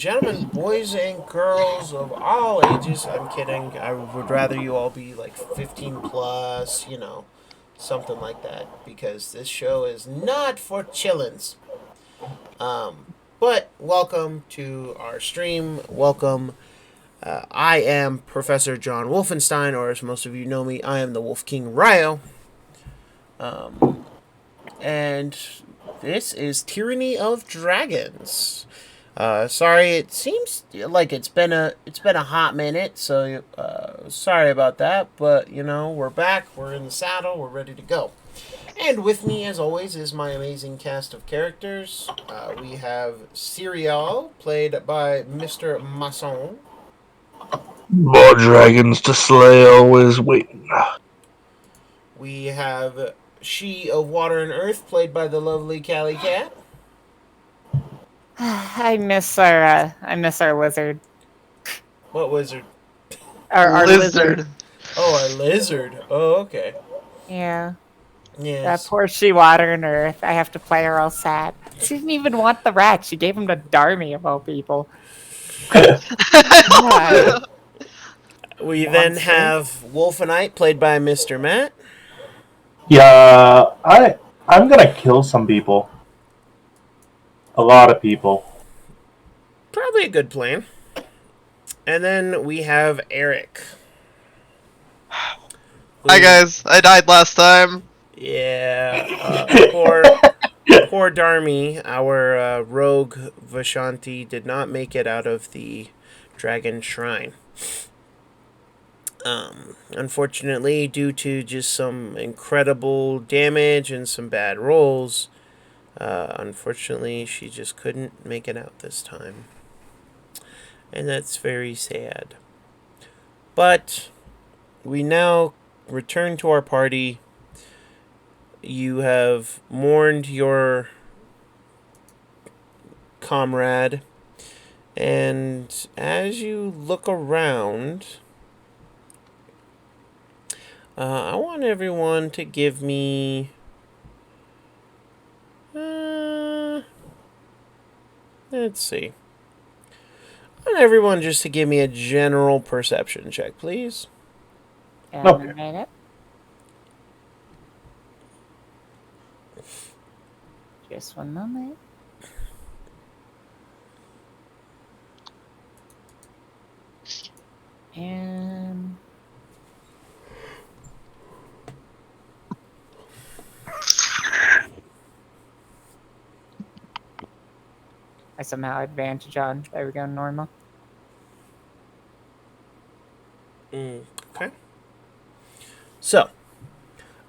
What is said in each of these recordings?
Gentlemen, boys and girls of all ages. I'm kidding. I would rather you all be like 15 plus, something like that, because this show is not for chillins. But welcome to our stream. Welcome. I am Professor John Wolfenstein, or as most of you know me, I am the Wolf King Ryo. And this is Tyranny of Dragons. Sorry, it seems like it's been a hot minute, so sorry about that. But we're back, we're in the saddle, we're ready to go. And with me, as always, is my amazing cast of characters. We have Serial, played by Mr. Masson. More dragons to slay, always waiting. We have She of Water and Earth, played by the lovely Callie Cat. I miss our lizard. What wizard? Our lizard. Oh, our lizard. Oh, okay. Yeah. That Yes. poor she water and earth. I have to play her all sad. She didn't even want the rat. She gave him to Darmy of all people. God. We then Monster. have Wolfenite, played by Mr. Matt. Yeah, I'm gonna kill some people. A lot of people. Probably a good plan. And then we have Eric. Hi guys, I died last time. Yeah, poor Darmy, our rogue Vashanti, did not make it out of the Dragon Shrine. Unfortunately, due to just some incredible damage and some bad rolls, unfortunately, she just couldn't make it out this time. And that's very sad. But we now return to our party. You have mourned your comrade, and as you look around, I want everyone to give me let's see. I want everyone just to give me a general perception check, please. Okay. A minute. Just one moment. And I somehow advantage on. There we go, normal. Okay. So,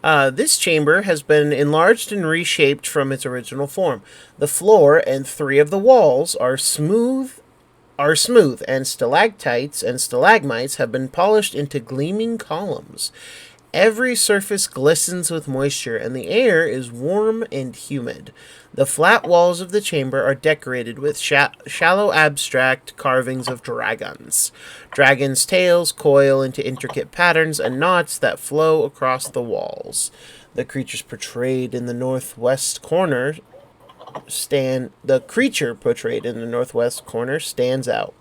this chamber has been enlarged and reshaped from its original form. The floor and 3 of the walls are smooth, and stalactites and stalagmites have been polished into gleaming columns. Every surface glistens with moisture, and the air is warm and humid. The flat walls of the chamber are decorated with shallow abstract carvings of dragons. Dragons' tails coil into intricate patterns and knots that flow across the walls. The creatures portrayed in the northwest corner stands out.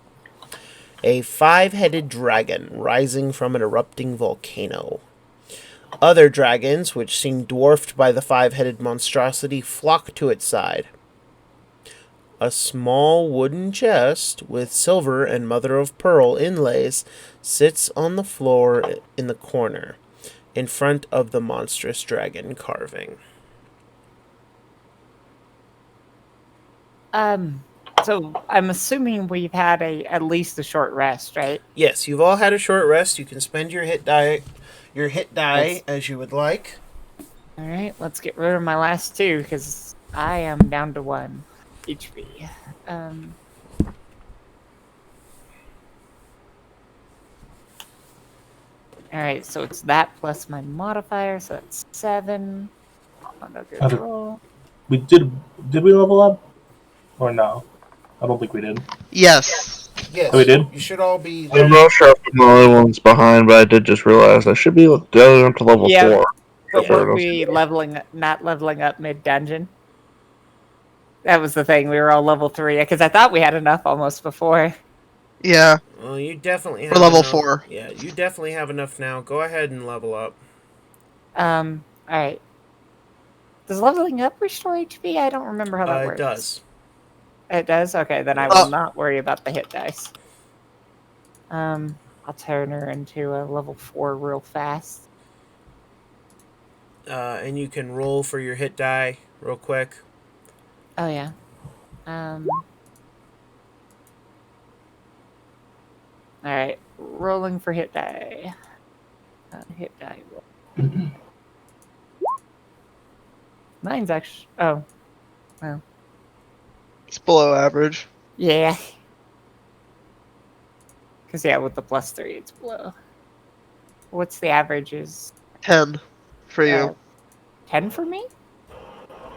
A 5-headed dragon rising from an erupting volcano. Other dragons, which seem dwarfed by the 5-headed monstrosity, flock to its side. A small wooden chest with silver and mother-of-pearl inlays sits on the floor in the corner, in front of the monstrous dragon carving. So I'm assuming we've had at least a short rest, right? Yes, you've all had a short rest. You can spend your hit die as you would like. All right, let's get rid of my last 2 because I am down to 1 HP. All right, so it's that plus my modifier, so that's 7. Roll. Did we level up? Or no? I don't think we did. Yes. Yes, Oh, we did? you should all be. I'm not sure if I'm the only one's behind, but I did just realize I should be going up to level Yeah. 4. But Yeah. weren't we not leveling up mid dungeon? That was the thing. We were all level 3 because I thought we had enough almost before. Yeah, Well, you definitely have we're level enough. 4. Yeah, you definitely have enough now. Go ahead and level up. All right. Does leveling up restore HP? I don't remember how that works. It does. It does? Okay, then I Yes. will not worry about the hit dice. I'll turn her into a level 4 real fast. And you can roll for your hit die real quick. Oh, yeah. Alright, rolling for hit die. Hit die roll. Mine's actually... Oh. Well. It's below average. Yeah. Because, yeah, with the +3, it's below. What's the average is... 10 for you. 10 for me?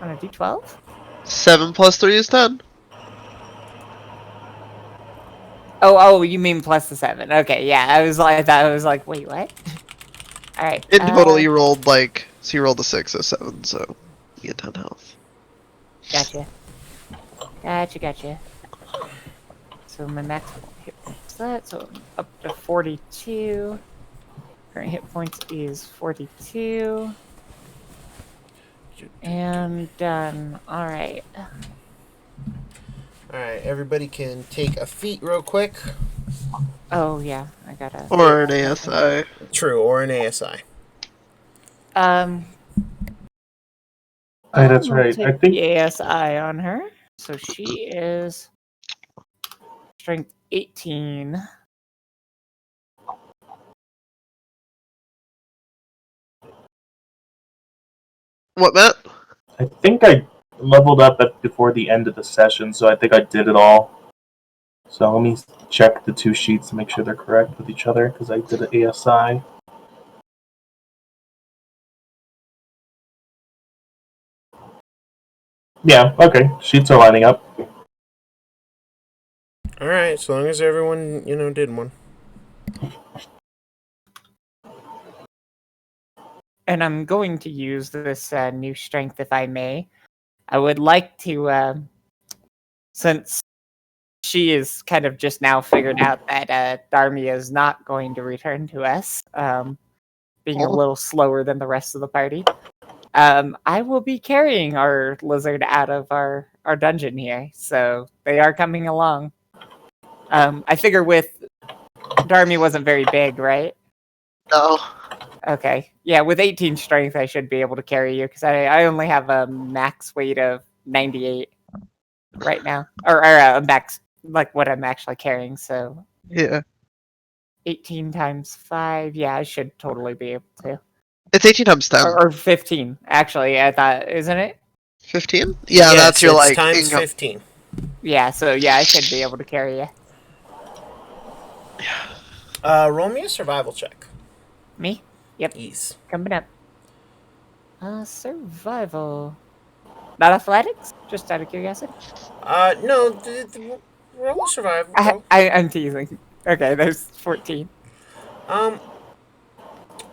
On a D12? 7 plus 3 is 10. Oh, you mean plus the 7. Okay, yeah, I thought I was like, wait, what? Alright. In total, you rolled so you rolled a 6, so 7, so you get 10 health. Gotcha. So my maximum hit points is that, so I'm up to 42. Current hit points is 42. And done. Alright. Alright, everybody can take a feat real quick. Oh, yeah, I gotta... Or an ASI. True, or an ASI. Hey, that's right. Take I think the ASI on her. So she is... Strength 18. What, Matt? I leveled up before the end of the session, so I think I did it all. So let me check the 2 sheets to make sure they're correct with each other, because I did an ASI. Yeah, okay. Sheets are lining up. Alright, so long as everyone, did one. And I'm going to use this new strength if I may. I would like to, since she is kind of just now figured out that Dharmia is not going to return to us, being a little slower than the rest of the party, I will be carrying our lizard out of our dungeon here. So they are coming along. I figure with Dharmia wasn't very big, right? No. Okay. Yeah, with 18 strength, I should be able to carry you, because I only have a max weight of 98 right now. Or a max, like what I'm actually carrying, so... Yeah. 18 times 5, yeah, I should totally be able to. It's 18 times 10. Or 15, actually, I thought, isn't it? 15? Yeah, yes, that's your, it's times 15. Yeah, so yeah, I should be able to carry you. Roll me a survival check. Me? Yep. Ease. Coming up. Survival. Not athletics? Just out of curiosity. No, roll a survival. I'm teasing. Okay, there's 14.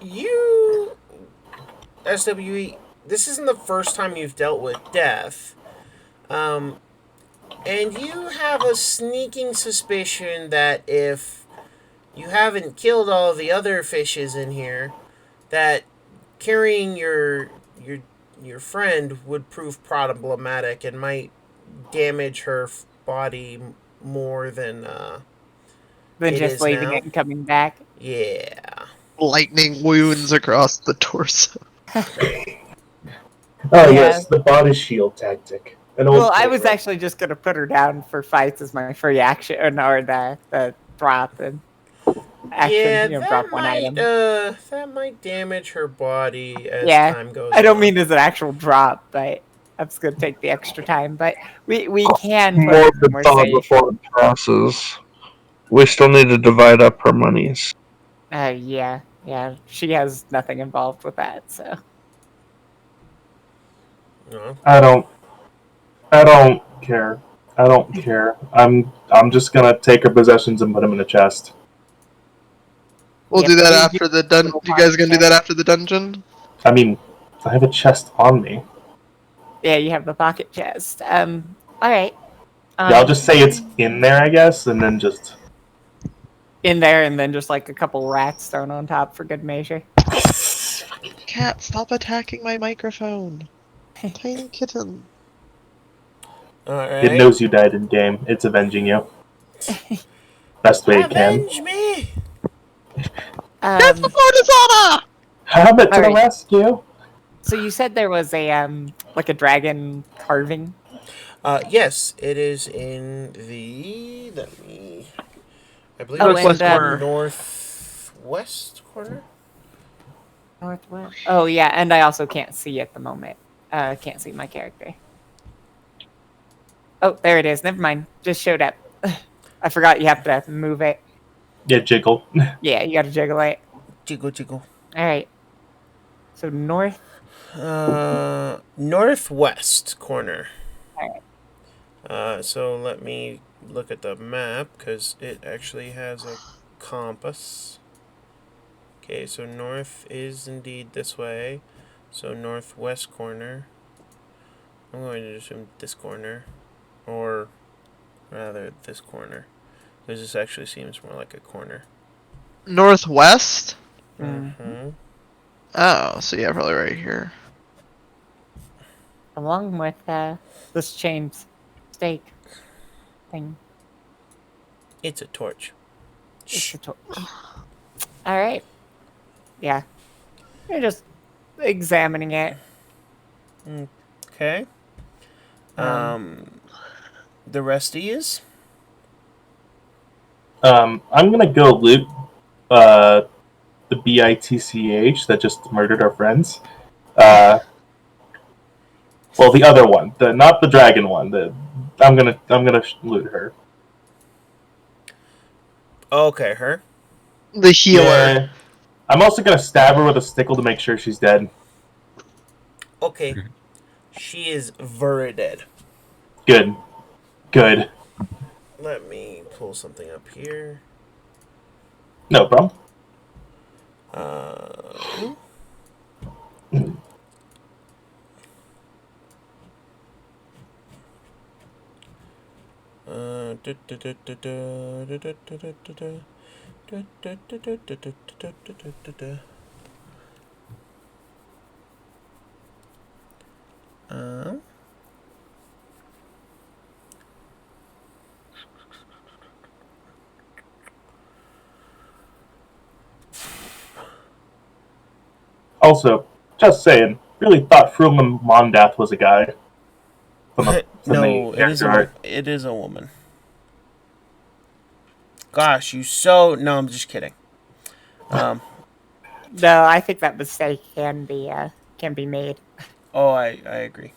You, SWE, this isn't the first time you've dealt with death. And you have a sneaking suspicion that if you haven't killed all the other fishes in here, that carrying your friend would prove problematic and might damage her body more than it Just is leaving now. it and coming back. Yeah. lightning wounds across the torso. Oh, Yeah. yes, the body shield tactic. Well, I was actually just going to put her down for fights as my free action, or the drop and action, drop one item. That might damage her body as time goes on. I don't mean as an actual drop, but I'm just going to take the extra time. But we can put More it the more thought safe. before it passes. We still need to divide up her monies. Yeah. She has nothing involved with that, so. No. I don't care. I don't care. I'm just gonna take her possessions and put them in a chest. We'll Yep, do that you- after the dungeon. You guys gonna do that after the dungeon? I mean, I have a chest on me. Yeah, you have the pocket chest. All right. Yeah, I'll just say it's in there, I guess, and then just in there, and then just like a couple rats thrown on top for good measure. Cat, stop attacking my microphone. Tiny kitten. All it right. knows you died in game. It's avenging you. Best way it can. Avenge me! That's the Cortisana! Habit to the Alright. rescue. So you said there was a like a dragon carving. Yes, it is in the. Let me. I believe Oh, it's and in the northwest corner. northwest. Oh yeah, and I also can't see at the moment. Can't see my character. Oh, there it is. Never mind. Just showed up. I forgot you have to move it. Yeah, jiggle. Yeah, you got to jiggle it. Jiggle, jiggle. All right. So north. Northwest corner. All right. So let me look at the map because it actually has a compass. Okay, so north is indeed this way. So northwest corner. I'm going to assume this corner, or rather this corner, because this actually seems more like a corner. Northwest? Mm-hmm. Oh, so yeah, probably right here. Along with this chain stake thing. It's a torch. It's a torch. All right. Yeah. You're just examining it. Okay. The rest of yous? I'm gonna go loot the BITCH that just murdered our friends. Well, the other one, not the dragon one. I'm gonna loot her. Okay, her. The healer. Yeah. I'm also gonna stab her with a stickle to make sure she's dead. Okay. She is very dead. Good. Good. Let me pull something up here. No problem. Also, just saying, really thought Fruma Mondath was a guy. No, it is a woman. Gosh, you so... No, I'm just kidding. No, I think that mistake can be made. Oh, I agree.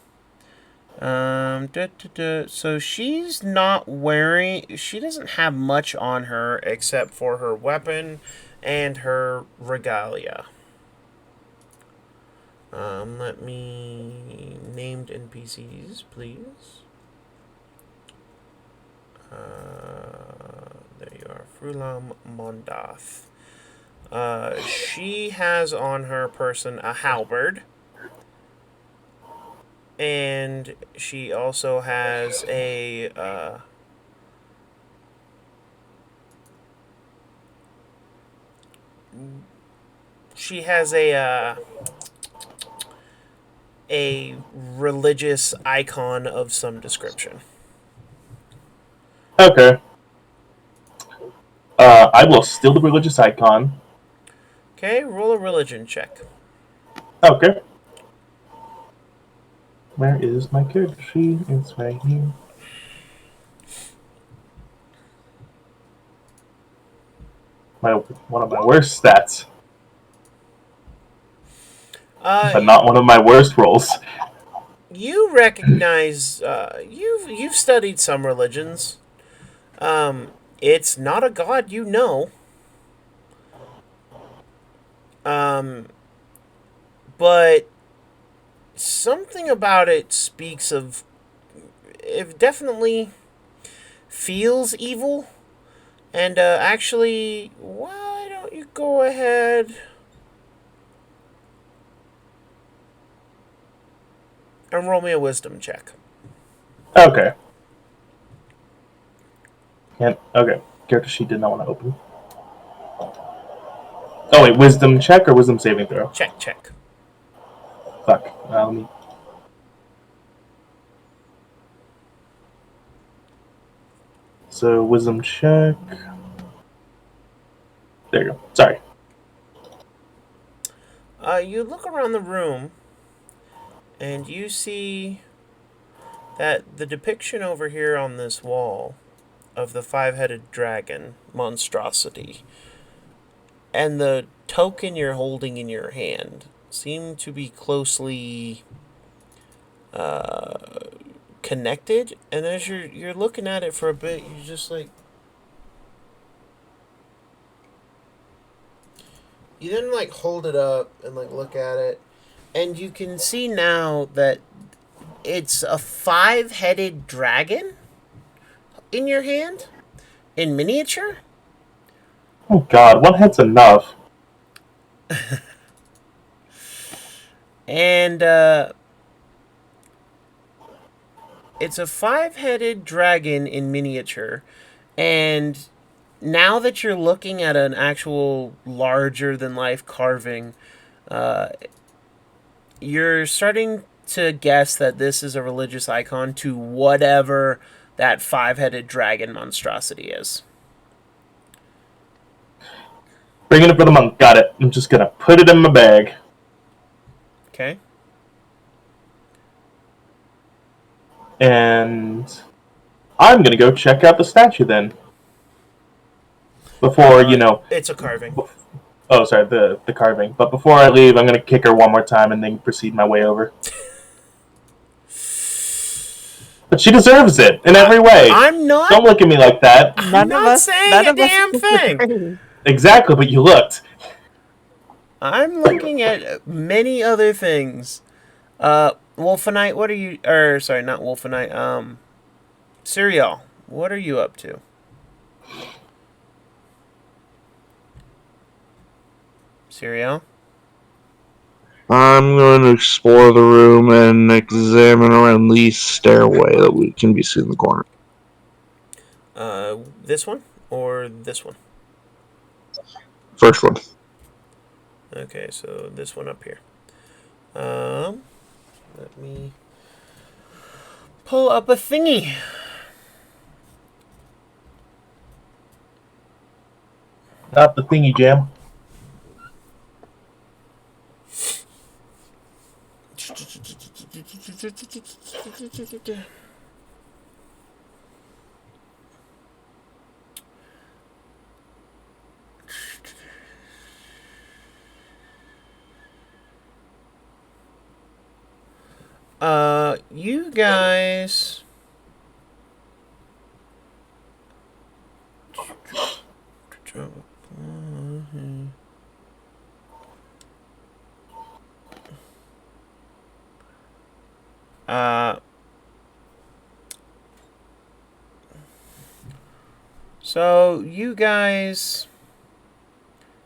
So she's not wearing... She doesn't have much on her except for her weapon and her regalia. Let me... Named NPCs, please. There you are. Frulam Mondath. She has on her person a halberd. And she also has a... she has a religious icon of some description. Okay. I will steal the religious icon. Okay, roll a religion check. Okay. Where is my character sheet? It's right here. One of my worst stats. But not one of my worst rolls. You recognize... you've studied some religions. It's not a god you know. But something about it speaks of... It definitely feels evil. And actually, why don't you go ahead and roll me a wisdom check. Okay. Can't. Okay. Character sheet did not want to open. Oh wait, wisdom check or wisdom saving throw? Check. Fuck. Let me. So wisdom check. There you go. Sorry. You look around the room, and you see that the depiction over here on this wall of the five-headed dragon monstrosity and the token you're holding in your hand seem to be closely connected. And as you're looking at it for a bit, you're just like, you then like hold it up and like look at it, and you can see now that it's a five-headed dragon in your hand in miniature. Oh god, one head's enough. And it's a five-headed dragon in miniature. And now that you're looking at an actual larger-than-life carving, you're starting to guess that this is a religious icon to whatever that five-headed dragon monstrosity is. Bringing it for the monk. Got it. I'm just gonna put it in my bag. Okay. And I'm gonna go check out the statue then. Before, It's a carving. Oh, sorry, the carving. But before I leave, I'm gonna kick her one more time and then proceed my way over. But she deserves it in every way. I'm not. Don't look at me like that. I'm not saying a damn thing. Exactly, but you looked. I'm looking at many other things. Wolfenite, what are you... Or, sorry, not Wolfenite. Serial, what are you up to? Serial? I'm going to explore the room and examine around the stairway that we can be seen in the corner. This one? Or this one? First one. Okay, so this one up here. Let me pull up a thingy. Not the thingy jam. You guys... So you guys,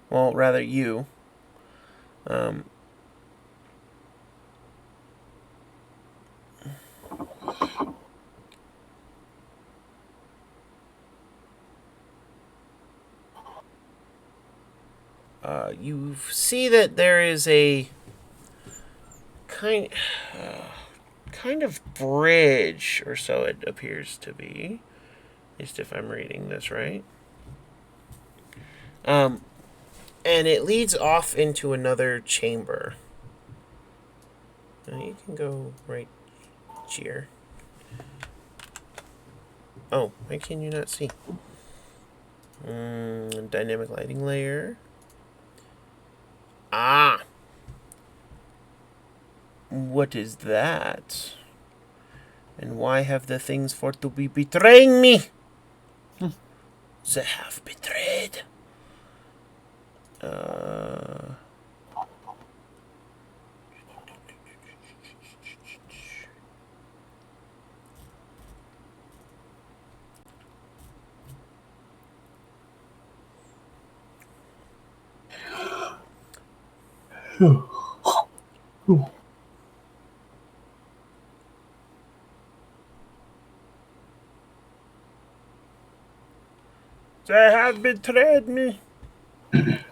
well, rather you, you see that there is a kind of bridge, or so it appears to be, at least if I'm reading this right. And it leads off into another chamber. You can go right here. Oh, why can you not see? Dynamic lighting layer. Ah! What is that? And why have the things for to be betraying me? They have betrayed. They have betrayed me. I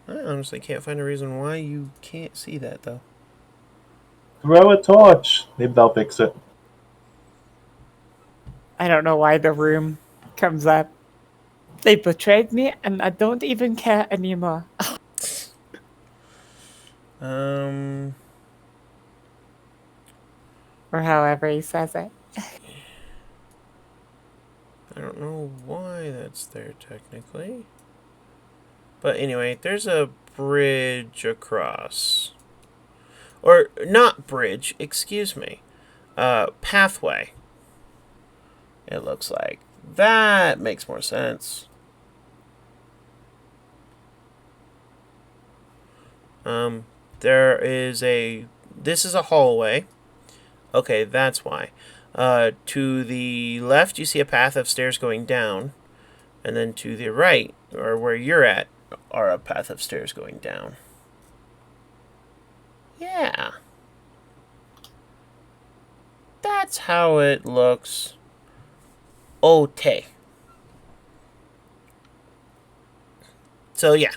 honestly can't find a reason why you can't see that, though. Throw a torch. Maybe they'll fix it. I don't know why the room comes up. They betrayed me, and I don't even care anymore. Um, Or however he says it. I don't know why that's there technically. But anyway, there's a bridge across. Or not bridge, excuse me. Pathway. It looks like. That makes more sense. There is a... This is a hallway. Okay, that's why. To the left, you see a path of stairs going down. And then to the right, or where you're at, are a path of stairs going down. Yeah. That's how it looks. Okay. So, yeah.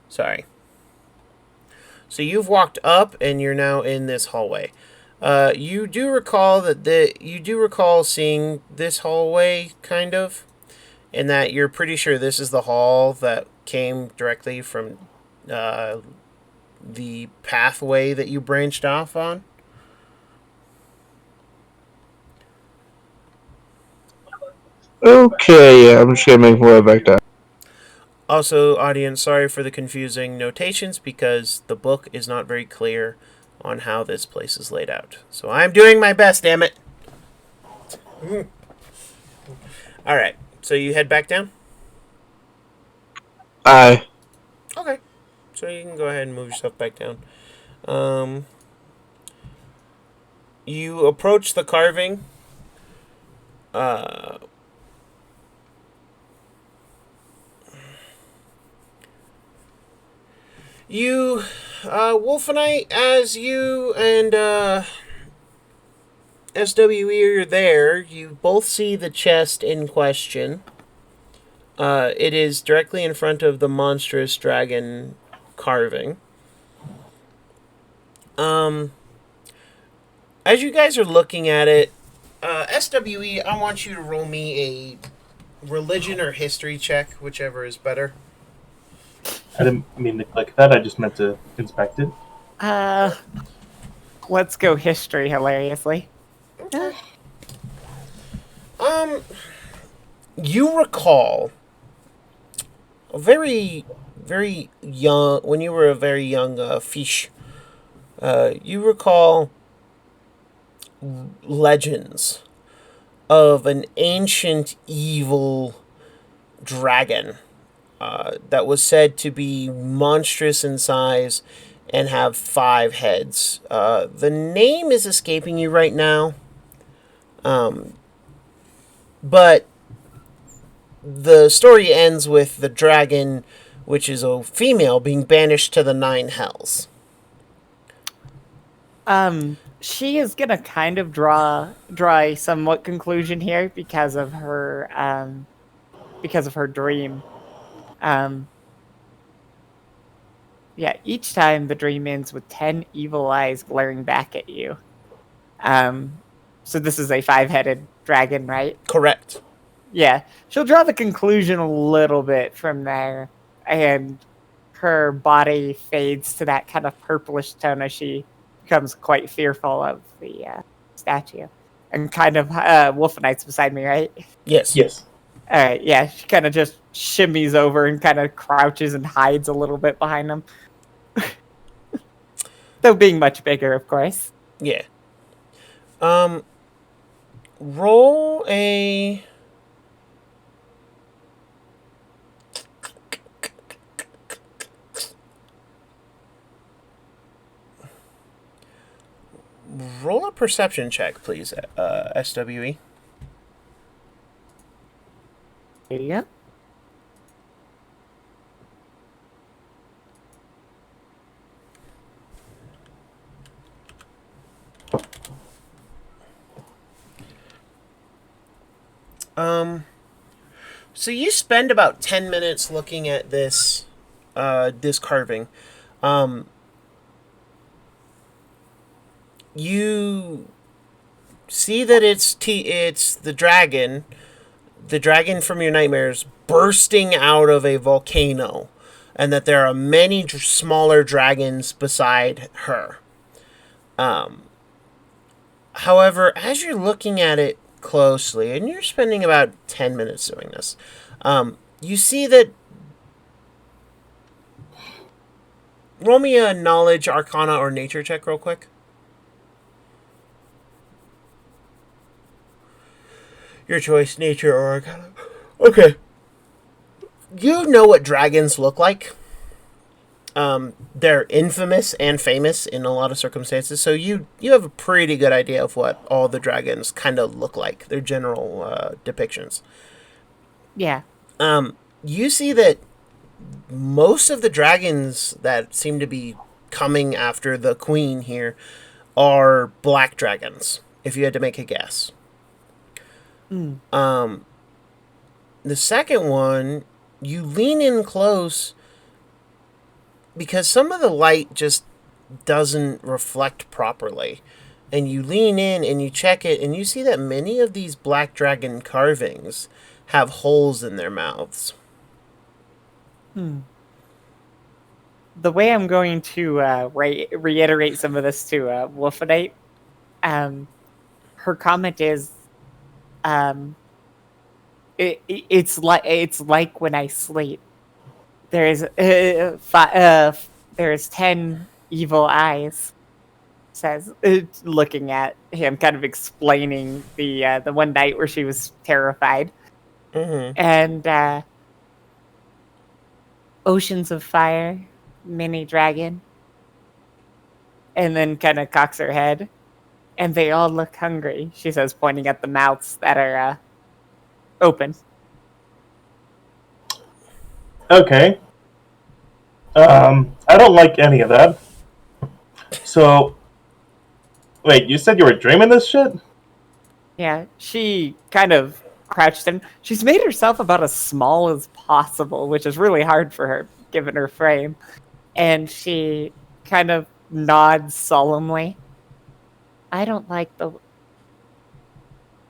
Sorry. So you've walked up and you're now in this hallway. You do recall seeing this hallway, kind of, and that you're pretty sure this is the hall that came directly from the pathway that you branched off on. Okay, yeah, I'm just gonna make my way back down. Also, audience, sorry for the confusing notations because the book is not very clear on how this place is laid out. So I'm doing my best, damn it. Alright, so you head back down? Aye. Okay. So you can go ahead and move yourself back down. You approach the carving. Wolfenite, as you and SWE are there, you both see the chest in question. It is directly in front of the monstrous dragon carving. As you guys are looking at it, SWE, I want you to roll me a religion or history check, whichever is better. I didn't mean to click that. I just meant to inspect it. Let's go history, hilariously. Okay. You recall a very, very young, when you were a very young fish, you recall legends of an ancient evil dragon that was said to be monstrous in size and have 5 heads. The name is escaping you right now, but the story ends with the dragon, which is a female, being banished to the 9 hells. She is gonna kind of draw a somewhat conclusion here because of her dream. Yeah, each time the dream ends with 10 evil eyes glaring back at you. So this is a 5-headed dragon, right? Correct. Yeah, she'll draw the conclusion a little bit from there, and her body fades to that kind of purplish tone as she becomes quite fearful of the statue. And kind of Wolfenite's beside me, right? Yes. Yes. All right, yeah, she kind of just shimmies over and kind of crouches and hides a little bit behind him. Though being much bigger, of course. Yeah. Roll a... Roll a perception check, please, SWE. There you go. So you spend about 10 minutes looking at this this carving. You see that it's the dragon from your nightmares bursting out of a volcano, and that there are many smaller dragons beside her. However, as you're looking at it closely, and you're spending about 10 minutes doing this, you see that. Roll me a knowledge, arcana, or nature check real quick. Your choice, nature or arcana. Okay. You know what dragons look like. They're infamous and famous in a lot of circumstances, so you have a pretty good idea of what all the dragons kind of look like, their general depictions. Yeah. You see that most of the dragons that seem to be coming after the queen here are black dragons, if you had to make a guess. The second one, you lean in close because some of the light just doesn't reflect properly. And you lean in and you check it, and you see that many of these black dragon carvings have holes in their mouths. The way I'm going to reiterate some of this to Wolfenite, her comment is, it's like when I sleep. There's 10 evil eyes. Says, looking at him, kind of explaining the one night where she was terrified, and oceans of fire, mini dragon, and then kind of cocks her head, and they all look hungry. She says, pointing at the mouths that are open. Okay. I don't like any of that. So, wait, you said you were dreaming this shit? Yeah, she kind of crouched in. She's made herself about as small as possible, which is really hard for her, given her frame. And she kind of nods solemnly. I don't like the...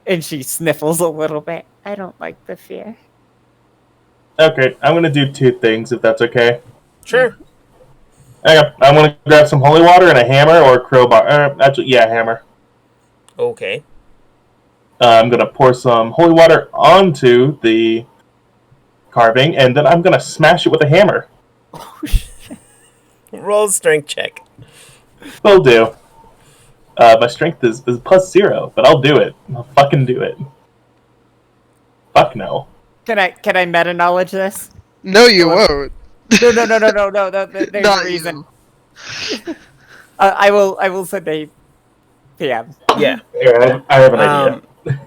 And she sniffles a little bit. I don't like the fear. Okay, I'm gonna do two things, if that's okay. Sure. Okay, I'm gonna grab some holy water and a hammer or a crowbar. Actually, yeah, hammer. Okay. I'm gonna pour some holy water onto the carving, and then I'm gonna smash it with a hammer. Roll a strength check. Will do. My strength is +0, but I'll do it. I'll fucking do it. Fuck no. Can I meta knowledge this? No, you won't. No. There's Not a reason. I will send a PM. Yeah. Here, I have an idea.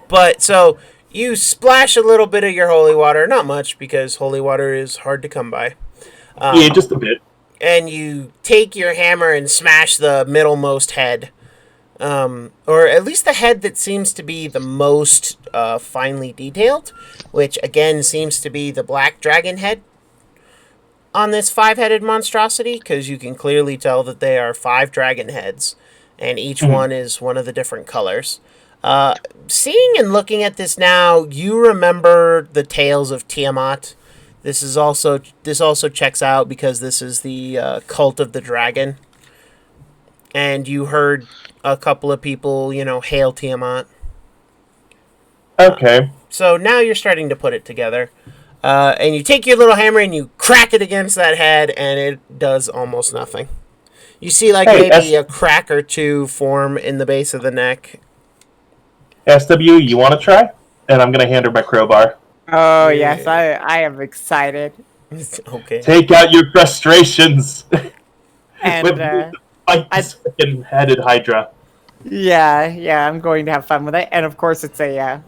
But so you splash a little bit of your holy water, not much because holy water is hard to come by. Yeah, just a bit. And you take your hammer and smash the middlemost head. Or at least the head that seems to be the most finely detailed, which again seems to be the black dragon head on this 5-headed monstrosity, because you can clearly tell that they are 5 dragon heads, and each one is one of the different colors. Seeing and looking at this now, you remember the tales of Tiamat. This also checks out because this is the cult of the dragon. And you heard a couple of people, hail Tiamat. Okay. So now you're starting to put it together. And you take your little hammer and you crack it against that head, and it does almost nothing. You see maybe a crack or two form in the base of the neck. SW, you want to try? And I'm going to hand her my crowbar. Oh, yes, I am excited. Okay. Take out your frustrations. And Fight this fucking headed Hydra. yeah, I'm going to have fun with it. And of course, it's well,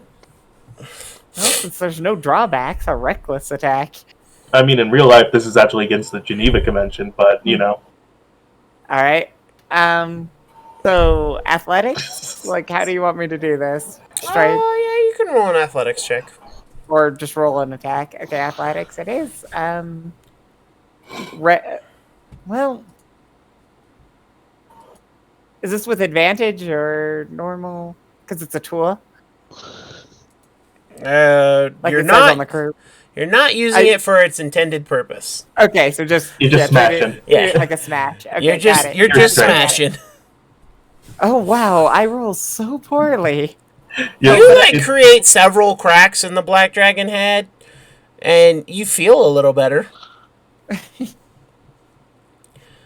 since there's no drawbacks, a reckless attack. I mean, in real life, this is actually against the Geneva Convention, but, All right. So athletics? How do you want me to do this? Straight? Oh, yeah, you can roll an athletics check. Or just roll an attack. Okay, athletics it is. Well, is this with advantage or normal? Because it's a tool, like You're it says on not the curve. you're not using it for its intended purpose. Okay, so just You're just treat smashing. treat it like a smash. Okay, You're just got it. you're got just it, got it. smashing. Oh wow, I roll so poorly. Yeah, You but like create several cracks in the black dragon head, and you feel a little better.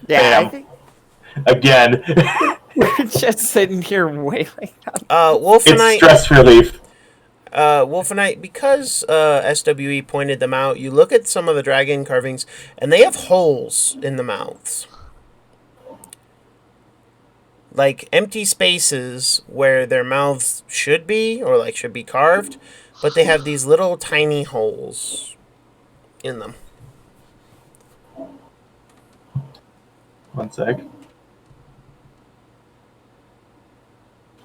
Yeah, I Bam. think again, we're just sitting here wailing. it's Wolfenite, stress relief. Wolfenite, because SWE pointed them out, you look at some of the dragon carvings, and they have holes in the mouths. Like empty spaces where their mouths should be, or like should be carved, but they have these little tiny holes in them. One sec.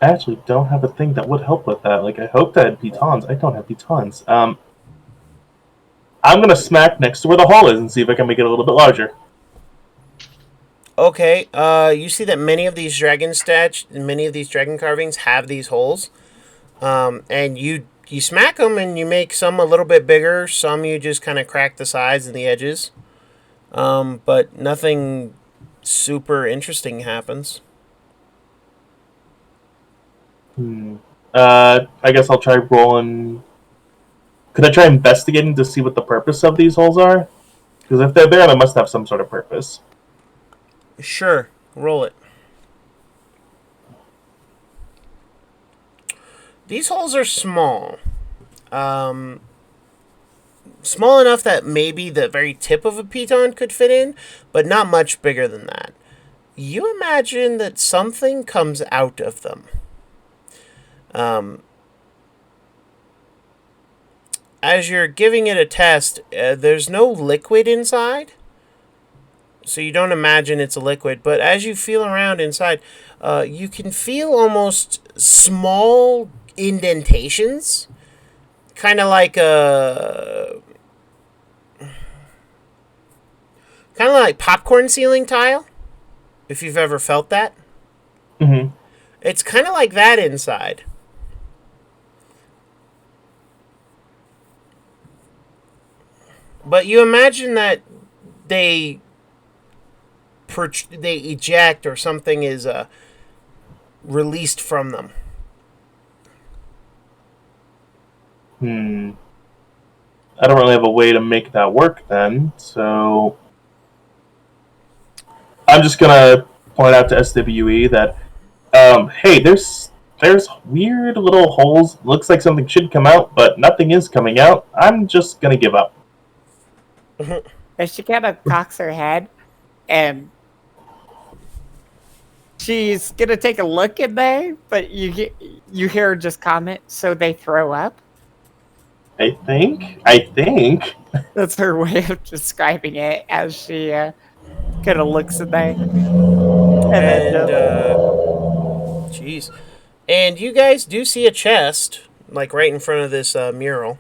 I actually don't have a thing that would help with that. Like, I hoped I had pitons. I don't have pitons. I'm gonna smack next to where the hole is and see if I can make it a little bit larger. Okay, you see that many of these dragon carvings have these holes, and you smack them and you make some a little bit bigger. Some you just kind of crack the sides and the edges, but nothing super interesting happens. I guess I'll try rolling. Could I try investigating to see what the purpose of these holes are? Because if they're there, they must have some sort of purpose. Sure, roll it. These holes are small. Small enough that maybe the very tip of a piton could fit in, but not much bigger than that. You imagine that something comes out of them. As you're giving it a test, there's no liquid inside, so you don't imagine it's a liquid. But as you feel around inside, you can feel almost small indentations, kind of like popcorn ceiling tile, if you've ever felt that. Mm-hmm. It's kind of like that inside. But you imagine that they eject or something is released from them. I don't really have a way to make that work then, so I'm just gonna point out to SWE that, hey, there's weird little holes. Looks like something should come out, but nothing is coming out. I'm just gonna give up. And she kind of cocks her head, and she's gonna take a look in there, but you hear her just comment, "So they throw up." I think. That's her way of describing it as she kind of looks in there. And jeez, and you guys do see a chest like right in front of this mural.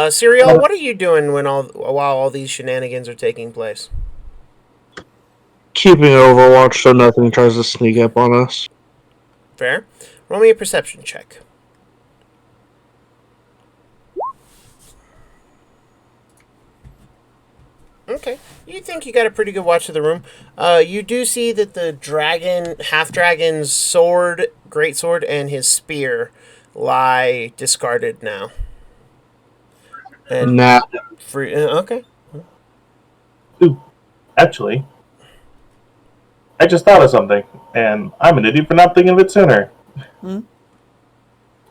Serial, what are you doing while all these shenanigans are taking place? Keeping Overwatch so nothing tries to sneak up on us. Fair. Roll me a perception check. Okay. You think you got a pretty good watch of the room. You do see that the half-dragon's sword, great sword, and his spear lie discarded now. And Nah. okay. Ooh, actually, I just thought of something, and I'm an idiot for not thinking of it sooner. Can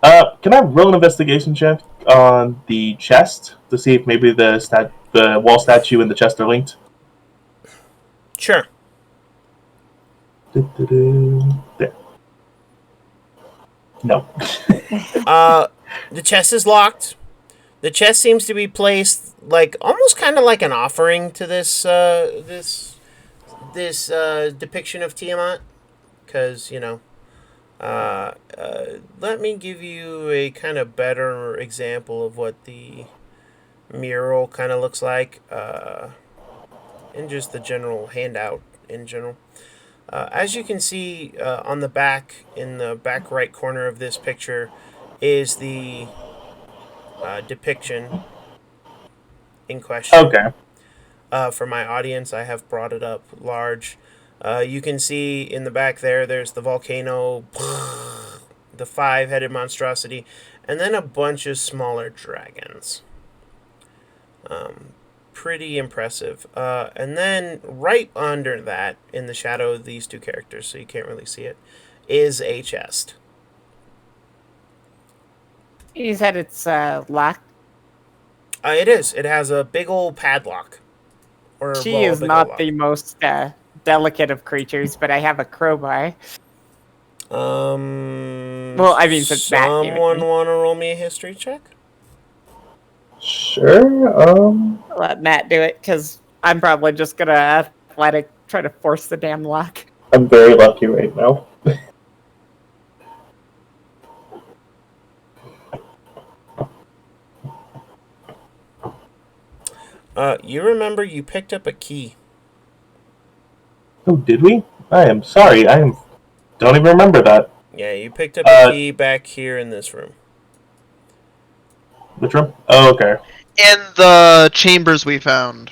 I roll an investigation check on the chest to see if maybe the wall statue and the chest are linked? Sure. There. No. The chest is locked. The chest seems to be placed like almost kind of like an offering to this depiction of Tiamat, because Let me give you a kind of better example of what the mural kind of looks like, and just the general handout in general. As you can see on the back, in the back right corner of this picture, is the depiction in question. Okay. For my audience, I have brought it up large. You can see in the back there's the volcano, the 5-headed monstrosity, and then a bunch of smaller dragons. Pretty impressive. And then right under that, in the shadow of these two characters, so you can't really see it, is a chest. You said it's locked. It is. It has a big old padlock. She is not the most delicate of creatures, but I have a crowbar. Well, I mean, since Matt gave it to someone me. want to roll me a history check? Sure. Let Matt do it, because I'm probably just gonna athletic try to force the damn lock. I'm very lucky right now. You remember you picked up a key. Oh, did we? I am sorry. Don't even remember that. Yeah, you picked up a key back here in this room. Which room? Oh, okay. In the chambers we found.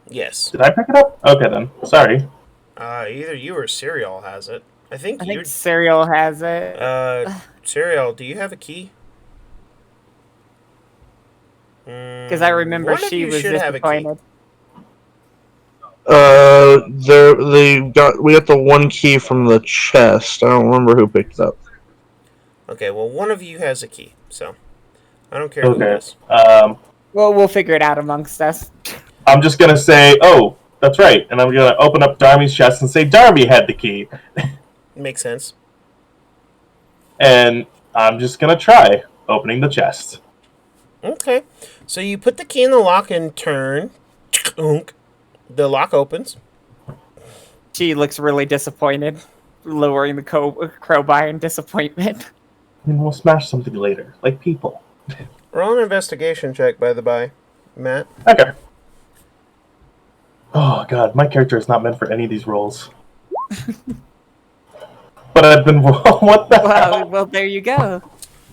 Yes. Did I pick it up? Okay, then. Sorry. Either you or Serial has it. I think Serial has it. Serial, do you have a key? Because I remember one of she you was should have a key. disappointed. We got the one key from the chest. I don't remember who picked it up. Okay, well, one of you has a key, so I don't care who it Okay. is. Well, we'll figure it out amongst us. I'm just gonna say, oh, that's right, and I'm gonna open up Darby's chest and say Darby had the key, Makes sense. and I'm just gonna try opening the chest. Okay, so you put the key in the lock and turn. The lock opens. She looks really disappointed, lowering the crowbar in disappointment. And we'll smash something later, like people. Roll an investigation check, by the by, Matt. Okay. Oh god, my character is not meant for any of these roles. But I've been what the hell? Well, there you go.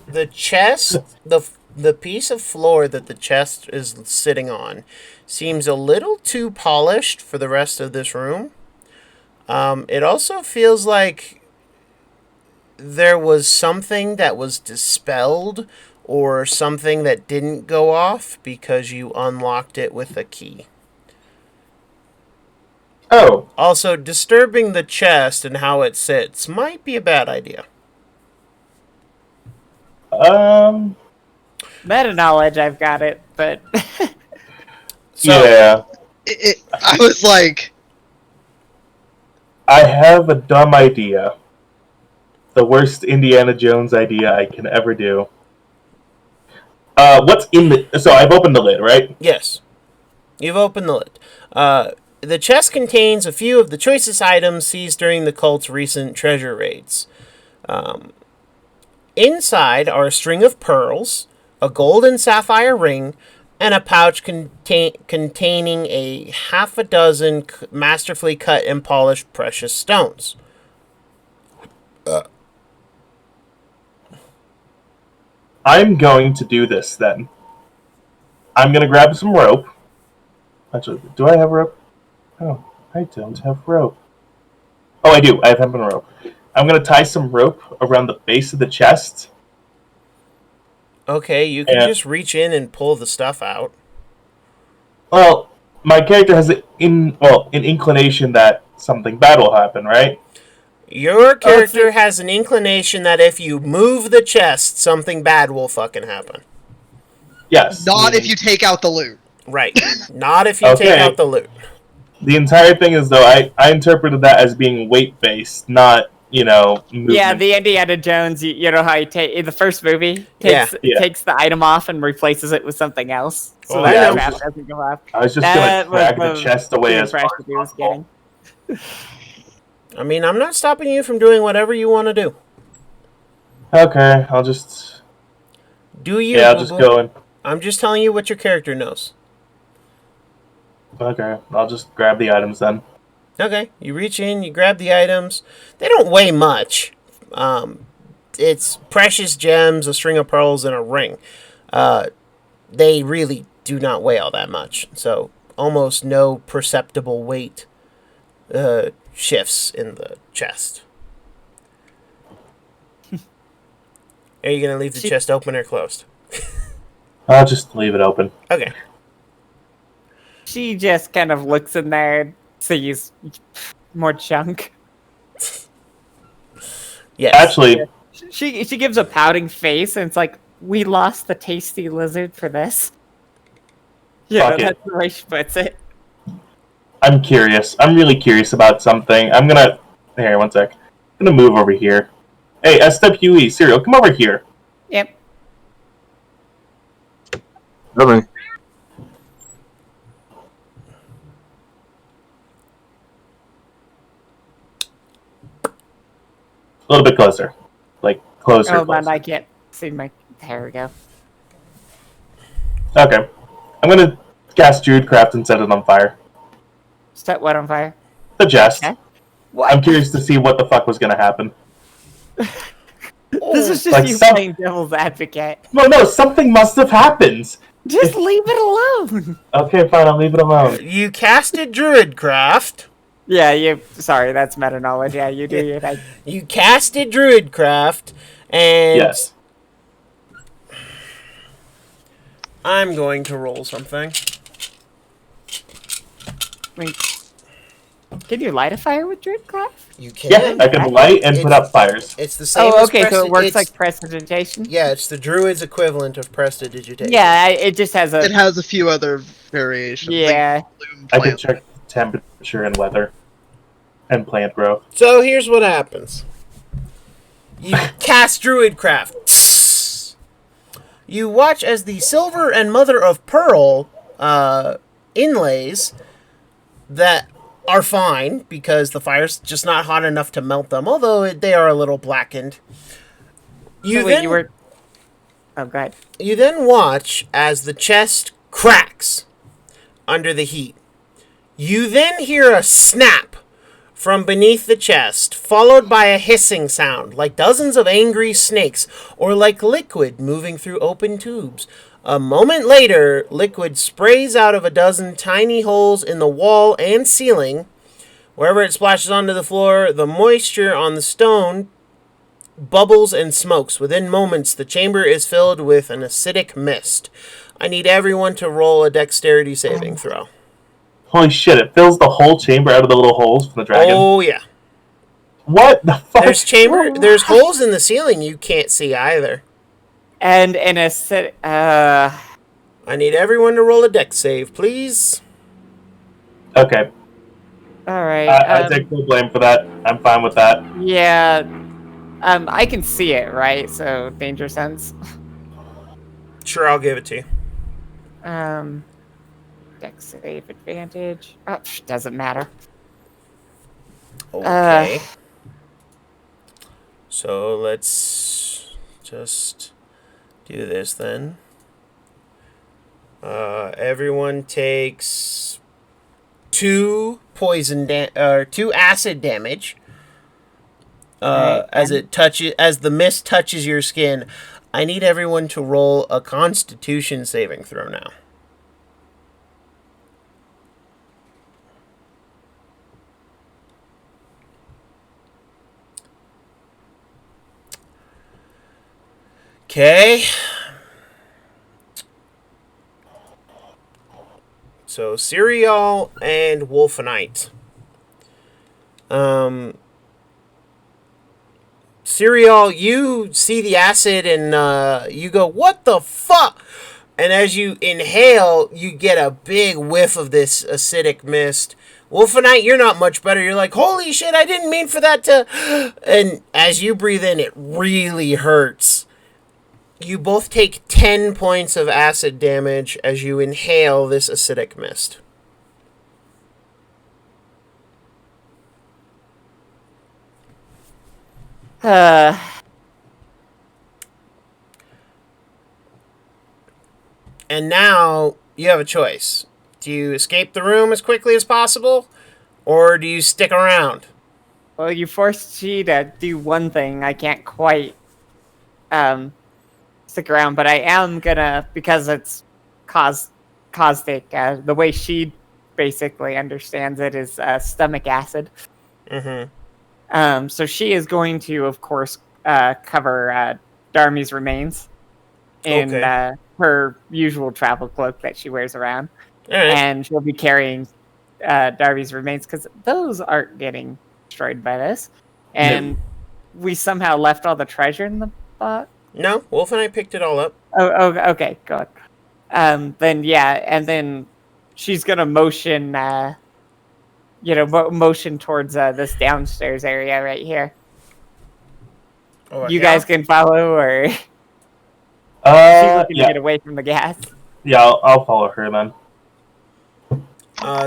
The chest, the piece of floor that the chest is sitting on, seems a little too polished for the rest of this room. It also feels like there was something that was dispelled or something that didn't go off because you unlocked it with a key. Oh. Also, disturbing the chest and how it sits might be a bad idea. Meta knowledge, I've got it, but Yeah. I was like, I have a dumb idea. The worst Indiana Jones idea I can ever do. What's in the... So I've opened the lid, right? Yes. You've opened the lid. The chest contains a few of the choicest items seized during the cult's recent treasure raids. Inside are a string of pearls, a gold and sapphire ring, and a pouch containing a half a dozen masterfully cut and polished precious stones. I'm going to do this, then. I'm going to grab some rope. Actually, do I have rope? Oh, I don't have rope. Oh, I do. I have hempen rope. I'm going to tie some rope around the base of the chest. Okay, you can just reach in and pull the stuff out. Well, my character has an inclination that something bad will happen, right? Your character has an inclination that if you move the chest, something bad will fucking happen. Yes. not if you take out the loot. Right. Not if you take out the loot. The entire thing is, though, I interpreted that as being weight-based, not, movement. Yeah, the Indiana Jones, you know how he in the first movie takes the item off and replaces it with something else. So that trap doesn't go off. I was just going to drag the chest away as far as possible. I mean, I'm not stopping you from doing whatever you want to do. Okay, I'll just... Do you, Yeah, I'll Boo just Boo? go in. I'm just telling you what your character knows. Okay, I'll just grab the items then. Okay, you reach in, you grab the items. They don't weigh much. It's precious gems, a string of pearls, and a ring. They really do not weigh all that much. So almost no perceptible weight shifts in the chest. Are you going to leave the chest open or closed? I'll just leave it open. Okay. She just kind of looks in there and sees more junk. Yes. Actually, She gives a pouting face and it's like, we lost the tasty lizard for this. Yeah, Fuck it. that's the way she puts it. I'm curious. I'm really curious about something. I'm gonna... Here, one sec. I'm gonna move over here. Hey, SWE, Serial, come over here. Yep. Really? A little bit closer. Like, closer, Oh man, closer. I can't see my... There we go. Okay. I'm gonna cast Druidcraft and set it on fire. Set what on fire? The chest. Okay. What? I'm curious to see what the fuck was gonna happen. This is just Like you some- playing devil's advocate. No, something must have happened. Just leave it alone. Okay, fine, I'll leave it alone. You casted Druidcraft. Yeah, you... Sorry, that's meta knowledge. Yeah, you do your thing. You casted Druidcraft, and Yes. I'm going to roll something. Wait. Can you light a fire with Druidcraft? You can. Yeah, I can light and put up fires. It's the same. Oh, as okay, so it works it's- like prestidigitation? Yeah, it's the druid's equivalent of prestidigitation. Yeah, it just has It a... has a few other variations. Yeah. Like bloom I can plant. check temperature and weather. And plant growth. So here's what happens. You cast Druidcraft. You watch as the silver and mother of pearl inlays that are fine because the fire's just not hot enough to melt them, although they are a little blackened. So wait, you were... Oh, go ahead. You then watch as the chest cracks under the heat. You then hear a snap from beneath the chest, followed by a hissing sound, like dozens of angry snakes, or like liquid moving through open tubes. A moment later, liquid sprays out of a dozen tiny holes in the wall and ceiling. Wherever it splashes onto the floor, the moisture on the stone bubbles and smokes. Within moments, the chamber is filled with an acidic mist. I need everyone to roll a dexterity saving throw. Holy shit, it fills the whole chamber out of the little holes from the dragon. Oh, yeah. What the fuck? There's holes in the ceiling you can't see either. And in a set... I need everyone to roll a dex save, please. Okay. Alright. I take full blame for that. I'm fine with that. Yeah. I can see it, right? So, danger sense. Sure, I'll give it to you. Dex save advantage. Oh, doesn't matter. Okay. So let's just do this then. Everyone takes 2 acid damage. As the mist touches your skin. I need everyone to roll a Constitution saving throw now. Okay. So, Cereal and Wolfenite. Cereal, you see the acid and you go, what the fuck? And as you inhale, you get a big whiff of this acidic mist. Wolfenite, you're not much better. You're like, holy shit, I didn't mean for that to... And as you breathe in, it really hurts. You both take 10 points of acid damage as you inhale this acidic mist. And now you have a choice. Do you escape the room as quickly as possible, or do you stick around? Well, you forced she to do one thing. I can't quite stick around, but I am gonna, because it's caustic. The way she basically understands it is stomach acid. Mm-hmm. So she is going to, of course, cover Darmy's remains in Okay. her usual travel cloak that she wears around, All right. and she'll be carrying Darby's remains because those aren't getting destroyed by this. And we somehow left all the treasure in the box. No, Wolf and I picked it all up. Oh, okay, good. Then yeah, and then she's gonna motion, motion towards this downstairs area right here. Oh, You yeah. guys can follow, or she's looking to Yeah, get away from the gas. yeah. I'll follow her then.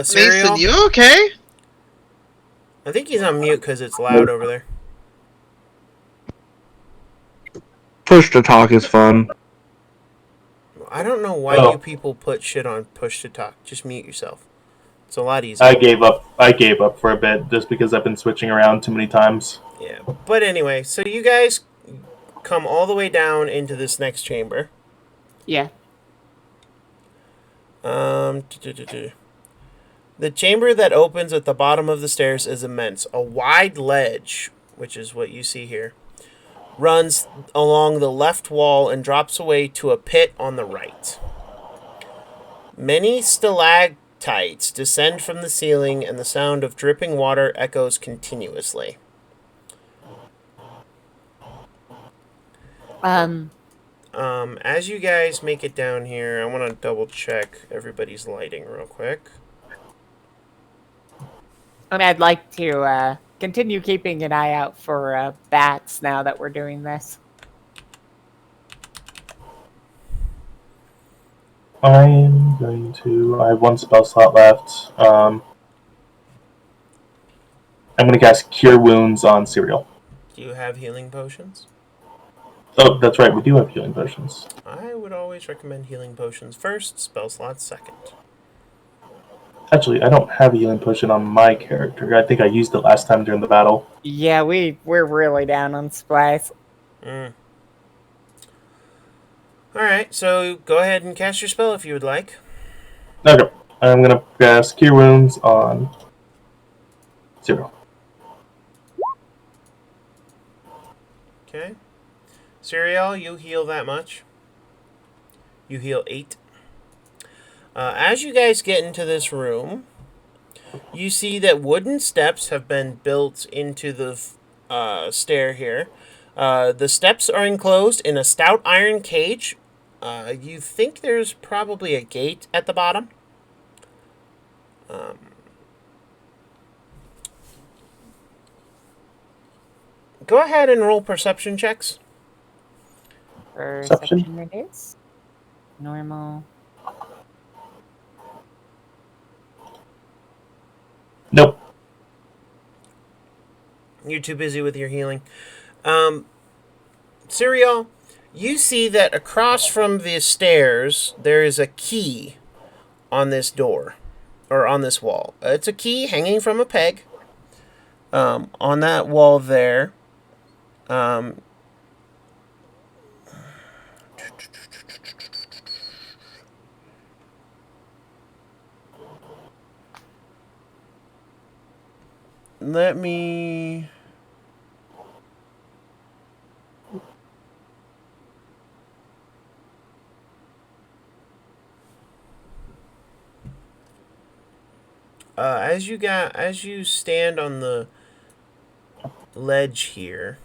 Cereal. Mason, you okay? I think he's on mute because it's loud over there. Push to talk is fun. I don't know why Oh. you people put shit on push to talk. Just mute yourself. It's a lot easier. I gave up. I gave up for a bit just because I've been switching around too many times. Yeah. But anyway, so you guys come all the way down into this next chamber. Yeah. The chamber that opens at the bottom of the stairs is immense. A wide ledge, which is what you see here, runs along the left wall and drops away to a pit on the right. Many stalactites descend from the ceiling, and the sound of dripping water echoes continuously. As you guys make it down here, I want to double check everybody's lighting real quick. And I'd like to continue keeping an eye out for bats now that we're doing this. I'm going to. I have one spell slot left. I'm going to cast Cure Wounds on Cereal. Do you have healing potions? Oh, that's right. We do have healing potions. I would always recommend healing potions first, spell slots second. Actually, I don't have a healing potion on my character. I think I used it last time during the battle. Yeah, we're really down on supplies. Alright, so go ahead and cast your spell if you would like. Okay. I'm going to cast Cure Wounds on Cereal. Okay. Cereal, you heal that much. You heal 8. As you guys get into this room, you see that wooden steps have been built into the stair here. The steps are enclosed in a stout iron cage. You think there's probably a gate at the bottom. Go ahead and roll perception checks. Perception it is. Normal. Nope. You're too busy with your healing. Cereal, you see that across from the stairs, there is a key on this door, or on this wall. It's a key hanging from a peg. On that wall there. Let me... as you stand on the ledge here,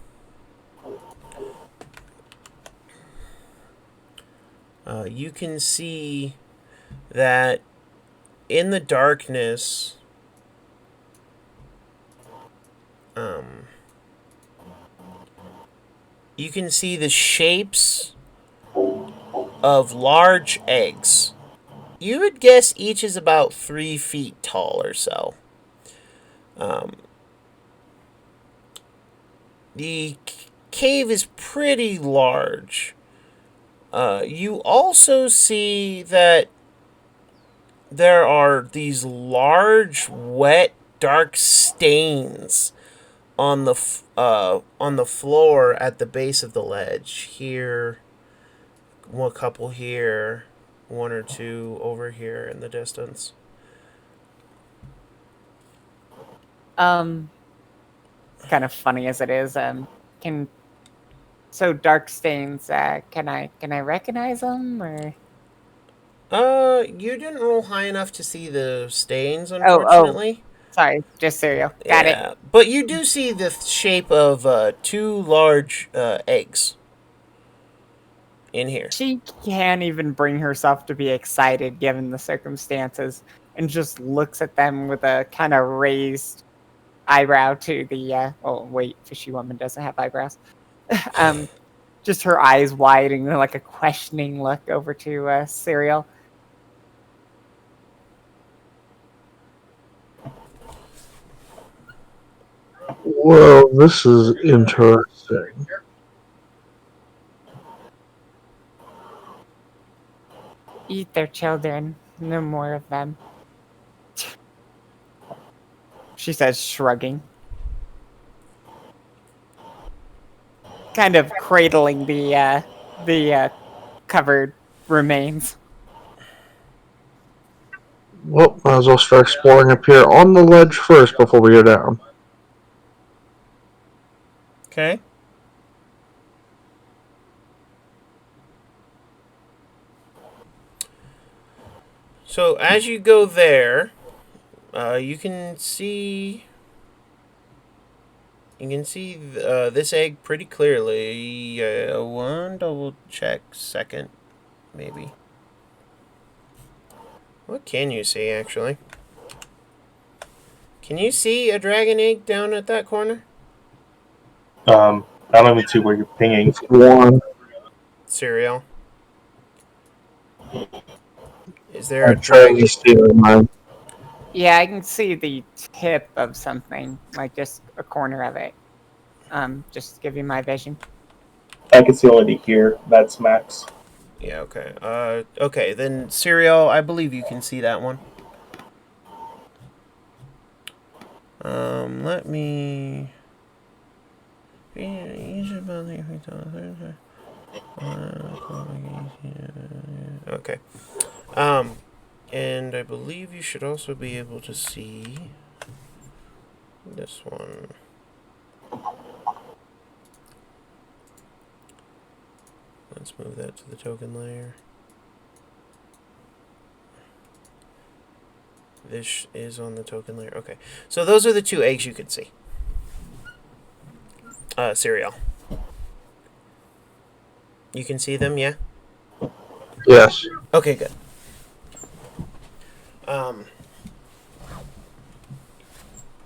you can see that in the darkness, you can see the shapes of large eggs. You would guess each is about 3 feet tall or so. The cave is pretty large. You also see that there are these large, wet, dark stains on the floor at the base of the ledge. Here, one couple here, one or two over here in the distance. Kind of funny as it is, can dark stains. Can I recognize them or? You didn't roll high enough to see the stains, Oh, unfortunately. sorry, just cereal. Got it. Yeah, but you do see the shape of two large eggs in here. She can't even bring herself to be excited given the circumstances, and just looks at them with a kind of raised eyebrow to the. Oh wait, fishy woman doesn't have eyebrows. um, just her eyes widening like a questioning look over to cereal. Well, this is interesting. Eat their children. No more of them. She says, shrugging. Kind of cradling the covered remains. Well, might as well start exploring up here on the ledge first before we go down. Okay. So as you go there, you can see this egg pretty clearly. One double check second, maybe. What can you see actually? Can you see a dragon egg down at that corner? I don't even see where you're pinging. One. Cereal. Is there I a try dragon? to steal mine. Yeah, I can see the tip of something, like just a corner of it. Just to give you my vision. I can see only to here. That's max. Yeah, okay. Okay, then cereal, I believe you can see that one. Let me... Okay. And I believe you should also be able to see this one. Let's move that to the token layer. This is on the token layer. Okay. So those are the two eggs you could see. Cereal. You can see them, yeah? Yes. Okay, good.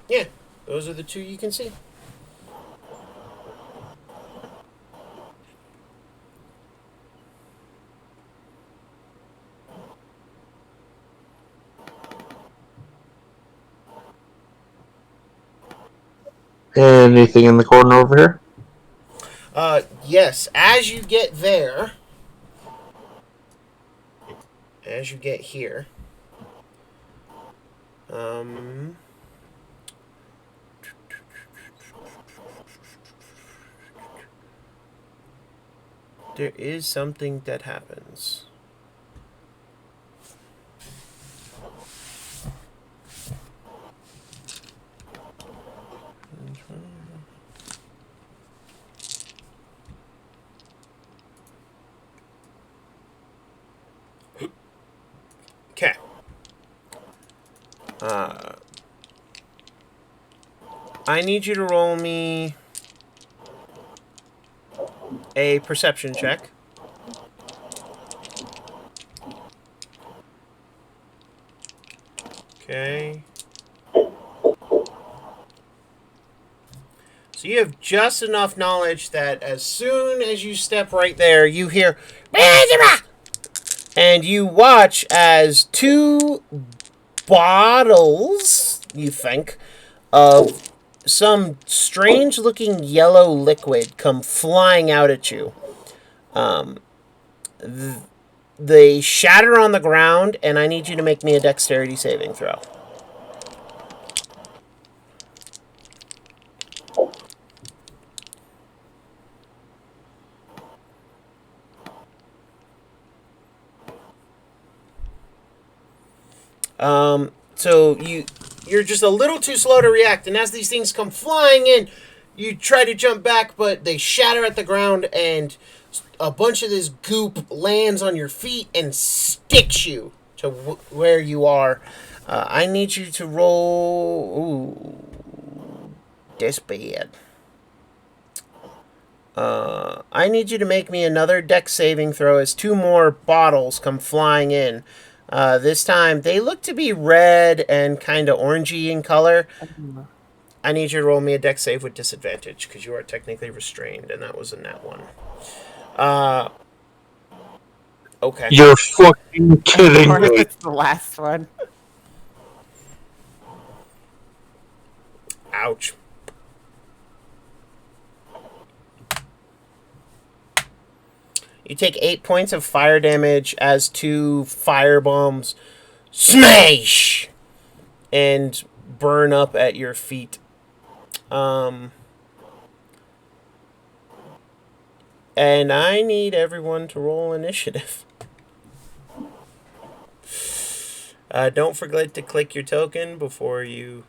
Yeah, those are the two you can see. Anything in the corner over here? Yes, as you get there, as you get here, there is something that happens. Okay. I need you to roll me a perception check. Okay. So you have just enough knowledge that as soon as you step right there, you hear, and you watch as two bottles, you think, of some strange-looking yellow liquid come flying out at you. They shatter on the ground, and I need you to make me a dexterity saving throw. So you're just a little too slow to react, and as these things come flying in, you try to jump back, but they shatter at the ground, and a bunch of this goop lands on your feet and sticks you to where you are. I need you to roll. Ooh, this bad. I need you to make me another dex saving throw as two more bottles come flying in. This time, they look to be red and kind of orangey in color. I need you to roll me a dex save with disadvantage because you are technically restrained, and that was a nat one. Okay. You're fucking Of kidding course, me. it's the last one. Ouch. You take 8 points of fire damage as two fire bombs smash and burn up at your feet. And I need everyone to roll initiative. Don't forget to click your token before you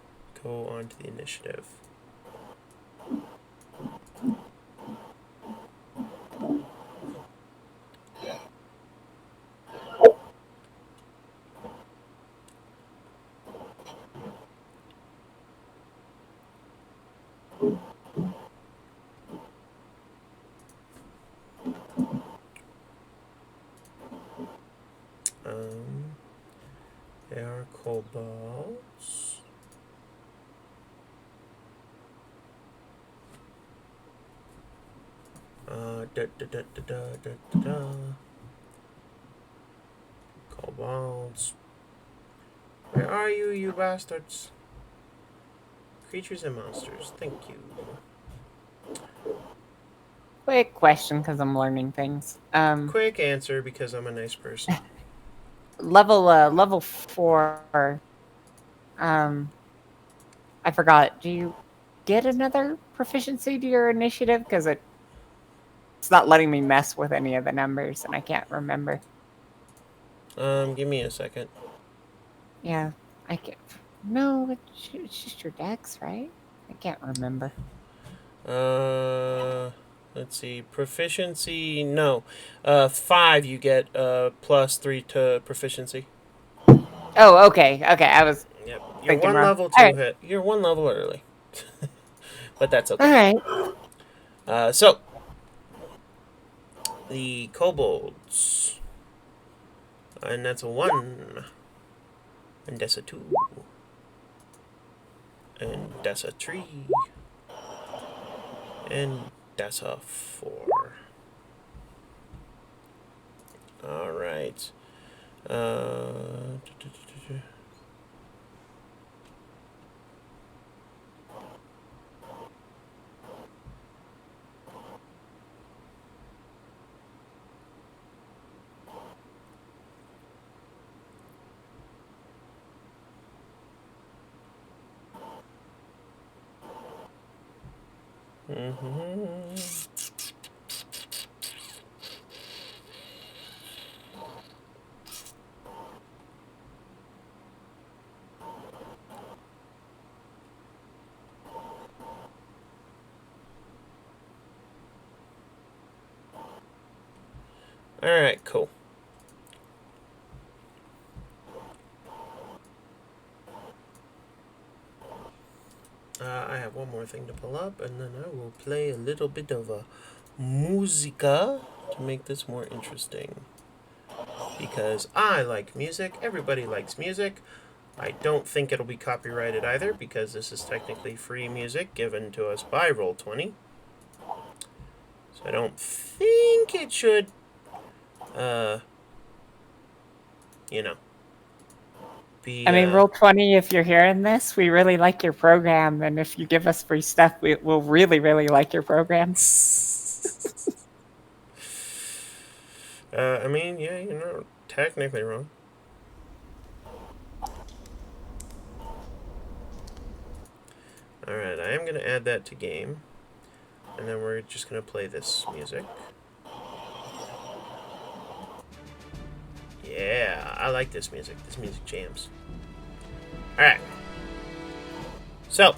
go on to the initiative. They are kobolds. Kobolds. Where are you, you bastards? Creatures and monsters. Thank you. Quick question, because I'm learning things. Quick answer, because I'm a nice person. Level 4. I forgot. Do you get another proficiency to your initiative? Because it's not letting me mess with any of the numbers, and I can't remember. Give me a second. Yeah, I can't. No, it's just your dex, right? I can't remember. Let's see. Proficiency, no. 5 you get plus 3 to proficiency. Oh, okay. I was Yep. You're thinking one wrong. level All right. hit. You're one level early. But that's All okay. right. So the kobolds. And that's a 1. And that's a 2. And that's a 3. And that's a 4. Alright. Alright, cool. I have one more thing to pull up, and then I will play a little bit of a musica to make this more interesting. Because I like music, everybody likes music. I don't think it'll be copyrighted either, because this is technically free music given to us by Roll20. So I don't think it should, you know, be... I mean, Roll20, if you're hearing this, we really like your program, and if you give us free stuff, we'll really, really like your program. I mean, yeah, you're not technically wrong. Alright, I am going to add that to game. And then we're just going to play this music. Yeah, I like this music. This music jams. Alright. So.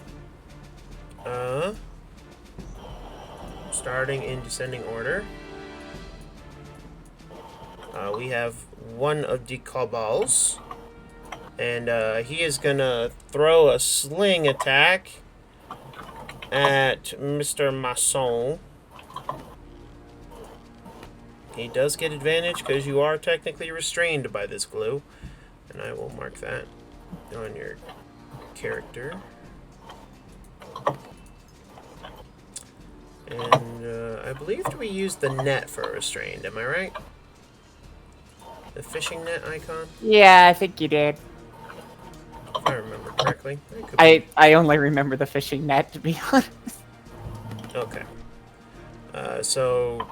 Starting in descending order. We have one of the kobolds. And he is going to throw a sling attack at Mr. Masson. He does get advantage because you are technically restrained by this glue. And I will mark that on your character. And I believe we used the net for restrained, am I right? The fishing net icon? Yeah, I think you did. If I remember correctly. I only remember the fishing net, to be honest. Okay. So,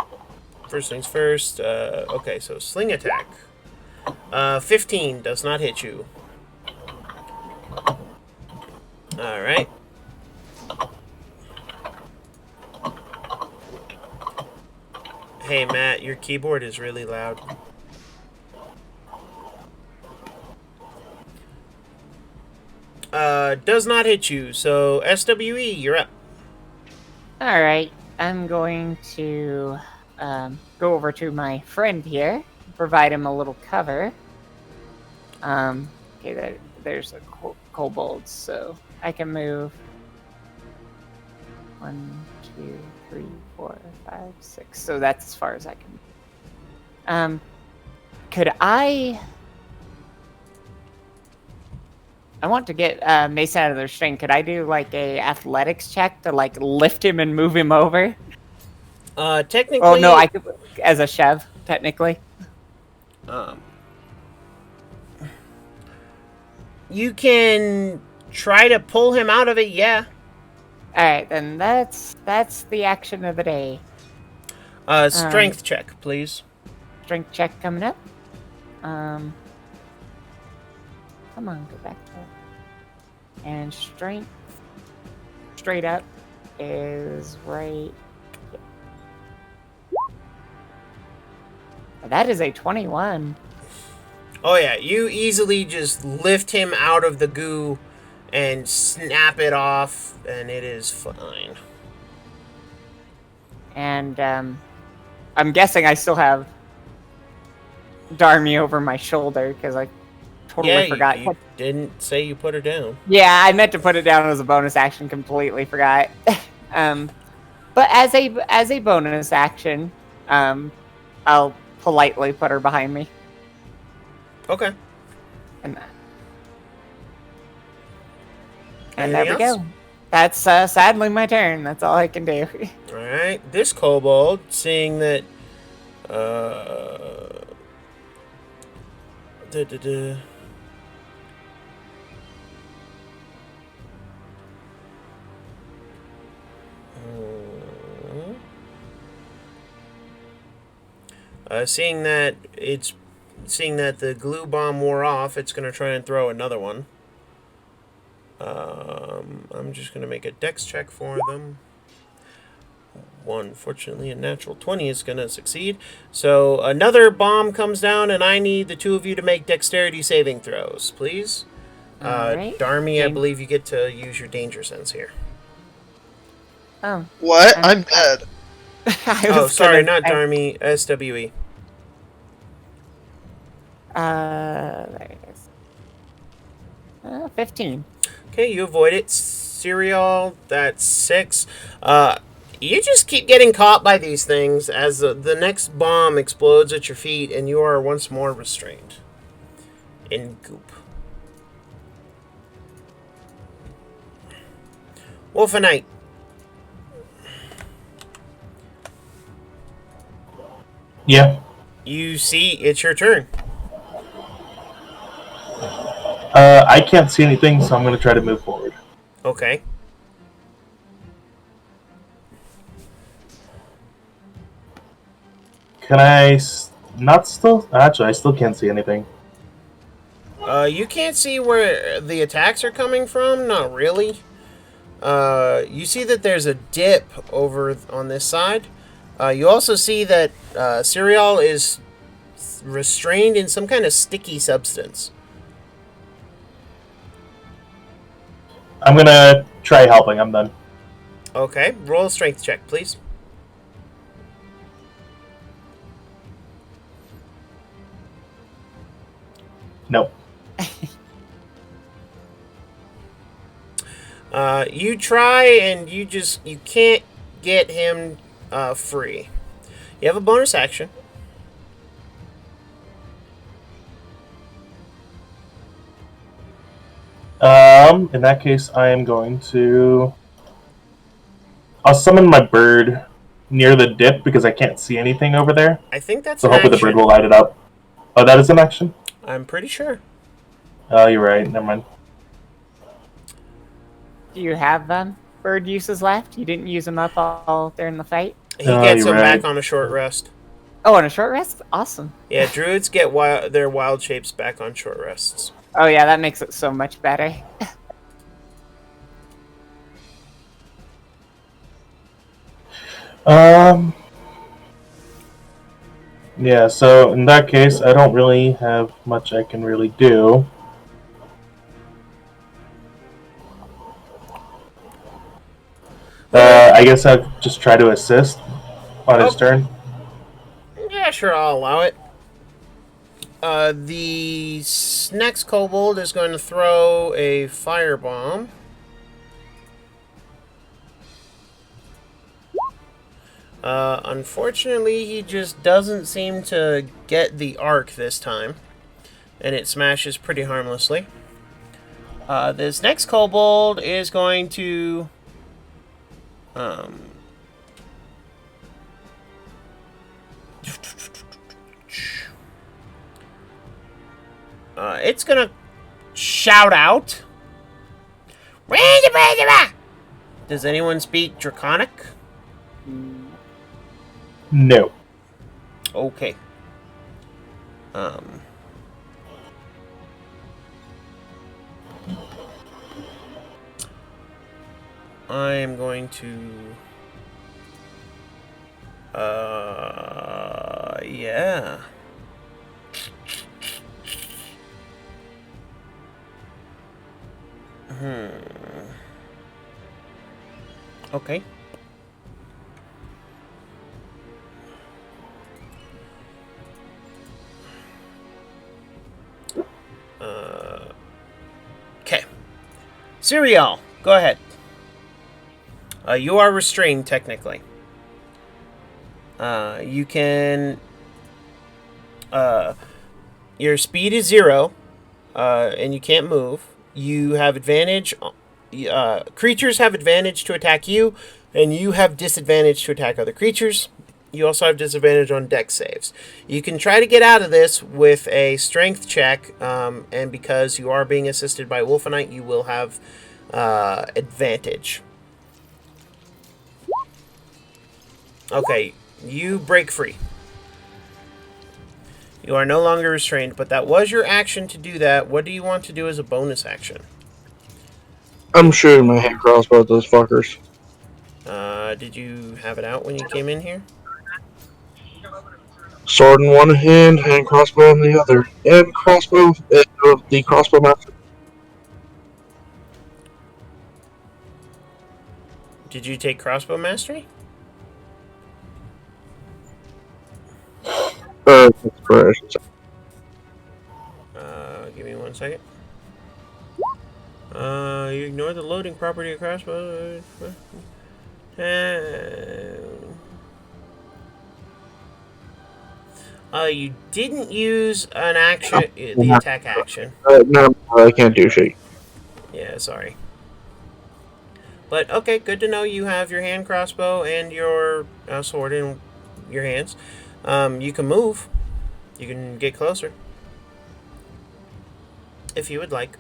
first things first. Okay, so sling attack. 15 does not hit you. Alright. Hey, Matt, your keyboard is really loud. Does not hit you, so SWE, you're up. Alright, I'm going to go over to my friend here, provide him a little cover. Okay, there's a kobold, so I can move 1, 2, 3, 4, 5, 6. So that's as far as I can. Could I want to get Mason out of their string. Could I do like a athletics check to like lift him and move him over? Technically. Oh no, I could as a shove. Technically. You can try to pull him out of it. Yeah. All right, then that's the action of the day. Strength check, please. Strength check coming up. Come on, go back to it. And strength, straight up, is right. That is a 21. Oh yeah, you easily just lift him out of the goo and snap it off, and it is fine. And I'm guessing I still have Darmy over my shoulder because I totally forgot. You didn't say you put her down. Yeah, I meant to put it down as a bonus action. Completely forgot. But as a bonus action, I'll politely put her behind me. Okay. And there we Anything else? go. That's sadly my turn. That's all I can do. All right. This kobold, seeing that, seeing that the glue bomb wore off, it's gonna try and throw another one. I'm just gonna make a dex check for them. Fortunately, a natural 20 is gonna succeed. So another bomb comes down, and I need the two of you to make dexterity saving throws, please. Alright. Darmy, I believe you get to use your danger sense here. Oh. What? I'm dead. Oh, sorry, not Darmy. SWE. There it is. 15. Okay, you avoid it. Cereal, that's 6. You just keep getting caught by these things as the next bomb explodes at your feet, and you are once more restrained in goop. Wolfenite. Yeah. You see, it's your turn. I can't see anything, so I'm going to try to move forward. Okay. Can I Not still. Actually, I still can't see anything. You can't see where the attacks are coming from. Not really. You see that there's a dip over on this side. You also see that Cereal is restrained in some kind of sticky substance. I'm gonna try helping. I'm done. Okay, roll a strength check, please. Nope. You try and you can't get him free. You have a bonus action. In that case, I am going to. I'll summon my bird near the dip because I can't see anything over there. I think that's So an hopefully the action. bird will light it up. Oh, that is an action? I'm pretty sure. Oh, you're right. Never mind. Do you have bird uses left? You didn't use them up all during the fight? He Oh, gets you're him back right. on a short rest. Oh, on a short rest? Awesome. Yeah, druids get their wild shapes back on short rests. Oh yeah, that makes it so much better. Yeah, so in that case, I don't really have much I can really do. I guess I'll just try to assist on his turn. Yeah, sure, I'll allow it. The next kobold is going to throw a firebomb. Unfortunately, he just doesn't seem to get the arc this time, and it smashes pretty harmlessly. This next kobold is going to... it's gonna shout out. Does anyone speak Draconic? No. Okay. I am going to... yeah. Okay. Okay. Cereal, go ahead. You are restrained, technically. You can... your speed is 0, and you can't move. You have advantage... creatures have advantage to attack you, and you have disadvantage to attack other creatures. You also have disadvantage on dex saves. You can try to get out of this with a strength check, and because you are being assisted by Wolfenite, you will have advantage. Okay, you break free. You are no longer restrained, but that was your action to do that. What do you want to do as a bonus action? I'm shooting my hand crossbow at those fuckers. Did you have it out when you came in here? Sword in one hand, hand crossbow in the other, and crossbow, the crossbow master. Did you take crossbow mastery? That's correct. Give me 1 second. You ignore the loading property of crossbow. You didn't use an action, the attack action. No, I can't do shit. Yeah, sorry. But okay, good to know you have your hand crossbow and your sword in your hands. You can move. You can get closer. If you would like.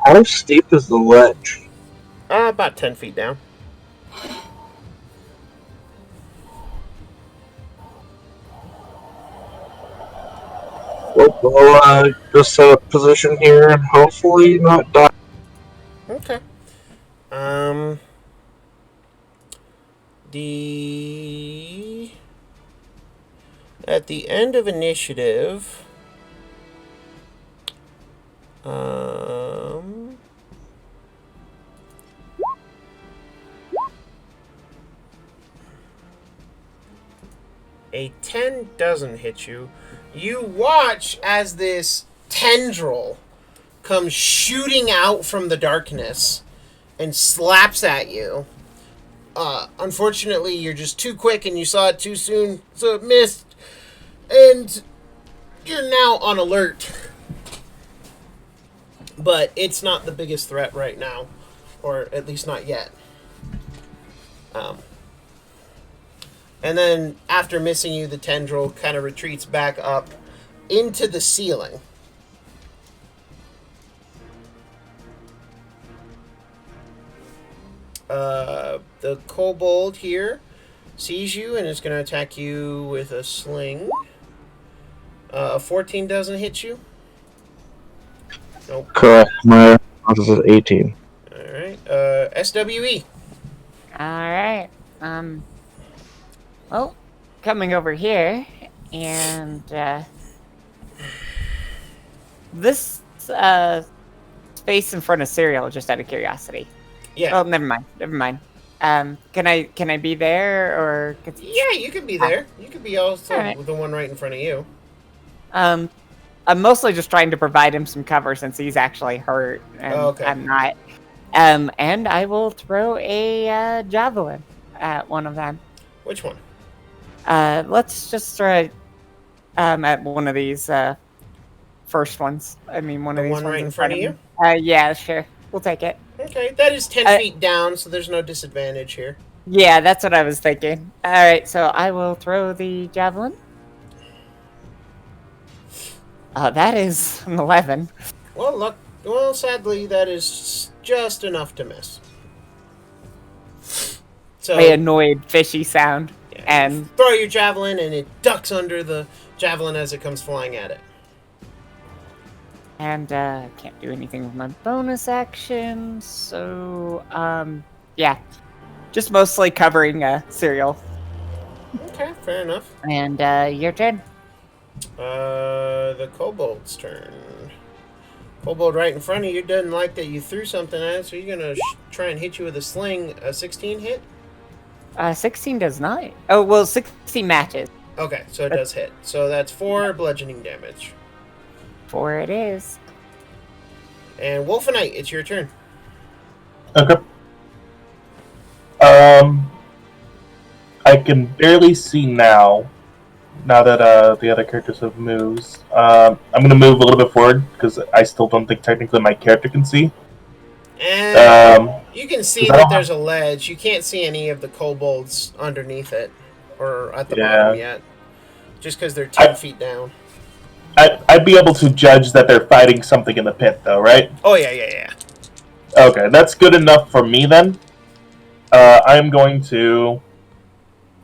How steep is the ledge? About 10 feet down. We'll just set up position here and hopefully not die. Okay. The at the end of initiative, a 10 doesn't hit you. You watch as this tendril comes shooting out from the darkness and slaps at you. Unfortunately, you're just too quick and you saw it too soon, so it missed. And you're now on alert. But it's not the biggest threat right now, or at least not yet. And then after missing you, the tendril kind of retreats back up into the ceiling. The kobold here sees you and is going to attack you with a sling. 14 doesn't hit you. Nope. Correct. My response is 18. Alright. SWE. Alright. Well, coming over here, and, this, space in front of Serial, just out of curiosity. Yeah. Oh, never mind. Can I be there, or... Yeah, you could be there. You could be also Alright. the one right in front of you. I'm mostly just trying to provide him some cover since he's actually hurt, and Okay. I'm not. And I will throw a javelin at one of them. Which one? Let's just throw it at one of these first ones. I mean, one The of these one ones right in front of you? Yeah, sure. We'll take it. Okay, that is 10 feet down, so there's no disadvantage here. Yeah, that's what I was thinking. All right, so I will throw the javelin. That is an 11. Well, sadly, that is just enough to miss. So, A annoyed, fishy sound. yeah, And throw your javelin, and it ducks under the javelin as it comes flying at it. And can't do anything with my bonus action, so yeah, just mostly covering Serial. Okay, fair enough. And your turn. The kobold's turn. Kobold right in front of you doesn't like that you threw something at it, so you're gonna try and hit you with a sling. A 16 hit? 16 does not. Oh well, 16 matches. Okay, so it does hit. So that's 4 bludgeoning damage. 4 it is. And Wolfenite, it's your turn. Okay. I can barely see now that the other characters have moved. I'm going to move a little bit forward because I still don't think technically my character can see. And you can see 'cause I that don't there's a ledge. You can't see any of the kobolds underneath it or at the Yeah. bottom yet. Just because they're 10 feet down. I'd be able to judge that they're fighting something in the pit, though, right? Oh, yeah. Okay, that's good enough for me then. I'm going to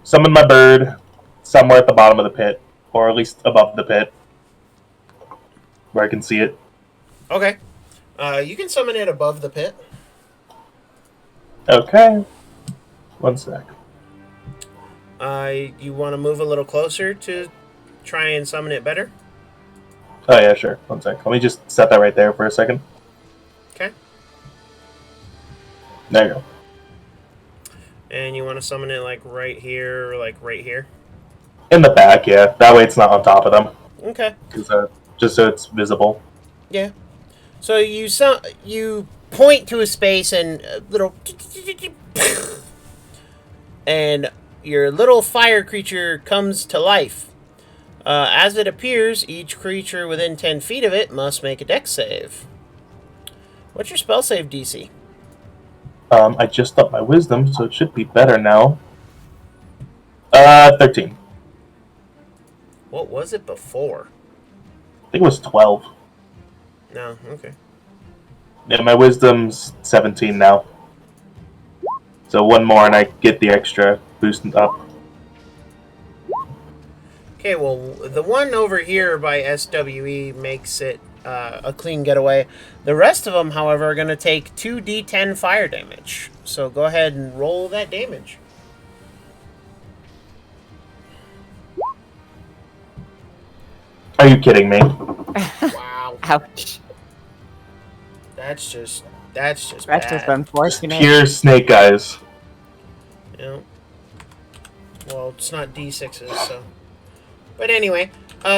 summon my bird somewhere at the bottom of the pit, or at least above the pit, where I can see it. Okay. You can summon it above the pit. Okay. One sec. You want to move a little closer to try and summon it better? Oh, yeah, sure. One sec. Let me just set that right there for a second. Okay. There you go. And you want to summon it like right here or like right here? In the back, yeah. That way it's not on top of them. Okay. Just so it's visible. Yeah. So you point to a space and a little... And your little fire creature comes to life. As it appears, each creature within 10 feet of it must make a dex save. What's your spell save DC? I just upped my wisdom, so it should be better now. 13. What was it before? I think it was 12. No, okay. Yeah, my wisdom's 17 now. So one more and I get the extra boost up. Okay, well, the one over here by SWE makes it a clean getaway. The rest of them, however, are going to take 2d10 fire damage. So go ahead and roll that damage. Are you kidding me? Wow. Ouch. That's just That's just bad. Just unfortunate. pure snake eyes. Yeah. Well, it's not d6s, so. But anyway,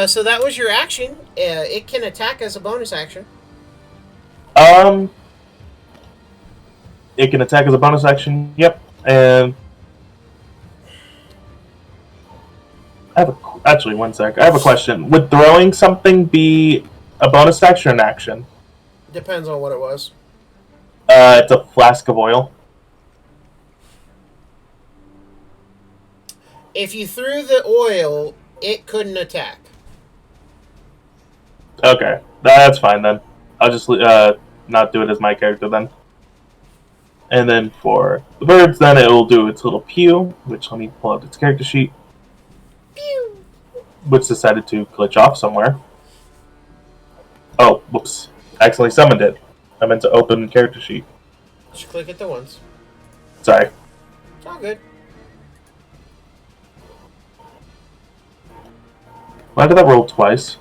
so that was your action. It can attack as a bonus action. It can attack as a bonus action. Yep, and actually 1 sec. I have a question. Would throwing something be a bonus action or an action? Depends on what it was. It's a flask of oil. If you threw the oil, it couldn't attack. Okay, that's fine then. I'll just not do it as my character then. And then for the birds, then it will do its little pew, which let me pull out its character sheet. Pew! Which decided to glitch off somewhere. Oh, whoops. Accidentally summoned it. I meant to open character sheet. Just click it the once. Sorry. It's all good. Why did that roll twice?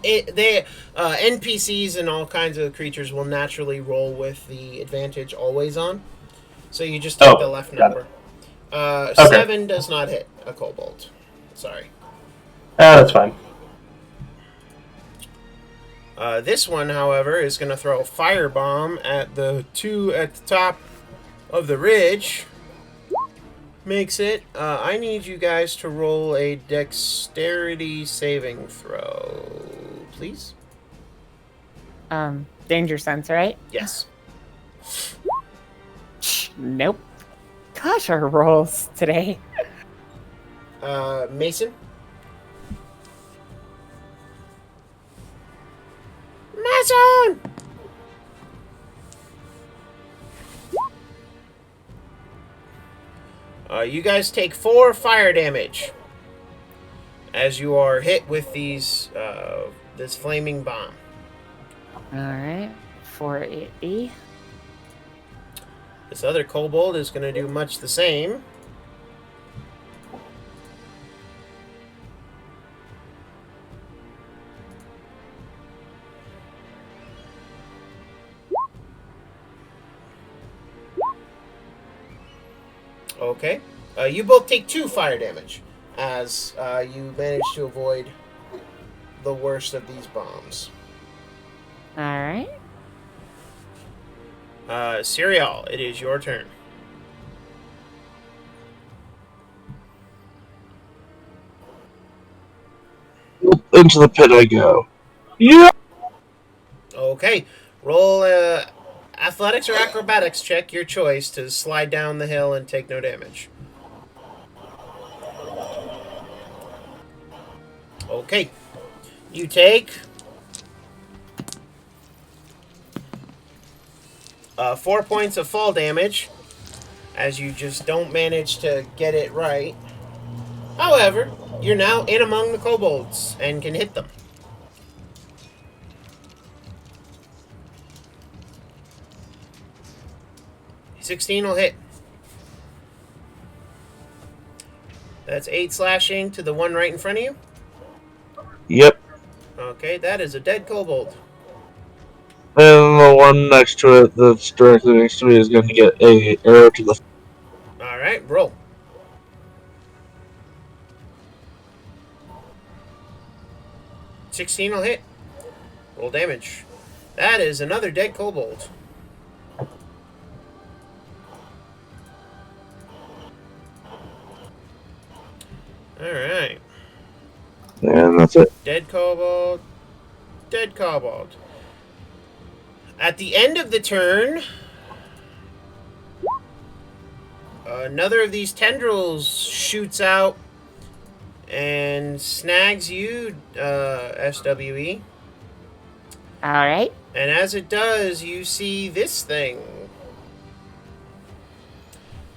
NPCs and all kinds of creatures will naturally roll with the advantage always on. So you just take the left got number. Okay. 7 does not hit a kobold. Sorry. That's fine. This one, however, is going to throw a firebomb at the two at the top of the ridge. Makes it. I need you guys to roll a dexterity saving throw, please. Danger sense, right? Yes. Nope. Gosh, our rolls today. Mason. Mason! You guys take 4 fire damage as you are hit with these this flaming bomb. Alright. 480. This other kobold is going to do much the same. Okay. You both take 2 fire damage as you manage to avoid the worst of these bombs. Alright. Serial, it is your turn. Into the pit I go. Yeah. Okay. Roll athletics or acrobatics check, your choice, to slide down the hill and take no damage. Okay. You take 4 points of fall damage as you just don't manage to get it right. However, you're now in among the kobolds and can hit them. 16 will hit. That's 8 slashing to the one right in front of you. Yep. Okay, that is a dead kobold. And the one next to it that's directly next to me is going to get a arrow to the... Alright, roll. $16 will hit. Roll damage. That is another dead kobold. Alright. And that's it. Dead kobold. Dead kobold. At the end of the turn, another of these tendrils shoots out and snags you, SWE. Alright. And as it does, you see this thing.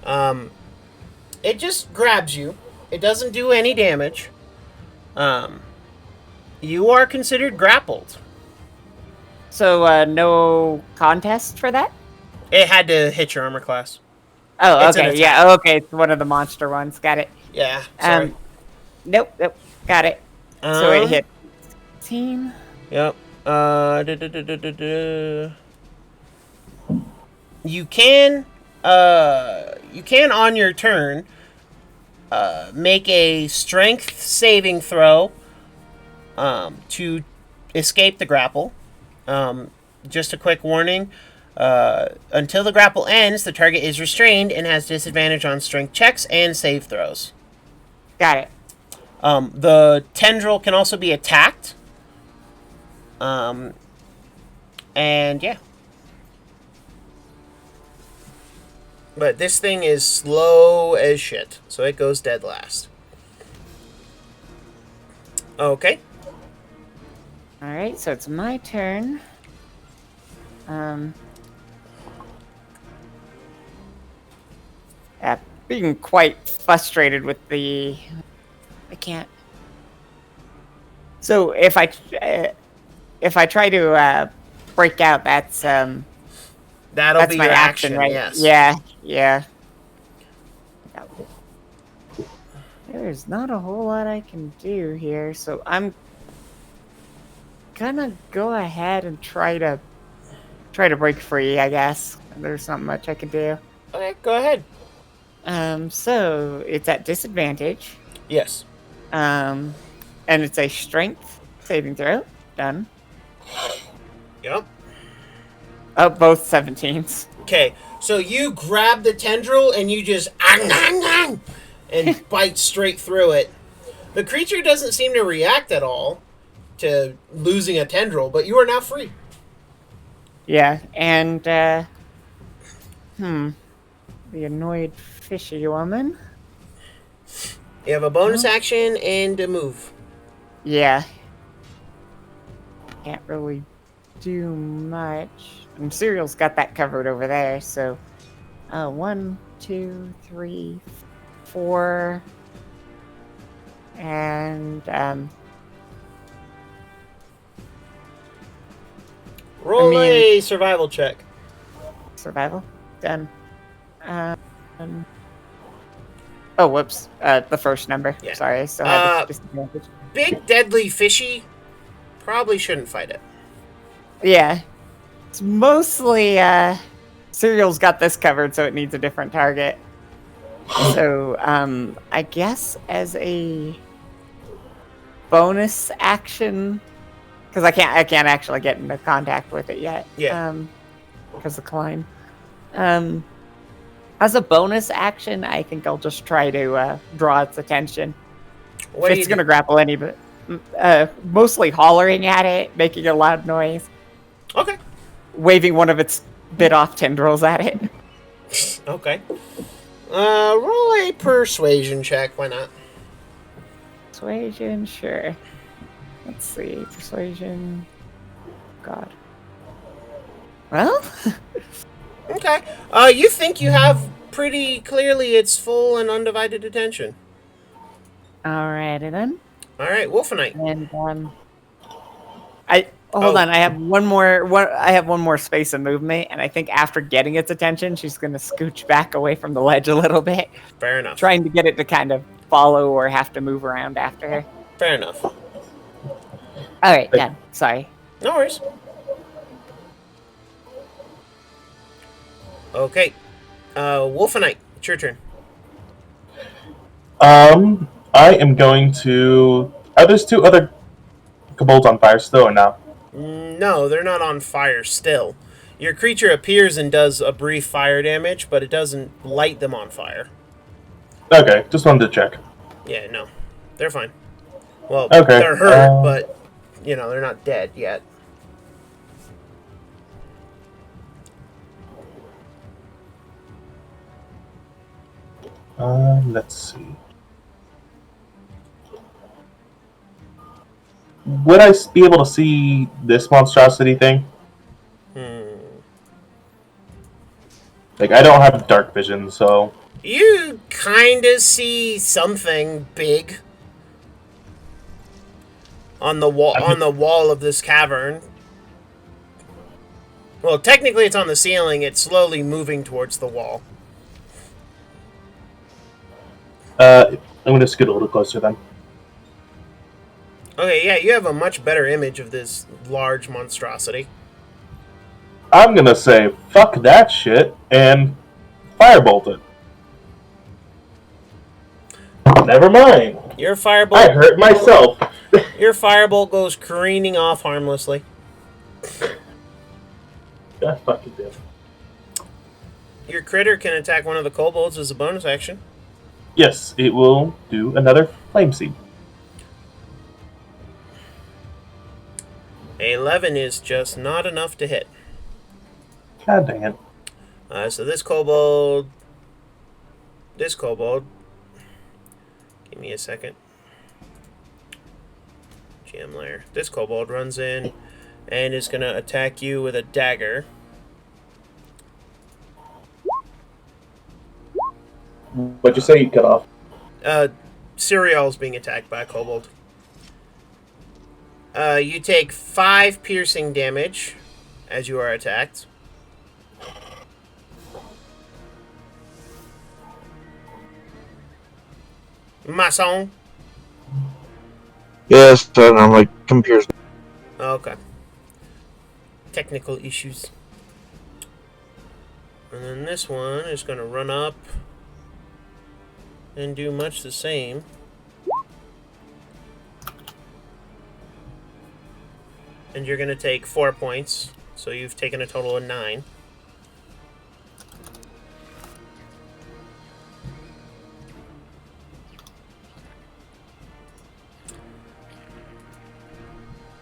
It just grabs you. It doesn't do any damage. You are considered grappled. So no contest for that? It had to hit your armor class. Oh, It's an okay. attack. Yeah, okay. It's one of the monster ones. Got it. Yeah, sorry. Nope. Got it. So it hit 16. Yep. You can on your turn make a strength saving throw to escape the grapple. Just a quick warning. Until the grapple ends, the target is restrained and has disadvantage on strength checks and save throws. Got it. The tendril can also be attacked. And yeah. But this thing is slow as shit, so it goes dead last. Okay. Alright, so it's my turn. Yeah, being quite frustrated with the... I can't... So if I try to break out, that's That'll that's be my your action, right? yes. Yeah. There's not a whole lot I can do here, so I'm gonna go ahead and try to break free, I guess. There's not much I can do. Okay, go ahead. So it's at disadvantage. Yes. And it's a strength saving throw. Done. Yep. Oh, both 17s. Okay, so you grab the tendril and you just and bite straight through it. The creature doesn't seem to react at all to losing a tendril, but you are now free. Yeah, and the annoyed fishy woman. You have a bonus action and a move. Yeah. Can't really do much. And Serial's got that covered over there, so 1, 2, 3, 4, and Roll a survival check. survival. Done. Oh, whoops. The first number. Yeah. Sorry, I still had disadvantage. Big, deadly, fishy. Probably shouldn't fight it. Yeah. It's mostly, Serial's got this covered, so it needs a different target. So, I guess as a bonus action, because I can't actually get into contact with it yet. Yeah. Because of climb. As a bonus action, I think I'll just try to draw its attention. What If it's gonna grapple anybody, mostly hollering at it, making a loud noise. Okay. Waving one of its bit off tendrils at it. Okay. Roll a persuasion check. Why not? Persuasion, sure. Let's see, persuasion. God. Well, Okay. You think you have pretty clearly its full and undivided attention. alrighty then. All right, Wolfenite. And hold on. I have one more space of movement, and I think after getting its attention, she's gonna scooch back away from the ledge a little bit, Fair enough. trying to get it to kind of follow or have to move around after her. Fair enough. All right, done. Sorry. No worries. Okay. Wolfenite, it's your turn. I am going to. Are there two other kobolds on fire still or now? No, they're not on fire still. Your creature appears and does a brief fire damage, but it doesn't light them on fire. Okay, just wanted to check. Yeah, no. They're fine. Well, Okay, they're hurt, but, they're not dead yet. Let's see. Would I be able to see this monstrosity thing? Like, I don't have dark vision, so... You kind of see something big. on the wall of this cavern. Well, technically it's on the ceiling. It's slowly moving towards the wall. I'm going to scoot a little closer then. Okay, yeah, you have a much better image of this large monstrosity. I'm going to say, fuck that shit, and firebolt it. Never mind. Your I firebolt, hurt myself. your firebolt goes careening off harmlessly. God fucking damn. Your critter can attack one of the kobolds as a bonus action. Yes, it will do another flame seed. 11 is just not enough to hit. God dang it. So this kobold, give me a second. GM layer. This kobold runs in and is going to attack you with a dagger. What'd you say you cut off? Cereal's being attacked by a kobold. You take 5 piercing damage as you are attacked. Mason. Yes, and I'm like, computers. Okay. Technical issues. And then this one is going to run up and do much the same. And you're going to take 4 points. So you've taken a total of 9.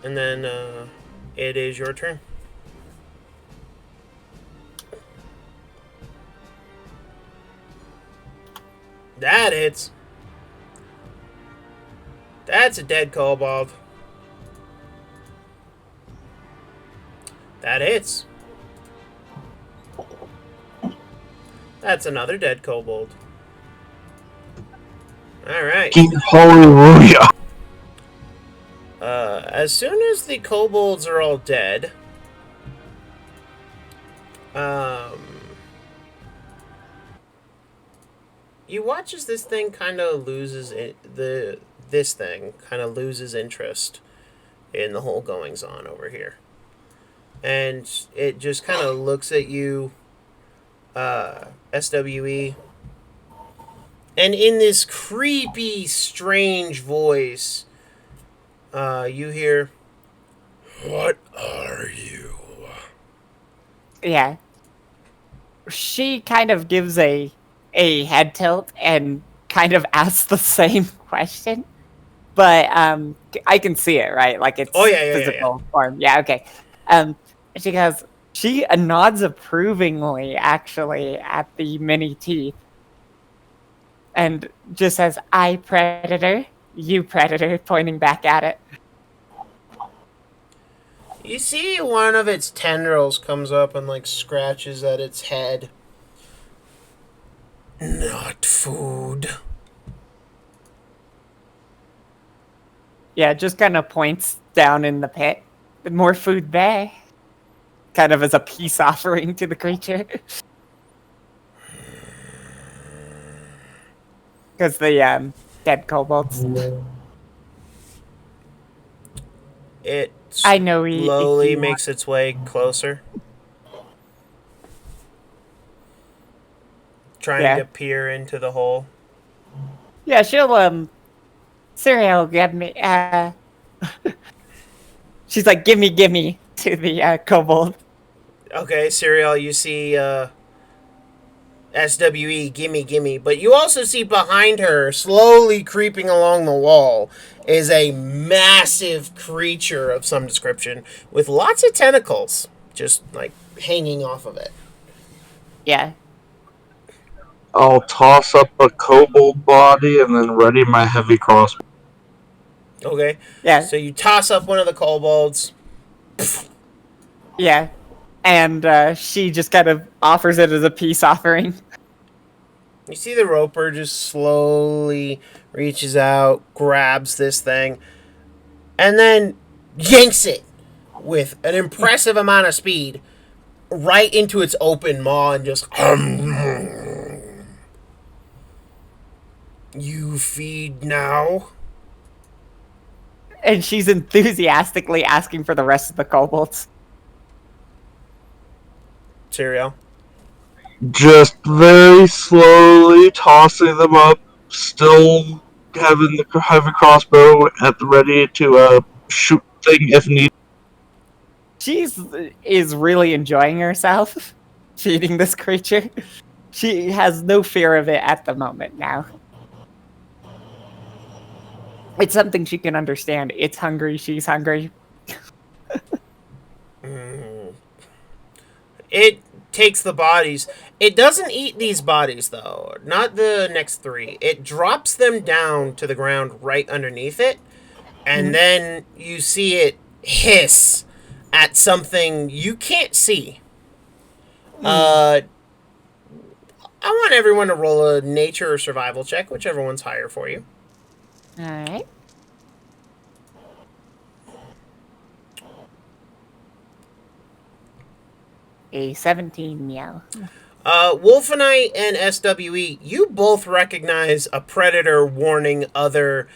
And then it is your turn. That hits. That's a dead kobold. That hits. That's another dead kobold. Alright. Hallelujah. As soon as the kobolds are all dead, you watch as this thing kind of loses this thing kind of loses interest in the whole goings on over here, and it just kind of looks at you, SWE, and in this creepy, strange voice, you hear, "What are you?" Yeah. She kind of gives a head tilt and kind of asks the same question. But I can see it, right? Like it's physical form. Yeah, okay. She nods approvingly actually at the mini teeth. And just says, "I predator, you predator," pointing back at it. You see one of its tendrils comes up and like scratches at its head. Not food. Yeah, just kind of points down in the pit. More food there. Kind of as a peace offering to the creature. Because the dead kobolds. It I know slowly makes its way closer. Trying to peer into the hole. Yeah, she'll Cereal get me she's like, gimme to the kobold. Okay, Cereal, you see SWE, gimme. But you also see behind her, slowly creeping along the wall, is a massive creature of some description with lots of tentacles just like hanging off of it. Yeah. I'll toss up a kobold body and then ready my heavy crossbow. Okay. Yeah. So you toss up one of the kobolds. Yeah. And she just kind of offers it as a peace offering. You see the roper just slowly reaches out, grabs this thing, and then yanks it with an impressive amount of speed right into its open maw and just. You feed now? And she's enthusiastically asking for the rest of the kobolds. Cereal. Just very slowly tossing them up, still having the heavy crossbow at the ready to shoot thing if needed. Is really enjoying herself feeding this creature. She has no fear of it at the moment now. It's something she can understand. It's hungry, she's hungry. It takes the bodies. It doesn't eat these bodies, though. Not the next three. It drops them down to the ground right underneath it. And then you see it hiss at something you can't see. I want everyone to roll a nature or survival check, whichever one's higher for you. Alright. A 17 meow. Wolfenite and SWE, you both recognize a predator warning other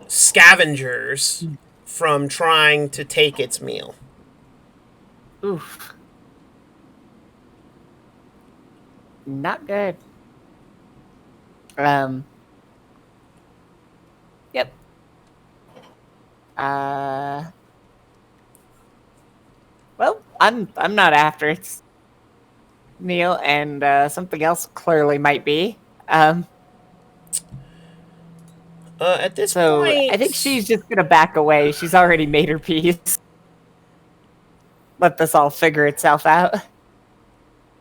scavengers from trying to take its meal. Oof. Not good. Yep. Well, I'm not after its meal, and something else clearly might be. At this So point, I think she's just gonna back away. She's already made her peace. Let this all figure itself out.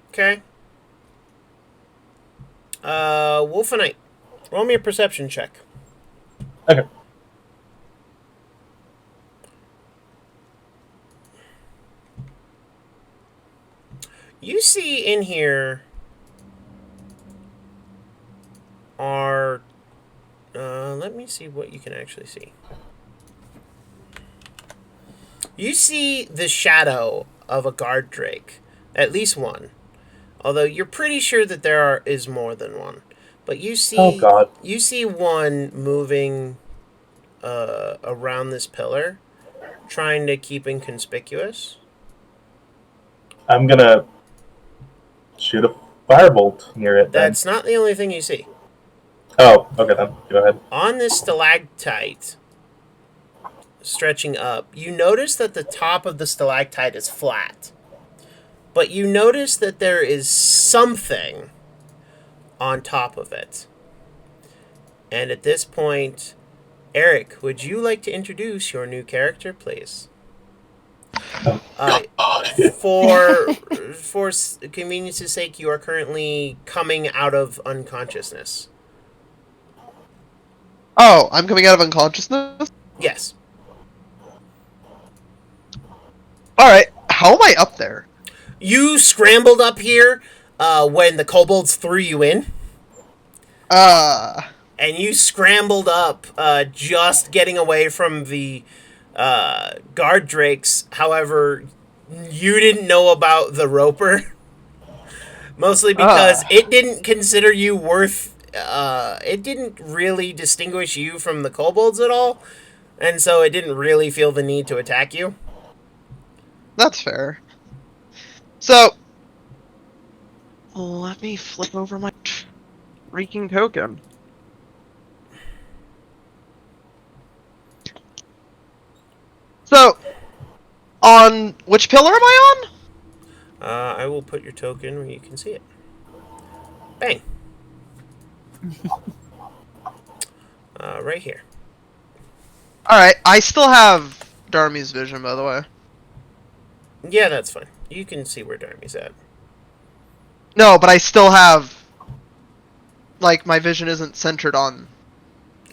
Okay. Wolfenite, roll me a perception check. Okay. You see in here are... let me see what you can actually see. You see the shadow of a guard drake. At least one. Although you're pretty sure that there is more than one. But you see... Oh, God. You see one moving around this pillar, trying to keep inconspicuous. I'm gonna shoot a firebolt near it. That's not the only thing you see. Oh, okay then. Go ahead. On this stalactite stretching up, you notice that the top of the stalactite is flat. But you notice that there is something on top of it. And at this point, Eric, would you like to introduce your new character, please? For convenience's sake, you are currently coming out of unconsciousness. Oh, I'm coming out of unconsciousness? Yes. Alright, how am I up there? You scrambled up here when the kobolds threw you in. And you scrambled up just getting away from the guard drakes. However, you didn't know about the roper. Mostly because it didn't consider you worth... it didn't really distinguish you from the kobolds at all. And so it didn't really feel the need to attack you. That's fair. So, let me flip over my freaking token. So, on which pillar am I on? I will put your token where you can see it. Bang. Right here. Alright, I still have Darmy's vision, by the way. Yeah, that's fine. You can see where Darmy's at. No, but I still have... Like, my vision isn't centered on...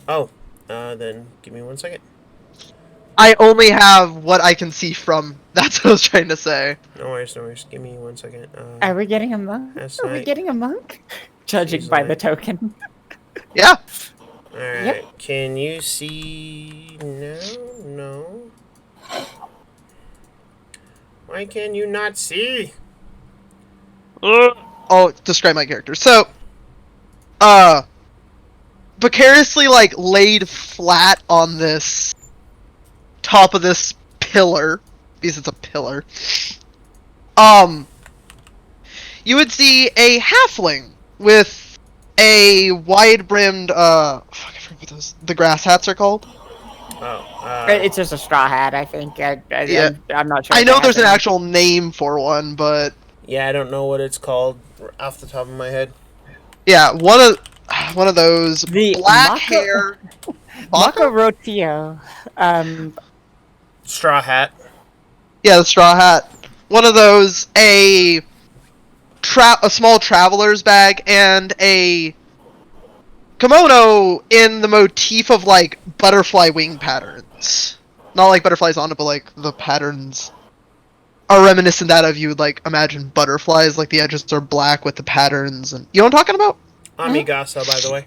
Oh, then give me 1 second. I only have what I can see from... That's what I was trying to say. No worries, no worries. Give me 1 second. Are we getting a monk? Yes, Are we getting a monk? Judging by the token. Yeah. Alright. Yep. Can you see now? No. Why can you not see? I'll describe my character. So, precariously, like, laid flat on this top of this pillar, because it's a pillar, you would see a halfling with a wide-brimmed, I forget what the grass hats are called. Oh, It's just a straw hat, I think. Yeah. I'm not sure. I if know it there's has an any. actual name for one, but yeah, I don't know what it's called off the top of my head. yeah, one of those The black Maka- hair. Makarotio. Straw hat. Yeah, the straw hat. One of those, a small traveler's bag, and a kimono in the motif of, like, butterfly wing patterns. Not like butterflies on it, but like the patterns are reminiscent that of, you would, like, imagine butterflies, like the edges are black with the patterns, and you know what I'm talking about? Amigasa, by the way,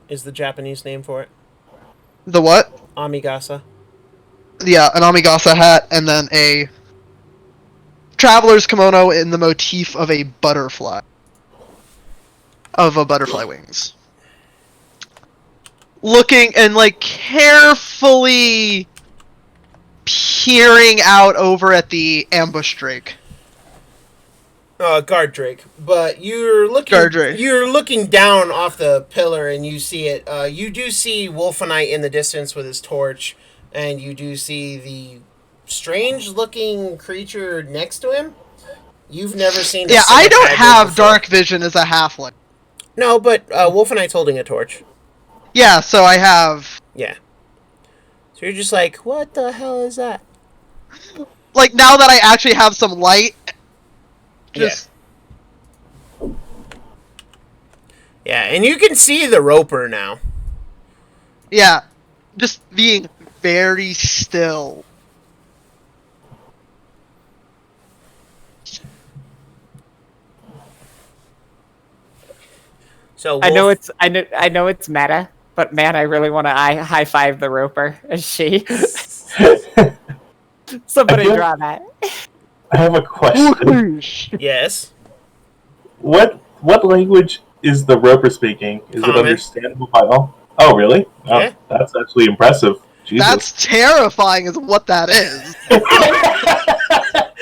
is the Japanese name for it. The what? Amigasa. Yeah, an Amigasa hat, and then a traveler's kimono in the motif of a butterfly. Of a butterfly wings. Looking and, like, carefully peering out over at the ambush drake. Guard Drake. But you're looking. Guard Drake. You're looking down off the pillar, and you see it. You do see Wolfenite in the distance with his torch, and you do see the strange-looking creature next to him. You've never seen. Yeah, I don't have dark vision as a halfling. No, but Wolfenite's holding a torch. Yeah, so I have. Yeah. So you're just like, what the hell is that? Like, now that I actually have some light. Just. Yeah, and you can see the roper now. Yeah. Just being very still. So I know it's meta, but man, I really want to high five the roper. She. Somebody I draw that. I have a question. Yes. What language is the roper speaking? Is it Common. understandable by all? Oh, really? Oh, Yeah. That's actually impressive. Jesus. That's terrifying, is what that is.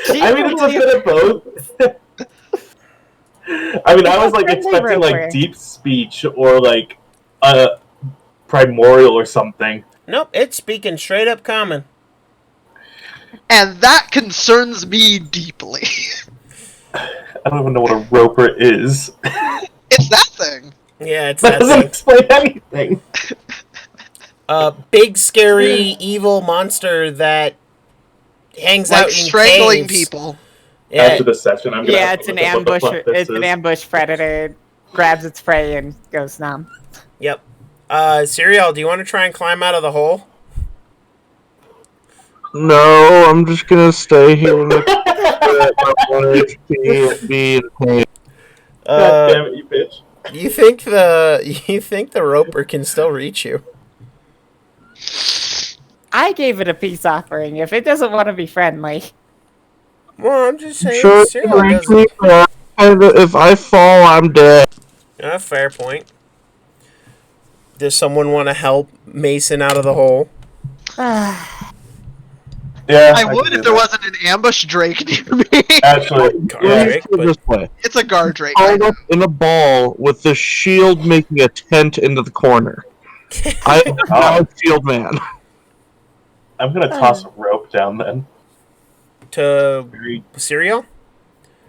I mean, it's a bit of both. I mean, I was like expecting like deep speech or like primordial or something. Nope, it's speaking straight up common. And that concerns me deeply. I don't even know what a roper is. It's that thing. Yeah, it's That that doesn't thing. explain anything. Big, scary, evil monster that hangs out Like in strangling caves. people. Yeah, After the session, I'm gonna Yeah, have it's to an look up what the ambush. fuck this It's an is. ambush predator. It grabs its prey and goes numb. Yep. Serial, do you want to try and climb out of the hole? No, I'm just gonna stay here in the at my 1 HP and be in pain. God damn it, you bitch. You think the roper can still reach you? I gave it a peace offering. If it doesn't want to be friendly, Well, I'm just saying, Sure, Serial reach doesn't. me, but if I fall, I'm dead. Fair point. Does someone want to help Mason out of the hole? Yeah, I can would do if there that. wasn't an ambush drake near me. Actually, Guard yeah. Drake, Put it this way. It's a guard drake. Tied up in a ball with the shield making a tent into the corner. I am now a shield man. I'm gonna toss a rope down then. To Serial?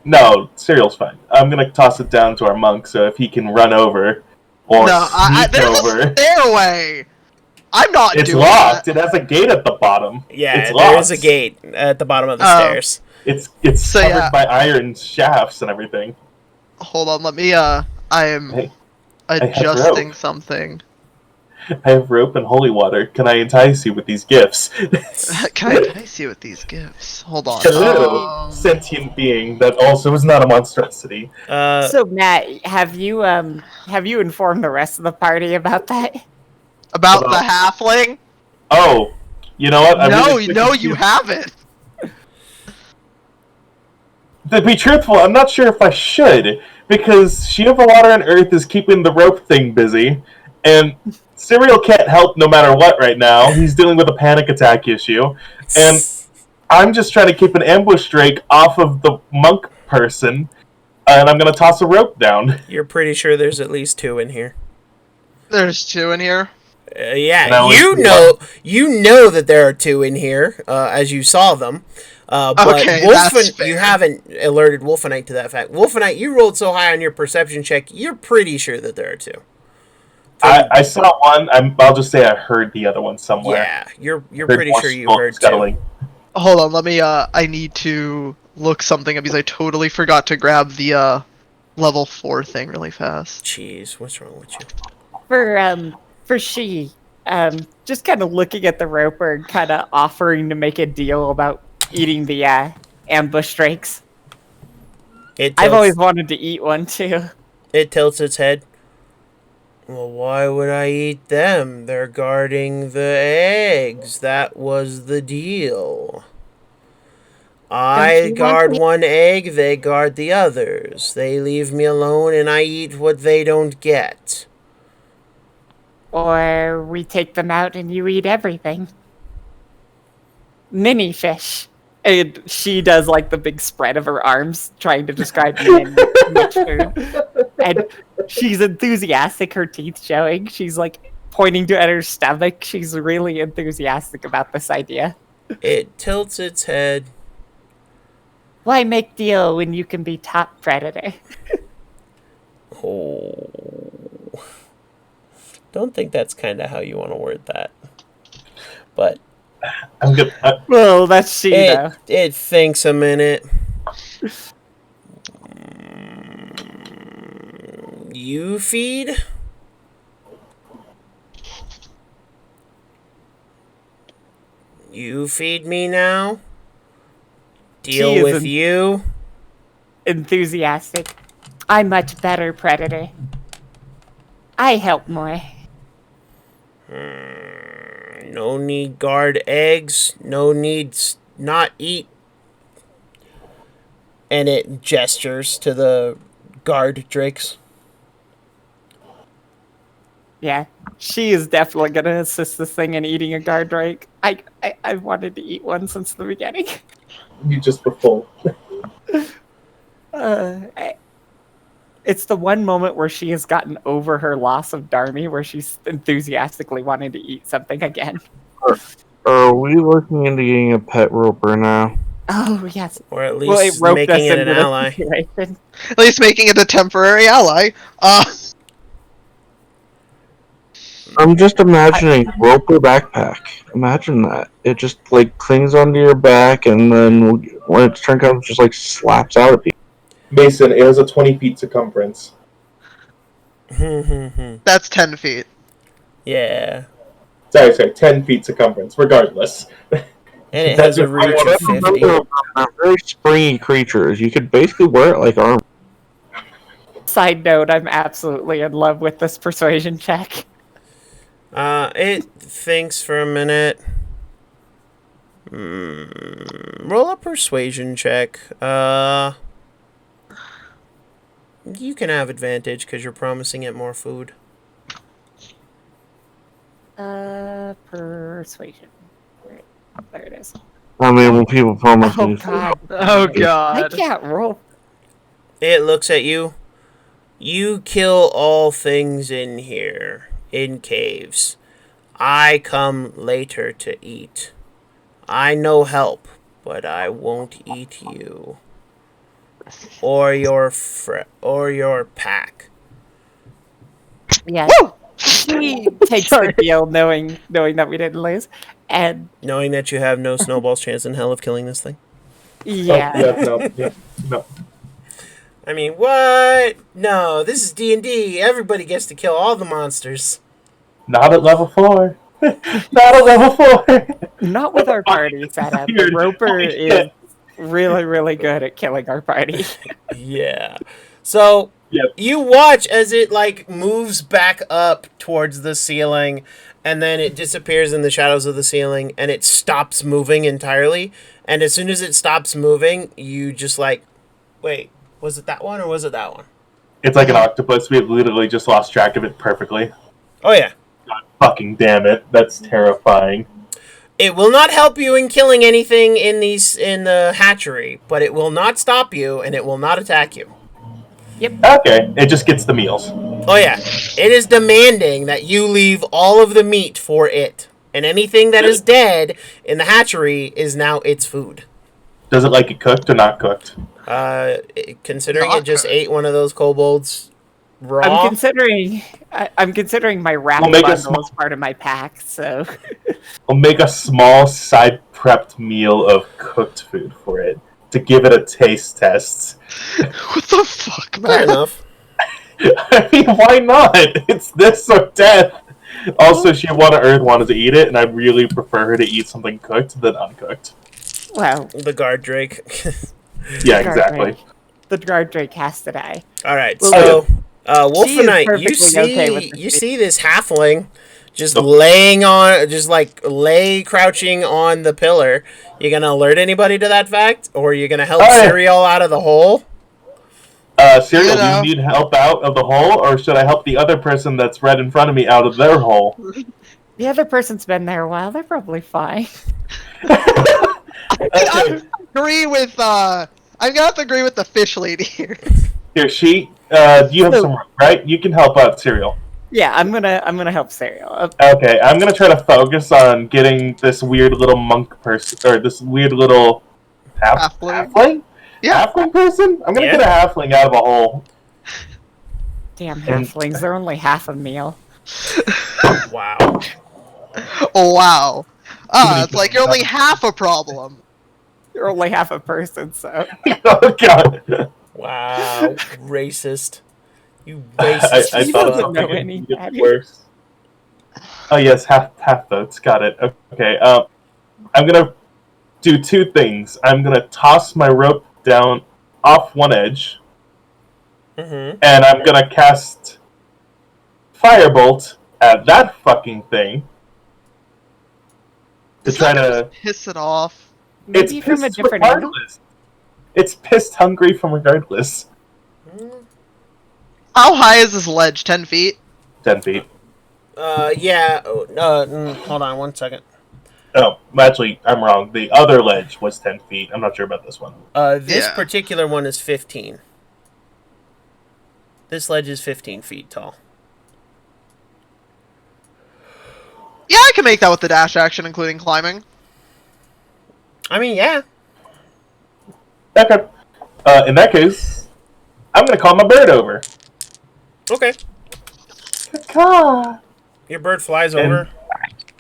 No, Serial's fine. I'm gonna toss it down to our monk so if he can run over or No, sneak there's over. a stairway. I'm not It's doing locked. that. It has a gate at the bottom. Yeah, it's there locked. is a gate at the bottom of the Oh. stairs. It's So, covered yeah. by iron shafts and everything. Hold on, let me, I am Hey, adjusting rope. something. I have rope and holy water. Can I entice you with these gifts? Can I entice you with these gifts? Hold on. Hello, sentient being that also is not a monstrosity. Uh, so Matt, have you informed the rest of the party about that? About the About- halfling? Oh, you know what? No, really no, you haven't. To be truthful, I'm not sure if I should, because She of the Water and Earth is keeping the rope thing busy, and Cyril can't help no matter what right now. He's dealing with a panic attack issue, and I'm just trying to keep an ambush Drake off of the monk person, and I'm going to toss a rope down. You're pretty sure there's at least 2 in here. There's 2 in here. Yeah, And I was- you know that there are 2 in here, as you saw them. But Okay, that's fair. you haven't alerted Wolfenite to that fact. Wolfenite, you rolled so high on your perception check, you're pretty sure that there are 2. I saw one. I'll just say I heard the other one somewhere. Yeah, you're Heard pretty more sure you smoke heard 2. scuttling. Hold on, let me, I need to look something up because I totally forgot to grab the, level 4 thing really fast. Jeez, what's wrong with you? For she, just kind of looking at the roper and kind of offering to make a deal about eating the ambush drakes. I've always wanted to eat one too. It tilts its head. Well, why would I eat them? They're guarding the eggs. That was the deal. I you guard want one egg, they guard the others. They leave me alone, and I eat what they don't get. Or we take them out and you eat everything. Mini fish. And she does like the big spread of her arms, trying to describe much food. And she's enthusiastic, her teeth showing. She's like pointing to at her stomach. She's really enthusiastic about this idea. It tilts its head. Why make deal when you can be top predator? Oh. Don't think that's kind of how you want to word that. But I'm good. Well, that's she though. it thinks a minute. You feed? You feed me now? Deal She with isn't- you? Enthusiastic. I'm much better predator. I help more. No need guard eggs. No need not eat. And it gestures to the guard drakes. Yeah, she is definitely gonna assist this thing in eating a guard drake. I wanted to eat one since the beginning. You just were full. It's the one moment where she has gotten over her loss of Darmy, where she's enthusiastically wanting to eat something again. Are we looking into getting a pet roper now? Oh yes, Or at well, it least roped making us it an into this ally. situation. At least making it a temporary ally. I'm just imagining roper backpack. Imagine that. It just like clings onto your back, and then when its turn comes, just like slaps out at people. Mason, it has a 20 feet circumference. That's 10 feet. Yeah. Sorry, 10 feet circumference, regardless. And it has a reach of 50. They're very springy creatures. You could basically wear it like armor. Side note: I'm absolutely in love with this persuasion check. It thinks for a minute. Roll a persuasion check. You can have advantage because you're promising it more food. Persuasion. There it is. I mean, when people promise Oh me, god. Oh I god. can't roll. It looks at you. You kill all things in here, in caves. I come later to eat. I no help, but I won't eat you. Or your pack. Yeah. She takes the deal knowing that we didn't lose. And Knowing that you have no snowball's chance in hell of killing this thing. yeah. Oh, no. I mean, what? No, this is D&D. Everybody gets to kill all the monsters. Not at level 4. Not at level 4. Not with our party setup. The Roper is really, really good at killing our party. Yeah. So, You watch as it like moves back up towards the ceiling, and then it disappears in the shadows of the ceiling, and it stops moving entirely. And as soon as it stops moving, you just like, wait, was it that one or was it that one? It's like an octopus. We have literally just lost track of it perfectly. Oh yeah. God fucking damn it. That's terrifying. It will not help you in killing anything in the hatchery, but it will not stop you, and it will not attack you. Okay, it just gets the meals. Oh yeah, it is demanding that you leave all of the meat for it, and anything that is dead in the hatchery is now its food. Does it like it cooked or not cooked? Considering Not it just good. ate one of those kobolds raw. I'm considering my wrap We'll make a bundle small- as part of my pack. So We'll make a small side prepped meal of cooked food for it to give it a taste test. What the fuck, man? Fair enough. I mean, why not? It's this or death. Also, she wanted to eat it, and I'd really prefer her to eat something cooked than uncooked. well, The guard drake. Yeah, Guard exactly. Drake. The guard drake has to die. All right, Well, so Wolfenite, perfectly okay with this you see this halfling just Nope. crouching on the pillar. You gonna alert anybody to that fact, or you gonna help Alright. Serial out of the hole? Serial, You know. do you need help out of the hole, or should I help the other person that's right in front of me out of their hole? The other person's been there a while. They're probably fine. Okay. Agree with I'm gonna have to agree with the fish lady here. Here, you have some rope, right? You can help out Serial. Yeah, I'm gonna help Serial. Okay, I'm gonna try to focus on getting this weird little monk person, or this weird little Halfling? halfling? Yeah. Halfling person? I'm gonna Yeah. get a halfling out of a hole. Damn halflings, they're only half a meal. Wow. Oh wow. It's like you're only half a problem. You're only half a person, so Oh god. Wow. Racist. You I racist. He thought doesn't something know could any get better. worse. Oh yes, half votes. Got it. Okay. I'm gonna do two things. I'm gonna toss my rope down off one edge, Mm-hmm. and I'm gonna cast Firebolt at that fucking thing to Is try that gonna to. piss it off? maybe from a pissed different angle. regardless. It's pissed hungry from regardless. How high is this ledge? 10 feet? 10 feet. Yeah. Hold on 1 second. Oh, actually, I'm wrong. The other ledge was 10 feet. I'm not sure about this one. This Yeah. particular one is 15. This ledge is 15 feet tall. Yeah, I can make that with the dash action, including climbing. I mean, yeah. Okay. In that case, I'm gonna call my bird over. Okay. Caw. Your bird flies over.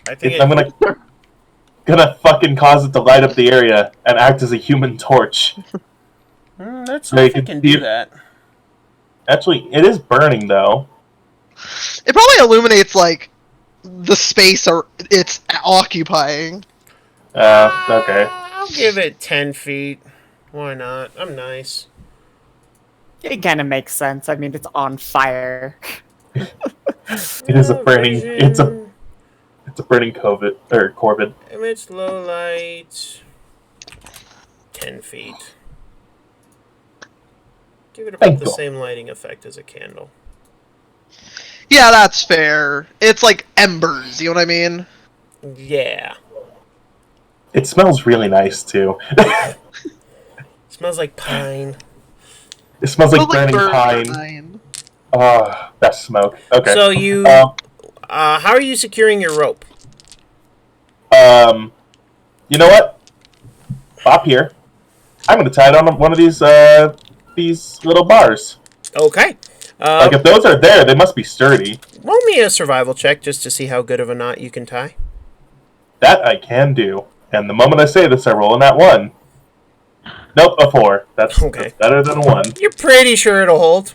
I think I'm gonna fucking cause it to light up the area and act as a human torch. That's So you if it can can see do it. that. Actually, it is burning though. It probably illuminates, like, the space it's occupying. Okay. I'll give it 10 feet. Why not? I'm nice. It kind of makes sense. I mean, it's on fire. It is a burning. It's a burning Corvid. Image low light. 10 feet. Give it about Thank the you. same lighting effect as a candle. Yeah, that's fair. It's like embers, you know what I mean? Yeah. It smells really nice too. Smells like pine. It smells like Smells burning burnt pine. Oh, that smoke. Okay. So you, Um, how are you securing your rope? You know what? Bop here. I'm gonna tie it on one of these little bars. Okay. Like if those are there, they must be sturdy. Roll me a survival check just to see how good of a knot you can tie. That I can do. And the moment I say this, I roll in that one. Nope, a 4. That's Okay. better than a 1. You're pretty sure it'll hold.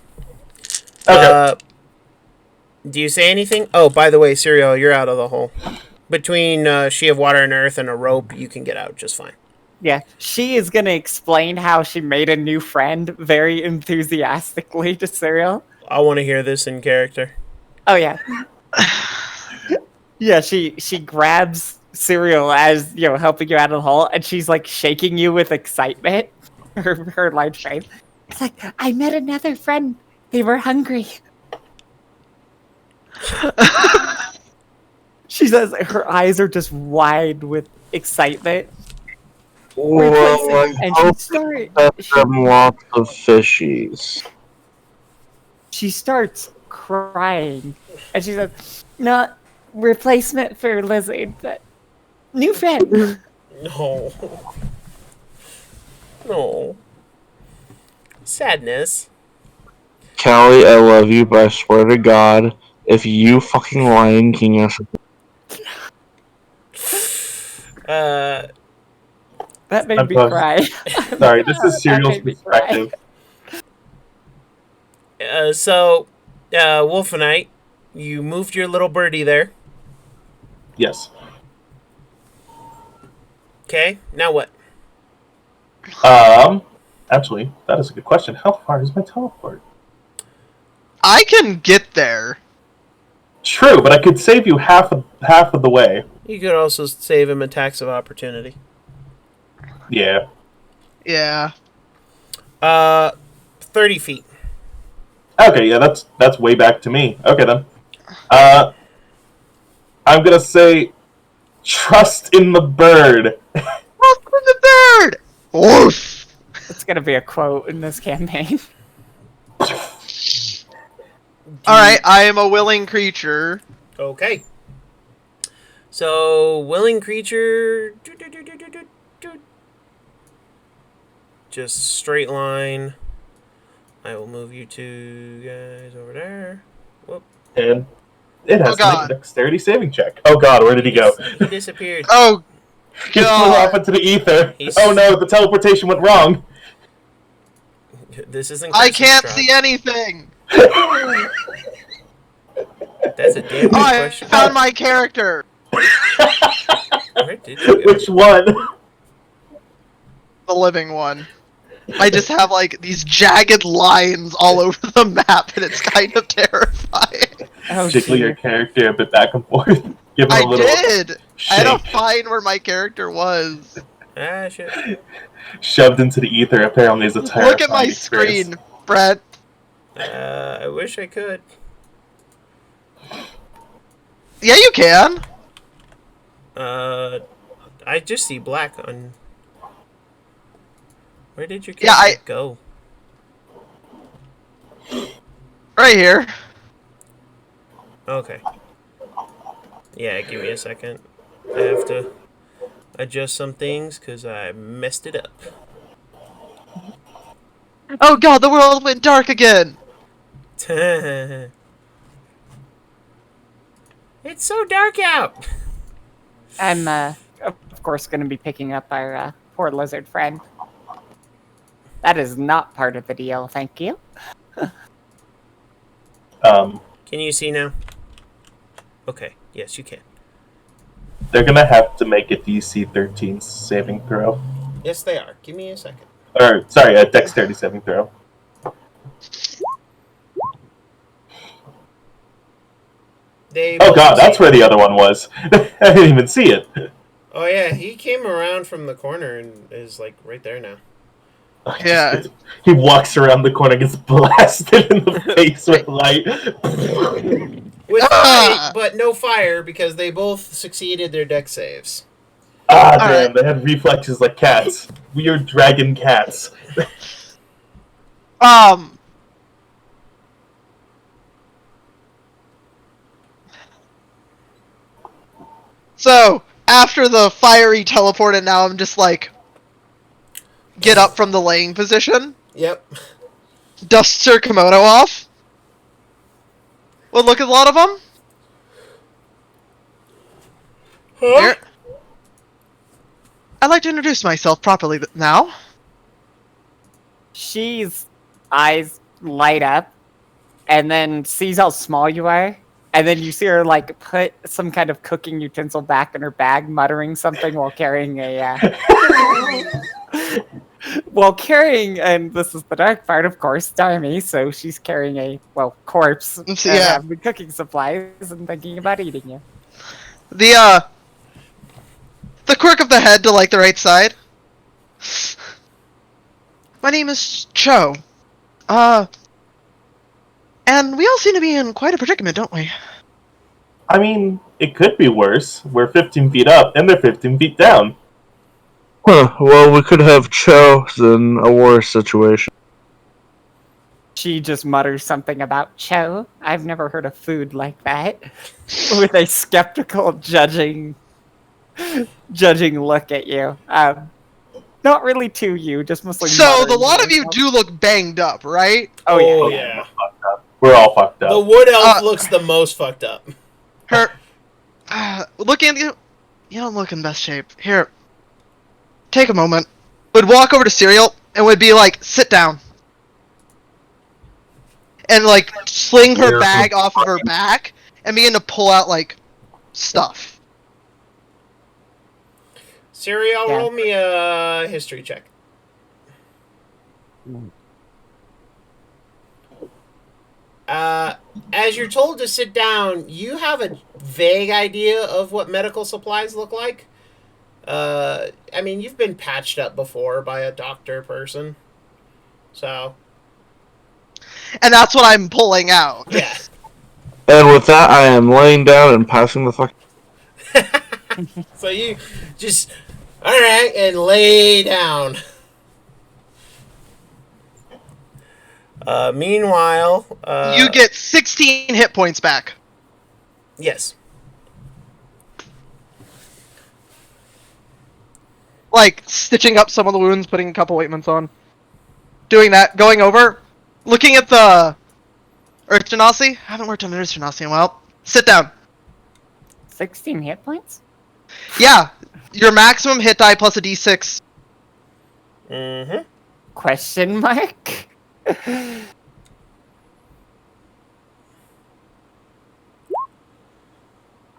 Okay. Do you say anything? Oh, by the way, Serial, you're out of the hole. Between She of Water and Earth and a rope, you can get out just fine. Yeah, she is gonna explain how she made a new friend very enthusiastically to Cyril. I want to hear this in character. Oh yeah, yeah. She grabs Cyril as helping you out of the hole, and she's like shaking you with excitement. Her large face. It's like I met another friend. They were hungry. She says her eyes are just wide with excitement. Well, I And hope that them lots of fishies. she starts crying, and she says, "Not replacement for Lizard, but new friend." No. No. Sadness. Callie, I love you, but I swear to God, if you fucking Lion King us, Uh, That made I'm me close. cry. Sorry, this is That Serial's made me cry. perspective. Wolfenite, you moved your little birdie there. Yes. Okay, now what? Actually, that is a good question. How far is my teleport? I can get there. True, but I could save you half of the way. You could also save him attacks of opportunity. Yeah. Yeah. 30 feet. Okay, yeah, that's way back to me. Okay then. I'm gonna say, trust in the bird. Welcome the bird! Oof! It's gonna be a quote in this campaign. Alright, I am a willing creature. Okay. So, willing creature. Just straight line. I will move you two guys over there. Whoop. And it has Oh, to make God. a dexterity saving check. Oh god, where did he go? He disappeared. Oh, He flew off God. into the ether. He's- Oh no, the teleportation went wrong. This isn't. I Curse's can't truck. see anything! That's a damn good Oh, I question. found my character! Where did you go? Which one? The living one. I just have, like, these jagged lines all over the map, and it's kind of terrifying. Oh, Jiggle your dear. character a bit back and forth. Give him I a little did! I had to shake. find where my character was. Ah, shit. Shoved into the ether apparently is a terrifying Look at my experience. screen, Brett. I wish I could. Yeah, you can. I just see black on. Where did your Yeah, character go? Right here. Okay. Yeah, give me a second. I have to adjust some things because I messed it up. Oh god, the world went dark again! It's so dark out. I'm, of course, going to be picking up our poor lizard friend. That is not part of the deal, thank you. Can you see now? Okay. Yes, you can. They're gonna have to make a DC 13 saving throw. Yes, they are. Give me a second. Or, sorry, a dexterity saving throw. Oh god, that's where the other one was. I didn't even see it. Oh yeah, he came around from the corner and is like right there now. Yeah. He walks around the corner, gets blasted in the face with light. With Ah! light, but no fire because they both succeeded their dex saves. Ah, damn, Alright. they had reflexes like cats. Weird dragon cats. So, after the fiery teleport, and now I'm just like, get up from the laying position, Yep. dust your kimono off. Well, look at a lot of them. Here. I'd like to introduce myself properly now. She's eyes light up, and then sees how small you are, And then you see her like put some kind of cooking utensil back in her bag, muttering something while carrying and this is the dark part, of course, Darmy, so she's carrying a, corpse and Yeah. the cooking supplies and thinking about eating you. The quirk of the head to like the right side. My name is Cho. And we all seem to be in quite a predicament, don't we? I mean, it could be worse. We're 15 feet up, and they're 15 feet down. Huh, well, we could have chosen a worse situation. She just mutters something about Cho. I've never heard of food like that. With a skeptical, judging look at you. Not really to you, just mostly. So the muttering lot to of you herself. do look banged up, right? Oh yeah. yeah. We're all fucked up. The wood elf looks the most fucked up. Her, looking at you, you don't look in best shape. Here, take a moment. Would walk over to Serial and would be like, sit down. And like sling her Yeah. bag off of her back and begin to pull out like stuff. Serial, Yeah. roll me a history check. As you're told to sit down, you have a vague idea of what medical supplies look like. I mean, you've been patched up before by a doctor person. So, And that's what I'm pulling out. yeah. And with that, I am laying down and passing the fuck. So you just, alright, and lay down. Meanwhile, You get 16 hit points back. yes. Like, stitching up some of the wounds, putting a couple ointments on. Doing that, going over, looking at the Earth Genasi. I haven't worked on Earth Genasi in a while. Sit down. 16 hit points? Yeah, your maximum hit die plus a d6. Mm-hmm. Question mark?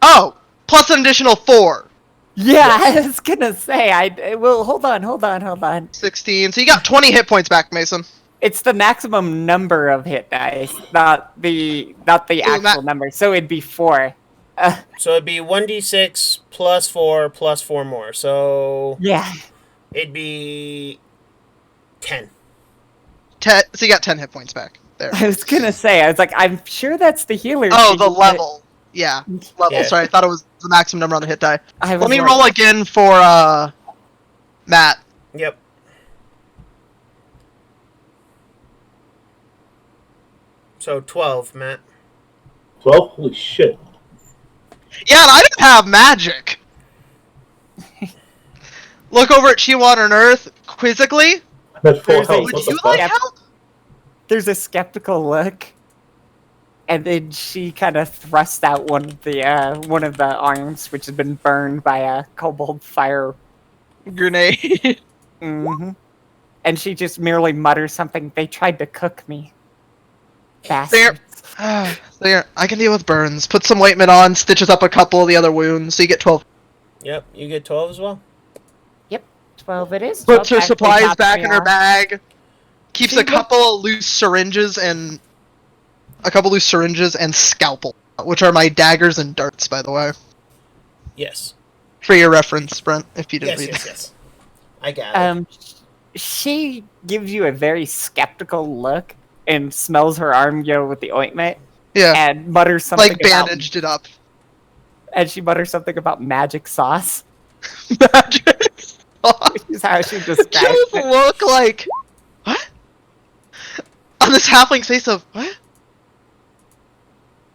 Oh, plus an additional 4. Yeah, I was gonna say, well, hold on. 16. So you got 20 hit points back, Mason. It's the maximum number of hit dice, not the actual number, so it'd be 4. So it'd be 1d6 plus 4 plus 4 more. So Yeah. it'd be 10. So you got 10 hit points back. There. I was gonna say, I was like, I'm sure that's the healer. Oh, sheet, the but level. Yeah, level. Yeah. Sorry, I thought it was the maximum number on the hit die. I was Let me like, roll again for Matt. Yep. So 12, Matt. 12? Holy shit. Yeah, and I didn't have magic. Look over at Chihuahua and Earth quizzically. I'm at full There's a- health. Would What you the like fuck? help? There's a skeptical look, and then she kind of thrusts out one of the arms, which had been burned by a kobold fire. Grenade. Mm-hmm. And she just merely mutters something. They tried to cook me. Bastards. There, I can deal with burns. Put some ointment on, stitches up a couple of the other wounds, so you get 12. Yep, you get 12 as well. 12 it is. Puts her 12 actually supplies tops back me in her off. bag. Keeps She a couple of loose syringes and scalpel, which are my daggers and darts, by the way. Yes. For your reference, Brent, if you didn't Yes, read yes. I got it. She gives you a very skeptical look and smells her arm, with the ointment, Yeah, and mutters something like bandaged it up. and she mutters something about magic sauce, Magic sauce. which is how she describes Just it. look like, what? On this halfling's face of, what?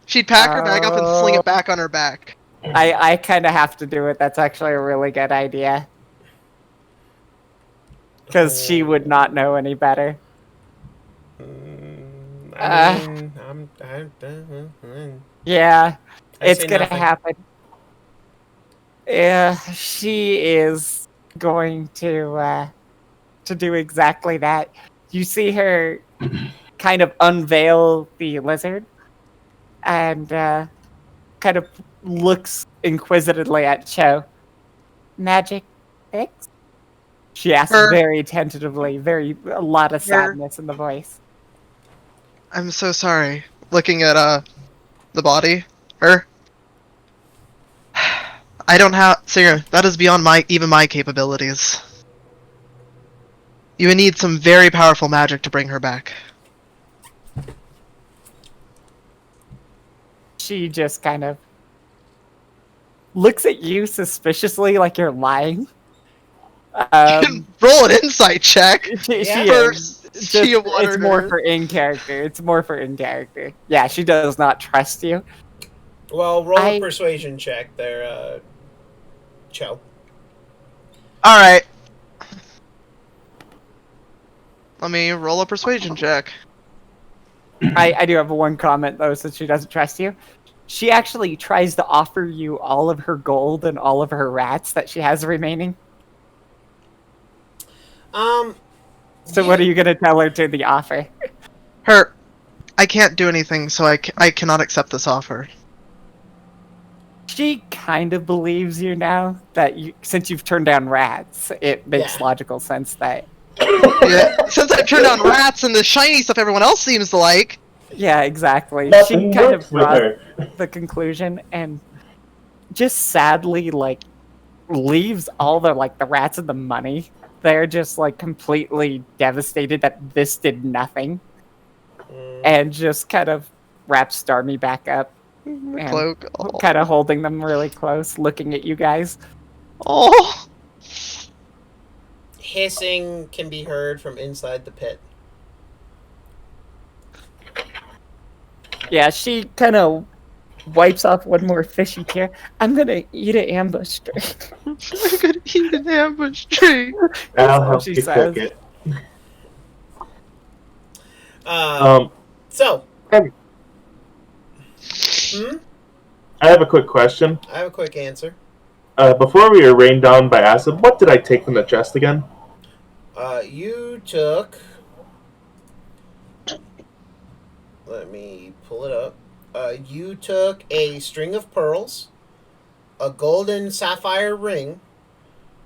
She'd pack her bag up and sling it back on her back. I kind of have to do it. That's actually a really good idea. Because she would not know any better. I mean, Yeah, I it's say gonna nothing. happen. Yeah, she is going to do exactly that. You see her kind of unveil the lizard, and kind of looks inquisitively at Cho. Magic fix? She asks Her. very tentatively, a lot of Her. sadness in the voice. I'm so sorry. Looking at the body, her. I don't have Singer. That is beyond even my capabilities. You would need some very powerful magic to bring her back. She just kind of looks at you suspiciously, like you're lying. Roll an insight check. She For is. She wanted It's more her. for in character. It's more for in character. Yeah, she does not trust you. Well, roll a persuasion check there, Cho. All right. Let me roll a persuasion check. I do have one comment though, since she doesn't trust you. She actually tries to offer you all of her gold and all of her rats that she has remaining. So what are you gonna tell her to the offer? I can't do anything, so I cannot accept this offer. She kind of believes you now that since you've turned down rats, it makes logical sense that. Yeah, since I've turned down rats and the shiny stuff everyone else seems to like. Yeah, exactly. Nothing She kind works of with brought her. the conclusion and just sadly leaves all the the rats and the money. They're just completely devastated that this did nothing. And just kind of wraps Starmie back up. And Cloak. kind of holding them really close, looking at you guys. Oh. Hissing can be heard from inside the pit. Yeah, she kind of wipes off one more fishy tear. I'm gonna eat an ambush drink. I'm gonna eat an ambush tree. I'll help she you says. cook it. So. I have a quick question. I have a quick answer. Before we were rained down by acid, what did I take from the chest again? You took... Let me pull it up. You took a string of pearls, a golden sapphire ring,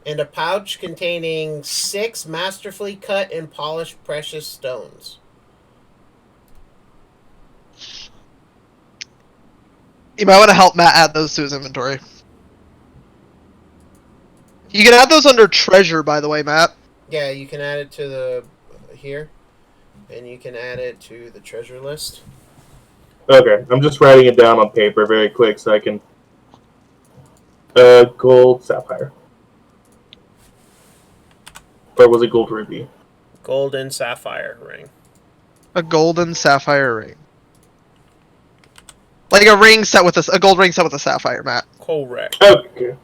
and a pouch containing 6 masterfully cut and polished precious stones. You might want to help Matt add those to his inventory. You can add those under treasure, by the way, Matt. Yeah, you can add it to the... here. And you can add it to the treasure list. Okay, I'm just writing it down on paper very quick so I can... gold sapphire. Or was it gold ruby? Golden sapphire ring. A golden sapphire ring. Like a ring set with a gold ring set with a sapphire, Matt. Correct. Okay.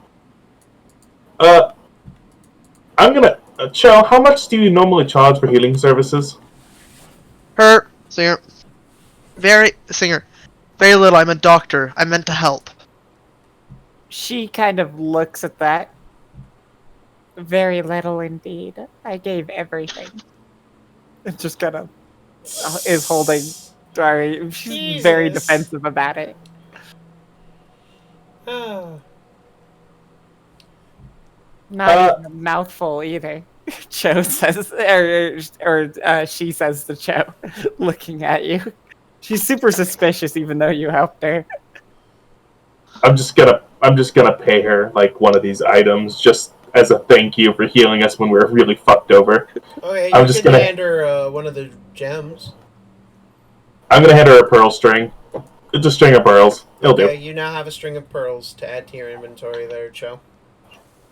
I'm gonna... Cho, how much do you normally charge for healing services? Singer. Very little. I'm a doctor. I meant to help. She kind of looks at that. Very little indeed. I gave everything. It just kind of is holding. Sorry, she's very defensive about it. Not even a mouthful either. Cho says, or she says to Cho, looking at you. She's super suspicious, even though you helped her. I'm just gonna pay her like one of these items just as a thank you for healing us when we were really fucked over. Okay, I'm you just can gonna hand her one of the gems. I'm gonna hand her a pearl string. It's a string of pearls. It'll do. You now have a string of pearls to add to your inventory there, Cho.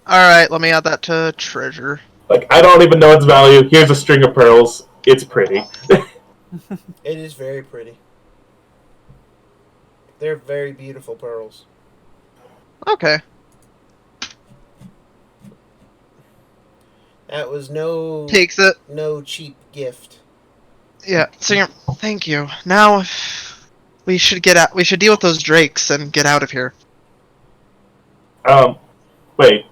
Alright, let me add that to treasure. Like, I don't even know its value. Here's a string of pearls. It's pretty. It is very pretty. They're very beautiful pearls. Okay. That was no... Takes it. No cheap gift. Yeah, Singer, thank you. Now, we should deal with those drakes and get out of here. Wait.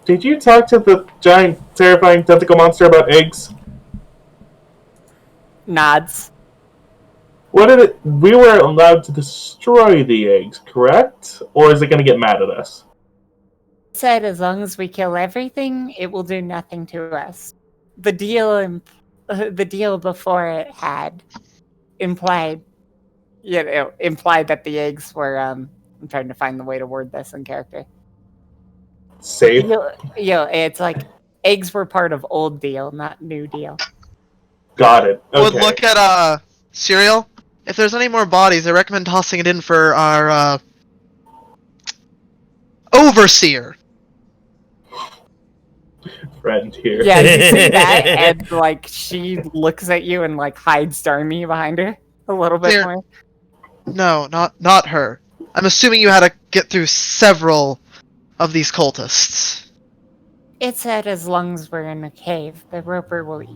Did you talk to the giant, terrifying tentacle monster about eggs? Nods. What did it? We were allowed to destroy the eggs, correct? Or is it going to get mad at us? It said as long as we kill everything, it will do nothing to us. The deal before it had implied, implied that the eggs were. I'm trying to find the way to word this in character. Safe. It's like eggs were part of old deal, not new deal. Got it. Okay. Would look at cereal. If there's any more bodies, I recommend tossing it in for our overseer. Friend here. Yeah, you see that, and like she looks at you and like hides Darmy behind her a little bit Here. more. No, not her. I'm assuming you had to get through several of these cultists. It said as long as we're in a cave, the roper will eat.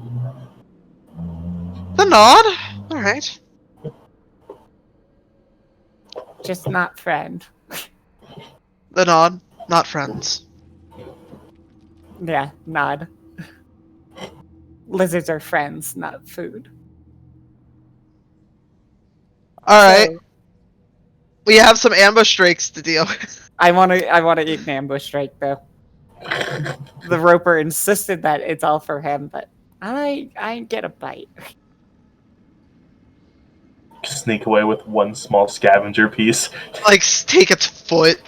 The nod. All right. Just not friend. The nod. Not friends. Yeah, nod. Lizards are friends, not food. All right. So, We have some ambush drakes to deal with. I want to eat an ambush strike though. The roper insisted that it's all for him, but I get a bite. Sneak away with one small scavenger piece. Like, take its foot.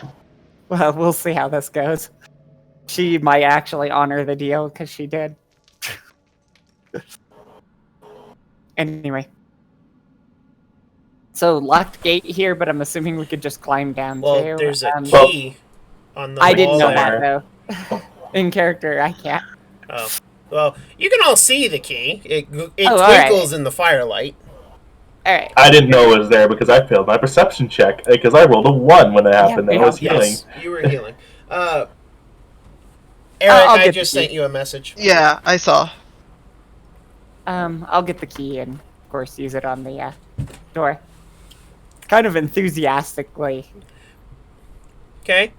Well, we'll see how this goes. She might actually honor the deal because she did. Anyway. So, locked gate here, but I'm assuming we could just climb down Well, too. there's a key on the I didn't wall know there. that though. In character, I can't. Oh. Well, you can all see the key. It all right. twinkles in the firelight. Alright. I didn't know it was there because I failed my perception check because I rolled a 1 when it happened. Yeah, and I was healing. Yes, you were healing. Eric, I'll I get just the key. sent you a message. Yeah, I saw. I'll get the key and, of course, use it on the door. Kind of enthusiastically. Okay.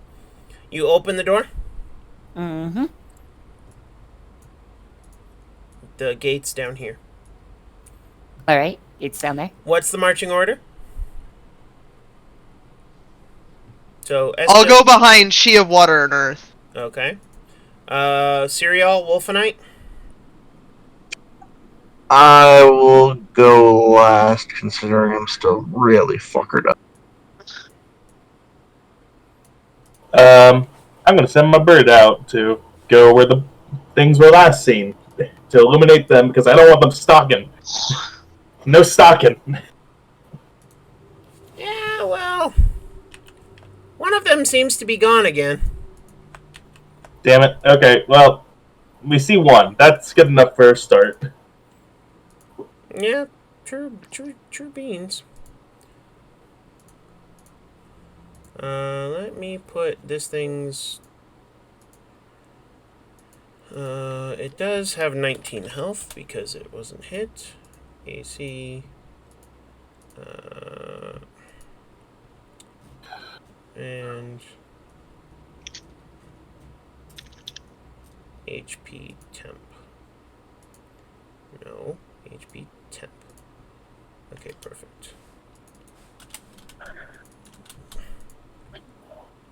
You open the door. Mm-hmm. The gate's down here. Alright, it's down there. What's the marching order? So I'll go behind She of Water and Earth. Okay. Cereal Wolfenite. I will go last, considering I'm still really fuckered up. I'm going to send my bird out to go where the things were last seen to illuminate them because I don't want them stalking. No stalking. Yeah, well, one of them seems to be gone again. Damn it. Okay, well, we see one. That's good enough for a start. Yeah, true beans. Let me put this thing's... it does have 19 health because it wasn't hit. AC... and... HP temp. No, HP temp. Okay, perfect.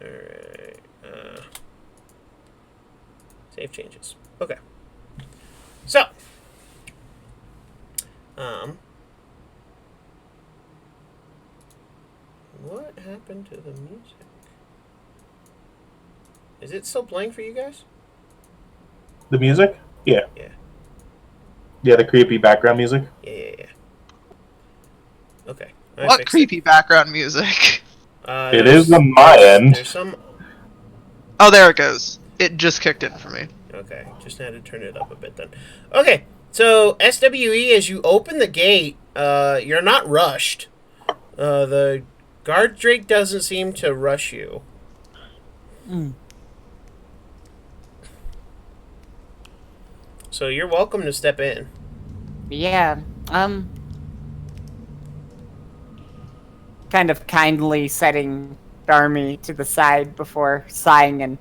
Alright, save changes. Okay. So, what happened to the music? Is it still playing for you guys? The music? Yeah. Yeah. Yeah, the creepy background music. Yeah. Okay. I What fixed creepy background music? it. It is on my end. There's some... Oh, there it goes. It just kicked in for me. Okay, just had to turn it up a bit then. Okay, so SWE, as you open the gate, you're not rushed. The guard drake doesn't seem to rush you. So you're welcome to step in. Yeah, kind of kindly setting Darmy to the side before sighing and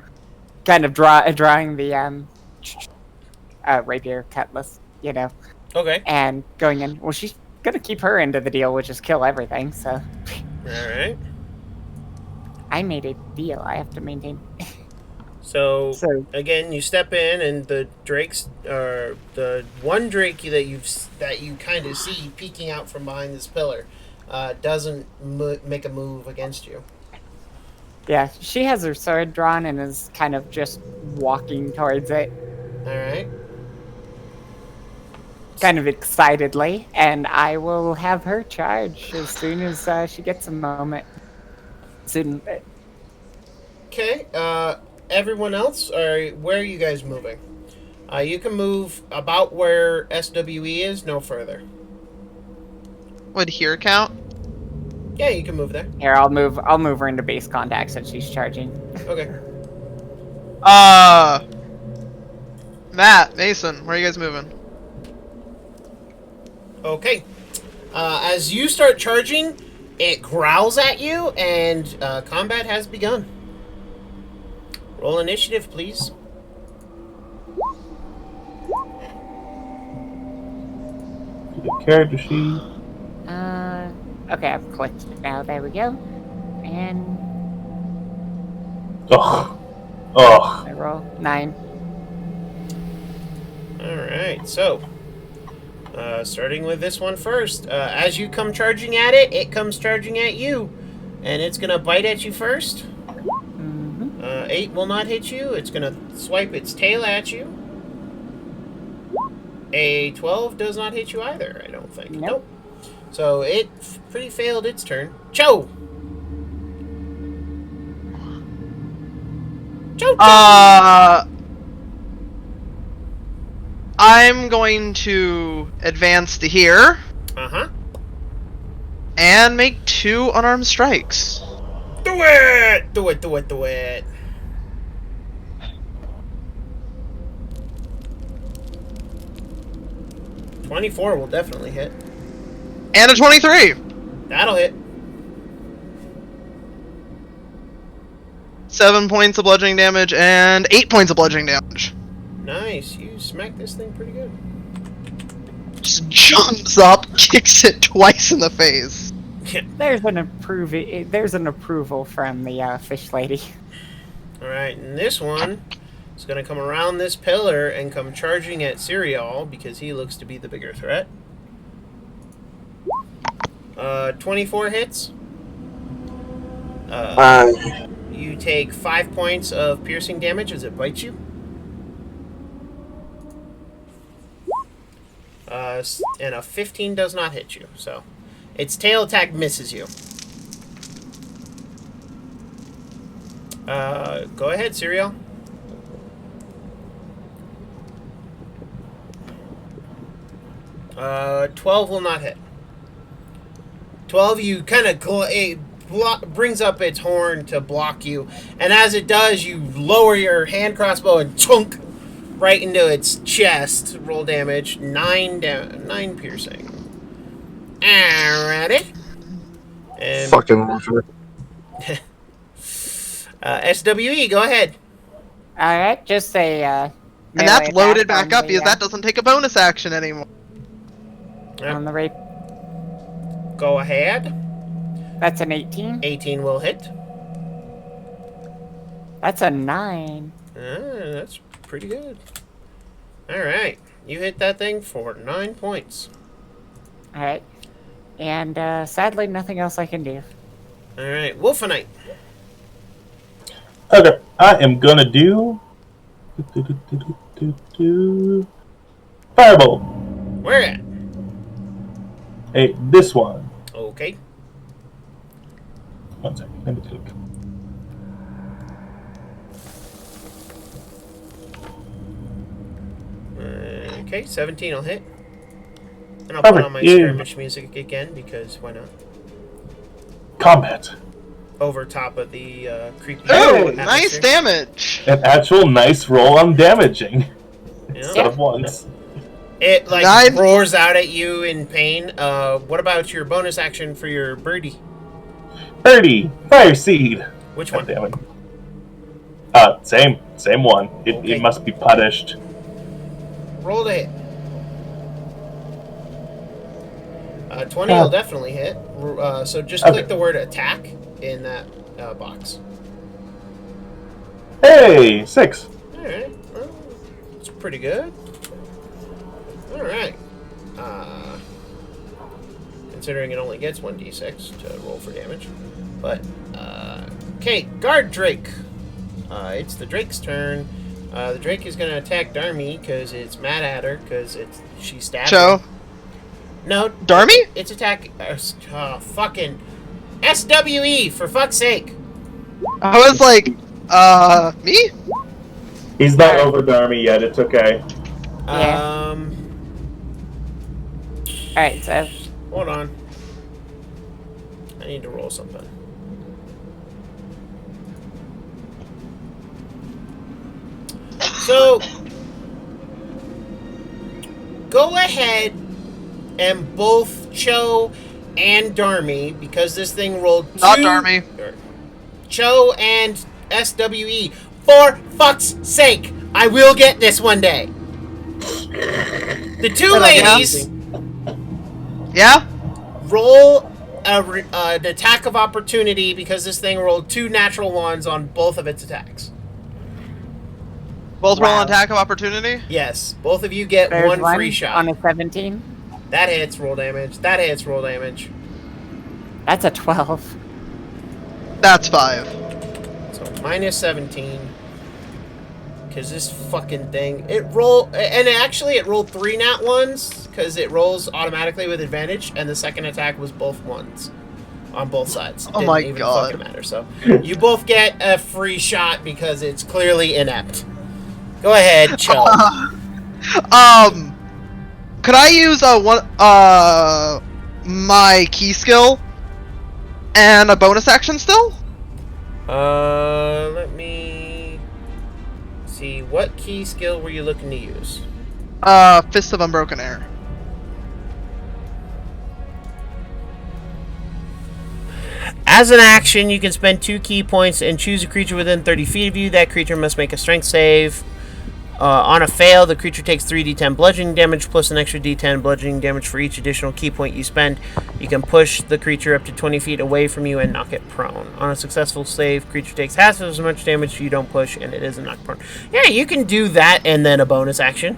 kind of drawing the rapier cutlass, Okay. and going in. Well, she's gonna keep her end of the deal, which is kill everything. So All right. I made a deal. I have to maintain. So, So again, you step in, and the drakes, the one drake that you kind of see peeking out from behind this pillar, doesn't make a move against you. yeah, she has her sword drawn and is kind of just walking towards it, All right. kind of excitedly, and I will have her charge as soon as she gets a moment. Soon. Okay. Everyone else, where are you guys moving? You can move about where SWE is, no further. Would here count? Yeah, you can move there. Here, I'll move her into base contact since she's charging. Okay. Matt, Mason, where are you guys moving? Okay. As you start charging, it growls at you, and combat has begun. Roll initiative, please. Character sheet. Okay, I've clicked it now. There we go. And Ugh. I roll 9. Alright, so starting with this one first. As you come charging at it, it comes charging at you. And it's going to bite at you first. 8 will not hit you. It's going to swipe its tail at you. A 12 does not hit you either, I don't think. Nope. So it pretty failed its turn. Cho! Cho! I'm going to advance to here Uh-huh. and make 2 unarmed strikes. Do it! Do it, do it, do it. .24 will definitely hit. And a 23! That'll hit. 7 points of bludgeoning damage and 8 points of bludgeoning damage. Nice. You smacked this thing pretty good. Just jumps up, kicks it twice in the face. There's an approval from the fish lady. Alright, and this one is going to come around this pillar and come charging at Cereal because he looks to be the bigger threat. 24 hits. You take 5 points of piercing damage as it bites you. And a 15 does not hit you, so its tail attack misses you. Go ahead, Cereal. Uh, 12 will not hit. 12, you kind of brings up its horn to block you, and as it does, you lower your hand crossbow and chunk right into its chest. Roll damage. 9 piercing. Alrighty. And Fucking loser. SWE, go ahead. Alright, just a And melee that's loaded attack back on up because that doesn't take a bonus action anymore. on the rape. Go ahead. That's an 18. 18 will hit. That's a 9. That's pretty good. Alright. You hit that thing for 9 points. Alright. And sadly, nothing else I can do. Alright. Wolfenite. Okay, I am gonna do Fireball. Where at? Hey, this one. Okay. 1 second, let me take. Okay, 17 will hit. And I'll put on my skirmish music again because why not? Combat. Over top of the creepy. Oh, atmosphere. nice damage! An actual nice roll on damaging. Instead of once. It like 9. roars out at you in pain. What about your bonus action for your birdie? Birdie, Fire Seed. Which God one? damn it. Same one. Okay. It must be punished. Roll to hit. 20 will definitely hit. So just Okay. click the word attack in that box. Hey, 6. Alright, well, it's pretty good. Alright. Considering it only gets 1d6 to roll for damage. But, okay, guard Drake. It's the Drake's turn. The Drake is going to attack Darmy because it's mad at her because she stabbed Cho? him. No. Darmy? It's attack... fucking... SWE, for fuck's sake. I was like, me? He's not over Darmy yet. It's okay. Yeah. Alright, so Hold on. I need to roll something. So, go ahead and both Cho and Darmy, because this thing rolled two... Not Darmy. Cho and SWE. For fuck's sake, I will get this one day. The two ladies Yeah? roll an attack of opportunity because this thing rolled 2 natural ones on both of its attacks. Both roll Wow. an attack of opportunity? Yes, both of you get there's one free shot. on a 17. That hits, roll damage. That hits, roll damage. That's a 12. That's 5. So minus 17. Because this fucking thing, it rolled, and actually it rolled 3 nat ones, because it rolls automatically with advantage, and the second attack was both ones. On both sides. Oh my Didn't even God. fucking matter. So you both get a free shot because it's clearly inept. Go ahead, Cho. Could I use my key skill and a bonus action still? Let me see. What key skill were you looking to use? Fist of Unbroken Air. As an action, you can spend 2 key points and choose a creature within 30 feet of you. That creature must make a strength save. On a fail, the creature takes 3d10 bludgeoning damage plus an extra d10 bludgeoning damage for each additional key point you spend. You can push the creature up to 20 feet away from you and knock it prone. On a successful save, creature takes half as much damage you don't push, and it isn't knocked prone. Yeah, you can do that and then a bonus action.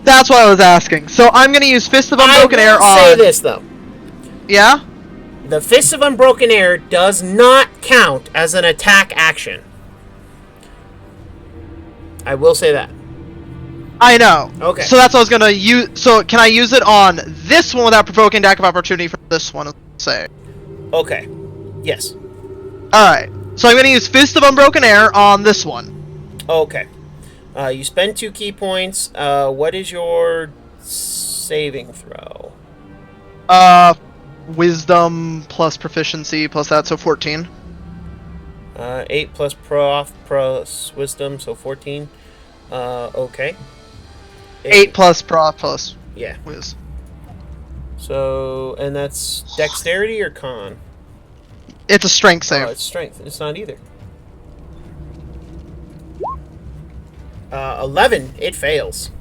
That's what I was asking. So I'm gonna use Fist of Unbroken Air on... Say this, though. Yeah? The Fist of Unbroken Air does not count as an attack action. I will say that. I know. Okay. So that's what I was gonna use. So can I use it on this one without provoking attack of opportunity for this one? Say. Okay. Yes. All right. So I'm gonna use Fist of Unbroken Air on this one. Okay. You spend 2 key points. What is your saving throw? Wisdom plus proficiency plus that, so 14. 8 plus prof plus wisdom, so 14. Okay. 8 plus prof plus Yeah. whiz. So, and that's dexterity or con? It's a strength Oh, save. it's strength. It's not either. 11. It fails.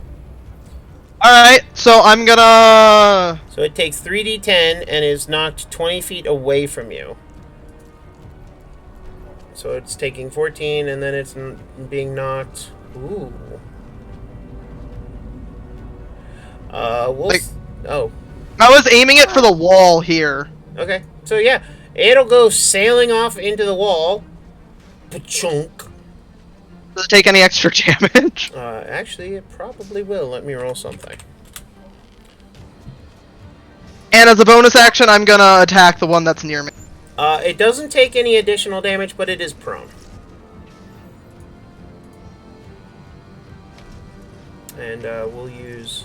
Alright, so I'm gonna... So it takes 3d10 and is knocked 20 feet away from you. So it's taking 14 and then it's being knocked... Ooh. Oh. I was aiming it for the wall here. Okay. So yeah, it'll go sailing off into the wall. Pachunk. Does it take any extra damage? Actually, it probably will. Let me roll something. And as a bonus action, I'm gonna attack the one that's near me. It doesn't take any additional damage, but it is prone. And we'll use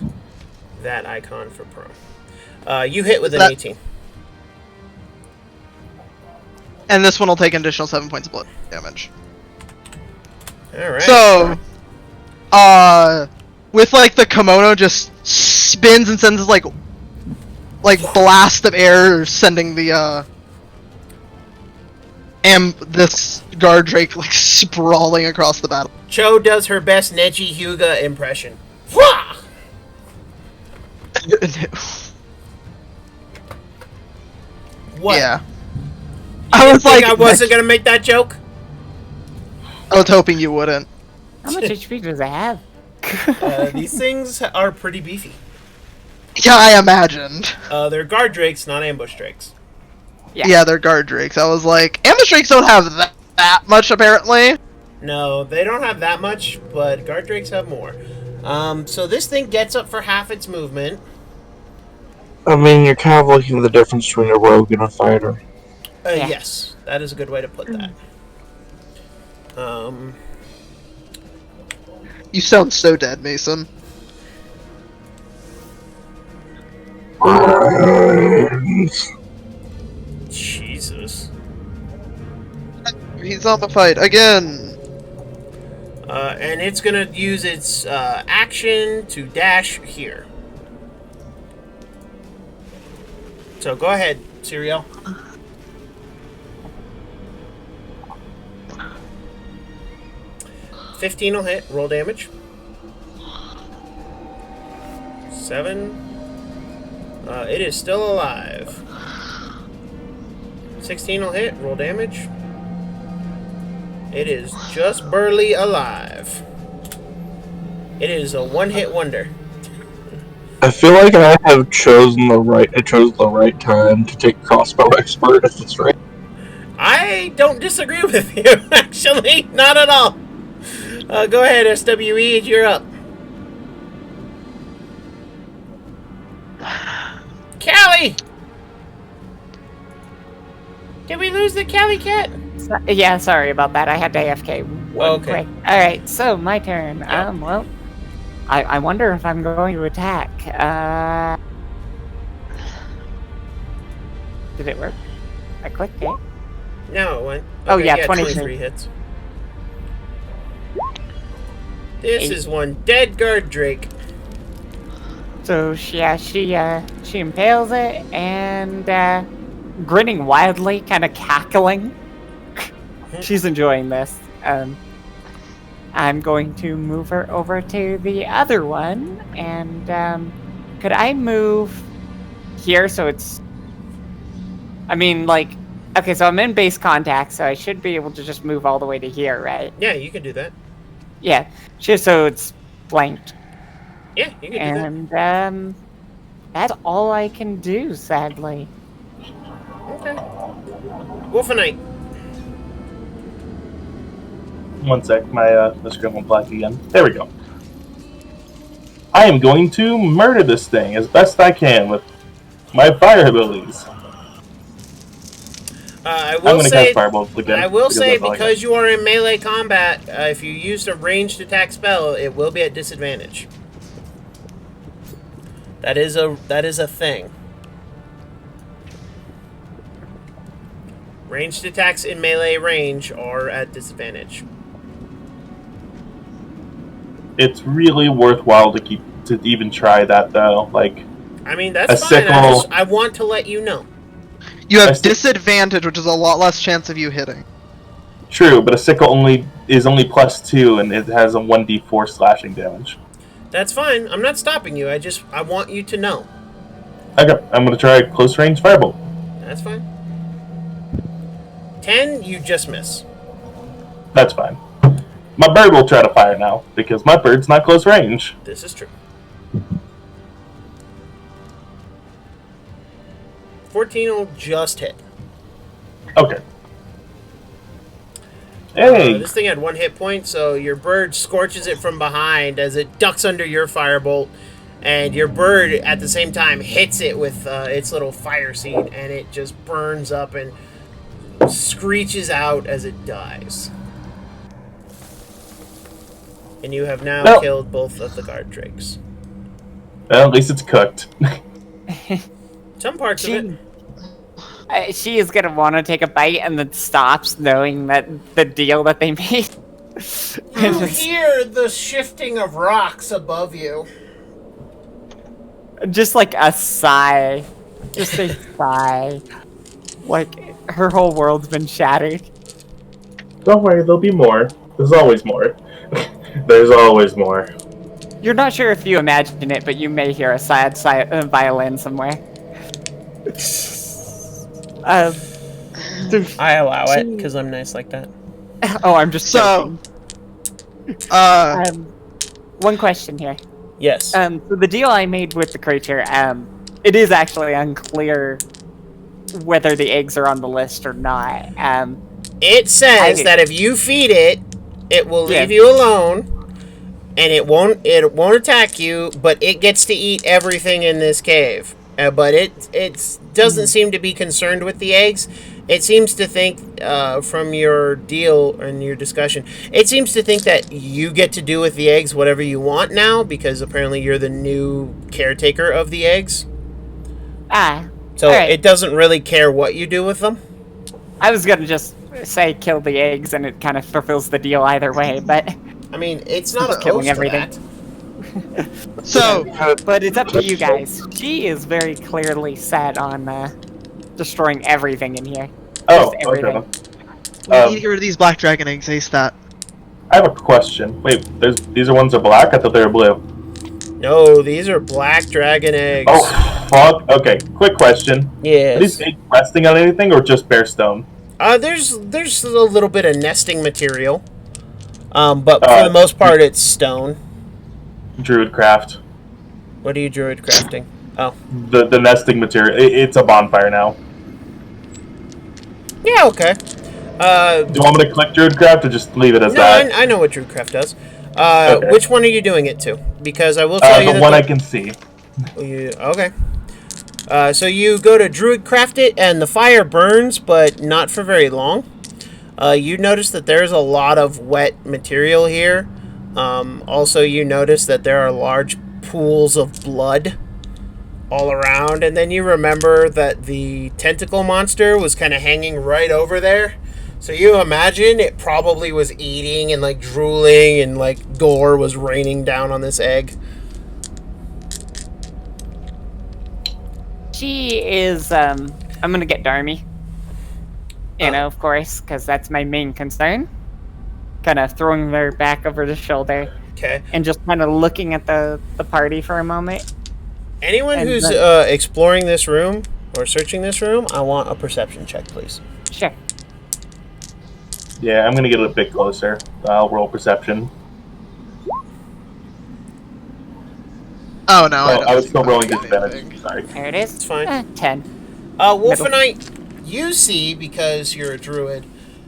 that icon for prone. You hit with an 18. And this one will take an additional 7 points of blood damage. Alright. So, with like the kimono just spins and sends like blast of air, sending the this guard drake like sprawling across the battle. Cho does her best Neji Hyuga impression. Wah! What? Yeah. You I didn't was think like, I wasn't gonna make that joke. I was hoping you wouldn't. How much HP does it have? These things are pretty beefy. Yeah, I imagined. They're guard drakes, not ambush drakes. Yeah, they're guard drakes. I was like, ambush drakes don't have that much apparently. No, they don't have that much, but guard drakes have more. So this thing gets up for half its movement. I mean, you're kind of looking at the difference between a rogue and a fighter. Yeah. Yes, that is a good way to put that. You sound so dead, Mason. Jesus. He's on the fight again. And it's gonna use its action to dash here. So go ahead, Serial. $15 will hit. Roll damage. 7. It is still alive. 16 will hit. Roll damage. It is just barely alive. It is a one-hit wonder. I feel like I have chosen the right. I chose the right time to take crossbow expert. If it's right. I don't disagree with you, actually. Not at all. Go ahead, SWE. You're up. Callie! Did we lose the Callie cat? Yeah, sorry about that. I had to AFK. Okay. Quick. All right, so my turn. Yep. Well, I wonder if I'm going to attack. Did it work? I clicked it. No, it went. Oh, yeah, 23 hits. This 8. is one dead guard drake. So she impales it and grinning wildly, kind of cackling. She's enjoying this. I'm going to move her over to the other one, and could I move here so it's? I mean, like, okay, so I'm in base contact, so I should be able to just move all the way to here, right? Yeah, you can do that. Yeah, just so it's blanked. Yeah, you can do And that's all I can do, sadly. that. Okay. Wolfenite. One sec, the screen went black again. There we go. I am going to murder this thing as best I can with my fire abilities. I I'm will going to say, cast Firebolt again. I will say, that's all I because you are in melee combat, if you use a ranged attack spell, it will be at disadvantage. That is a thing. Ranged attacks in melee range are at disadvantage. It's really worthwhile to even try that though. Like, I mean, that's a fine. sickle. I want to let you know. You have I see. disadvantage, which is a lot less chance of you hitting. True, but a sickle is only +2, and it has a 1d4 slashing damage. That's fine. I'm not stopping you. I want you to know. Okay, I'm going to try close range Firebolt. That's fine. 10, you just miss. That's fine. My bird will try to fire now, because my bird's not close range. This is true. 14 will just hit. Okay. Hey! This thing had 1 hit point, so your bird scorches it from behind as it ducks under your firebolt, and your bird at the same time hits it with its little fire seed, and it just burns up and screeches out as it dies. And you have now killed both of the guard drakes. Well, at least it's cooked. Some parts of it. She is gonna want to take a bite and then stops, knowing that the deal that they made. You hear the shifting of rocks above you. Just like a sigh. Just a sigh. Like, her whole world's been shattered. Don't worry, there'll be more. There's always more. There's always more. You're not sure if you imagine it, but you may hear a sad violin somewhere. Um, I allow it She- because I'm nice like that. oh, I'm just So, joking. uh, One question here. Yes. So the deal I made with the creature, it is actually unclear whether the eggs are on the list or not. It says I- that if you feed it, it will Yeah. leave you alone, and it won't attack you, but it gets to eat everything in this cave. But it doesn't seem to be concerned with the eggs. It seems to think, from your deal and your discussion, it seems to think that you get to do with the eggs whatever you want now, because apparently you're the new caretaker of the eggs. So alright. it doesn't really care what you do with them. I was gonna just say kill the eggs, and it kind of fulfills the deal either way, but I mean, it's not Just killing opposed to everything. that. so but it's up to you guys. She is very clearly set on destroying everything in here. Oh, Just okay everything. then. we need to get rid of these black dragon eggs. Ace that. I have a question. Wait, these are ones that are black? I thought they were blue. No, these are black dragon eggs. Oh, fuck. Okay, quick question. Are Yes. these eggs resting on anything or just bare stone? There's a little bit of nesting material. But for the most part, it's stone. Druidcraft. What are you druid crafting? Oh. The nesting material. It's a bonfire now. Yeah, okay. Do you want me to click Druidcraft or just leave it as No, that? I know what druidcraft does. Okay. Which one are you doing it to? Because I will tell you The that one I can see. Okay. So you go to druidcraft it, and the fire burns, but not for very long. You notice that there's a lot of wet material here. Also, you notice that there are large pools of blood all around, and then you remember that the tentacle monster was kind of hanging right over there. So you imagine it probably was eating and like drooling, and like gore was raining down on this egg. She is. I'm gonna get Darmy. Of course, because that's my main concern. Kind of throwing her back over the shoulder Okay. and just kind of looking at the party for a moment. Anyone And who's exploring this room or searching this room, I want a perception check, please. Sure. Yeah, I'm gonna get a bit closer. I'll roll perception. Oh no! Oh, know I was you still rolling fucking disadvantage. big. Sorry. There it is. It's fine. 10. Wolfenite, you see, because you're a druid,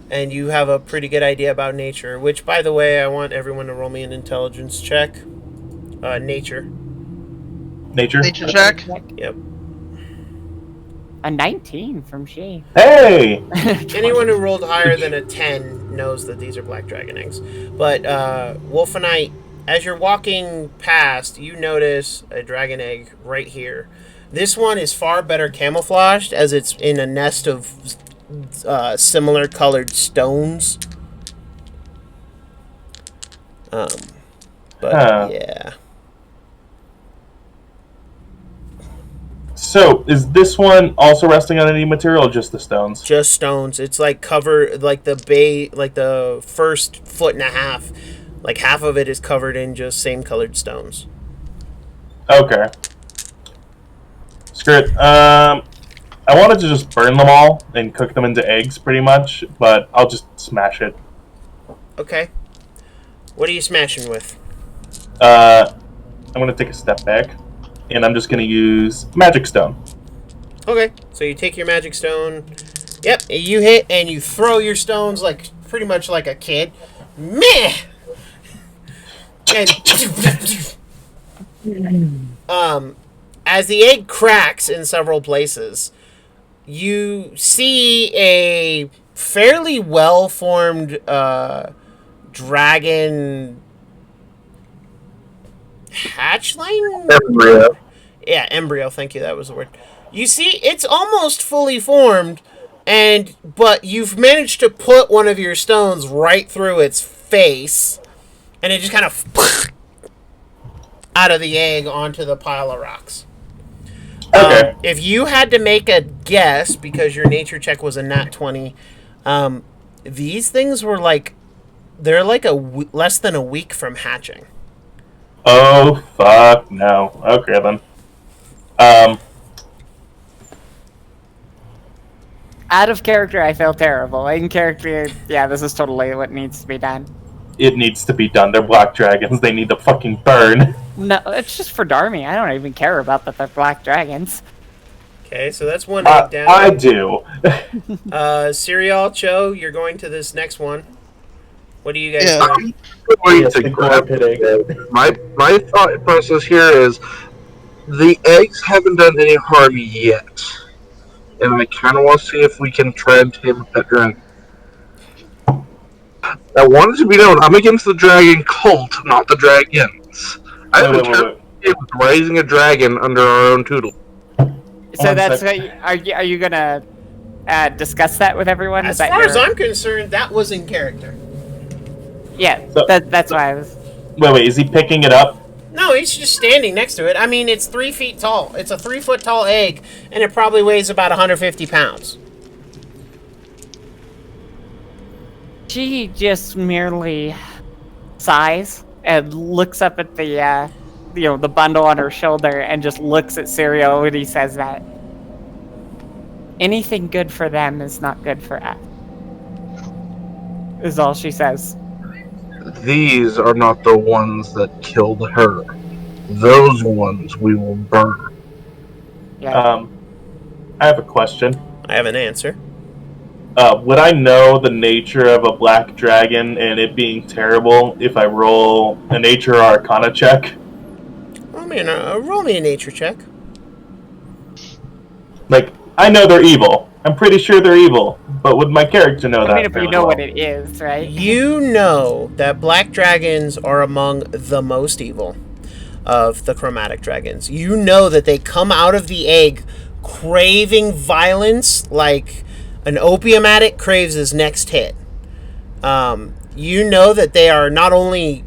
and you have a pretty good idea about nature, which, by the way, I want everyone to roll me an intelligence check. Nature. Nature? Nature check. Yep. A 19 from she. Hey! Anyone who rolled higher than a 10 knows that these are black dragon eggs. But, Wolfenite, as you're walking past, you notice a dragon egg right here. This one is far better camouflaged, as it's in a nest of similar colored stones. Yeah. So, is this one also resting on any material or just the stones? Just stones. It's like covered, like the first foot and a half. Like half of it is covered in just same colored stones. Okay. Screw it. I wanted to just burn them all and cook them into eggs, pretty much, but I'll just smash it. Okay. What are you smashing with? I'm gonna take a step back, and I'm just gonna use Magic Stone. Okay. So you take your magic stone. Yep. You hit and you throw your stones like pretty much like a kid. Meh. And as the egg cracks in several places, you see a fairly well-formed dragon hatchling? Embryo. Yeah, embryo, thank you, that was the word. You see, it's almost fully formed, but you've managed to put one of your stones right through its face, and it just kind of out of the egg onto the pile of rocks. Okay. If you had to make a guess, because your nature check was a nat 20, these things were they're less than a week from hatching. Oh, fuck no. Okay, then. Out of character, I feel terrible. In character, yeah, this is totally what needs to be done. It needs to be done. They're black dragons. They need to fucking burn. No, it's just for Darmy. I don't even care about that they're black dragons. Okay, so that's one egg down. I do. Cereal, Cho, you're going to this next one. What do you guys Yeah. doing? Going Yes, to the grab gore pit egg. my thought process here is the eggs haven't done any harm yet, and I kind of want to see if we can try and tame a pet dragon. I want it to be known, I'm against the dragon cult, not the dragons. I have Wait. with raising a dragon under our own tutelage. So One that's sec. are you gonna discuss that with everyone? As Is that far as your- I'm concerned, that was in character. yeah, So- that's why I was. Wait, is he picking it up? No, he's just standing next to it. I mean, it's 3 feet tall. It's a 3-foot tall egg, and it probably weighs about 150 pounds. She just merely sighs and looks up at the the bundle on her shoulder and just looks at Serial when he says that. Anything good for them is not good for us. Is all she says. These are not the ones that killed her. Those ones we will burn. Yeah. I have a question. I have an answer. Would I know the nature of a black dragon and it being terrible if I roll a nature or arcana check? Roll me a nature check. Like, I know they're evil. I'm pretty sure they're evil. But would my character know that? I mean, if you fairly know well? what it is, right? You know that black dragons are among the most evil of the chromatic dragons. You know that they come out of the egg craving violence like an opium addict craves his next hit. You know that they are not only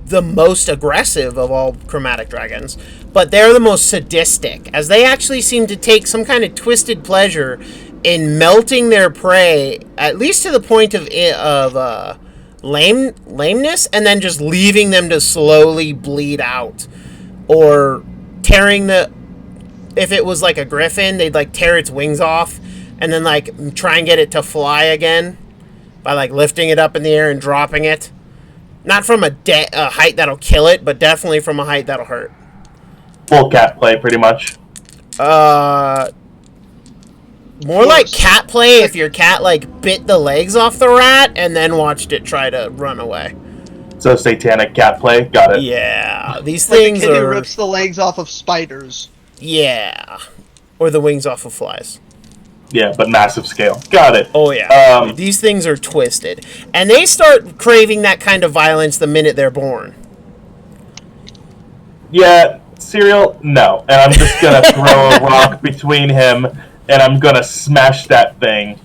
the most aggressive of all chromatic dragons, but they're the most sadistic, as they actually seem to take some kind of twisted pleasure in melting their prey, at least to the point of lameness, and then just leaving them to slowly bleed out, or tearing the. If it was like a griffin, they'd like tear its wings off, and then like try and get it to fly again by like lifting it up in the air and dropping it. Not from a height that'll kill it, but definitely from a height that'll hurt. Full cat play, pretty much. More like cat play if your cat like bit the legs off the rat and then watched it try to run away. So satanic cat play. Got it. Yeah, these Like things the kid who are. rips the legs off of spiders. Yeah, or the wings off of flies. Yeah, but massive scale. Got it. Oh yeah, Um, these things are twisted, and they start craving that kind of violence the minute they're born. Yeah, cereal. No, and I'm just gonna throw a rock between him, and I'm gonna smash that thing.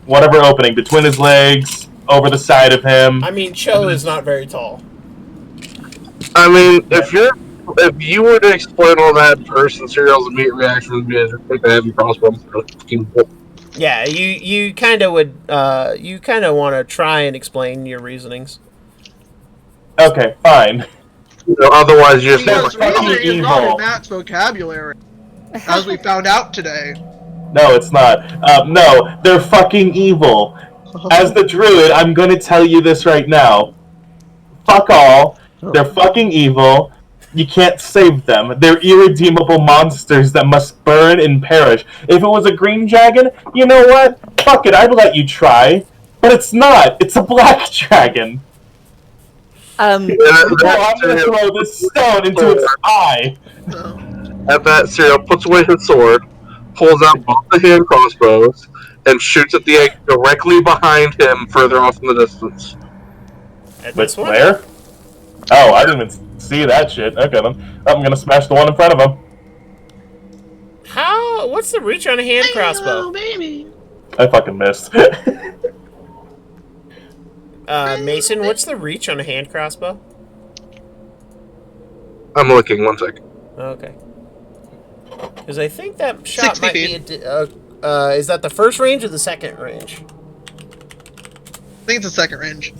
Whatever opening between his legs, over the side of him. I mean, Cho is not very tall. I mean, if you were to explain all that in person, Serial's immediate reaction would be to take a heavy crossbow. Yeah, you kind of would. You kind of want to try and explain your reasonings. Okay, fine. Otherwise, you just Because fucking reasoning is not evil. in Matt's vocabulary, as we found out today. No, it's not. No, they're fucking evil. As the druid, I'm gonna tell you this right now. Fuck all. They're fucking evil. You can't save them. They're irredeemable monsters that must burn and perish. If it was a green dragon, you know what? Fuck it, I'd let you try. But it's not. It's a black dragon. Um, Oh, I'm gonna throw this stone into its eye. So, At that, Serial puts away his sword, pulls out both the hand crossbows, and shoots at the egg directly behind him, further off in the distance. At Wait, this one? where? Oh, I didn't even see that shit. Okay, then. I'm gonna smash the one in front of him. How? What's the reach on a hand crossbow? baby. I fucking missed. Mason, what's the reach on a hand crossbow? I'm looking, one sec. Okay. Because I think that shot 60 might be. Is that the first range or the second range? I think it's a second range.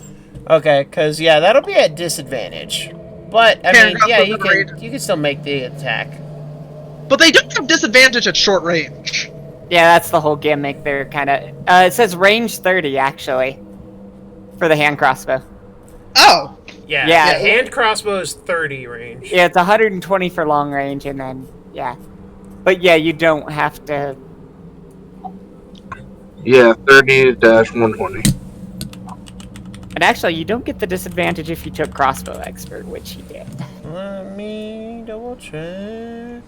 Okay, because yeah, that'll be at disadvantage. But I Hand mean, yeah, crossbow's you at can range. you can still make the attack. But they don't have disadvantage at short range. Yeah, that's the whole gimmick. They're kind of. It says range 30 actually for the hand crossbow. Oh, Yeah, Yeah. the hand crossbow is 30 range. Yeah, it's 120 for long range, and then but yeah, you don't have to. Yeah, 30-120. And actually, you don't get the disadvantage if you took crossbow expert, which he did. Let me double check.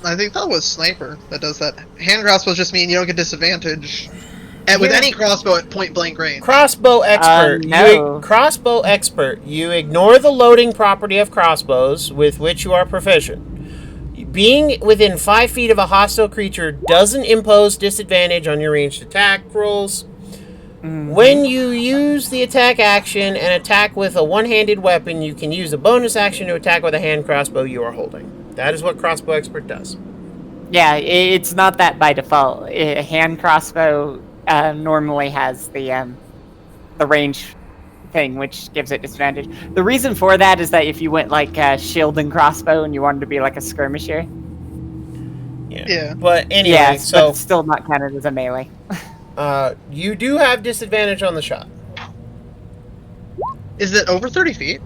I think that was sniper that does that. Hand crossbows just mean you don't get disadvantage. And with Here- any crossbow at point blank range. Crossbow expert. no. Crossbow expert. You ignore the loading property of crossbows with which you are proficient. Being within 5 feet of a hostile creature doesn't impose disadvantage on your ranged attack rolls. When you use the attack action and attack with a one-handed weapon, you can use a bonus action to attack with a hand crossbow you are holding. That is what crossbow expert does. Yeah, it's not that by default. A hand crossbow normally has the range thing, which gives it disadvantage. The reason for that is that if you went like shield and crossbow and you wanted to be like a skirmisher, Yeah. But anyway, but so it's still not counted as a melee. you do have disadvantage on the shot. Is it over 30 feet?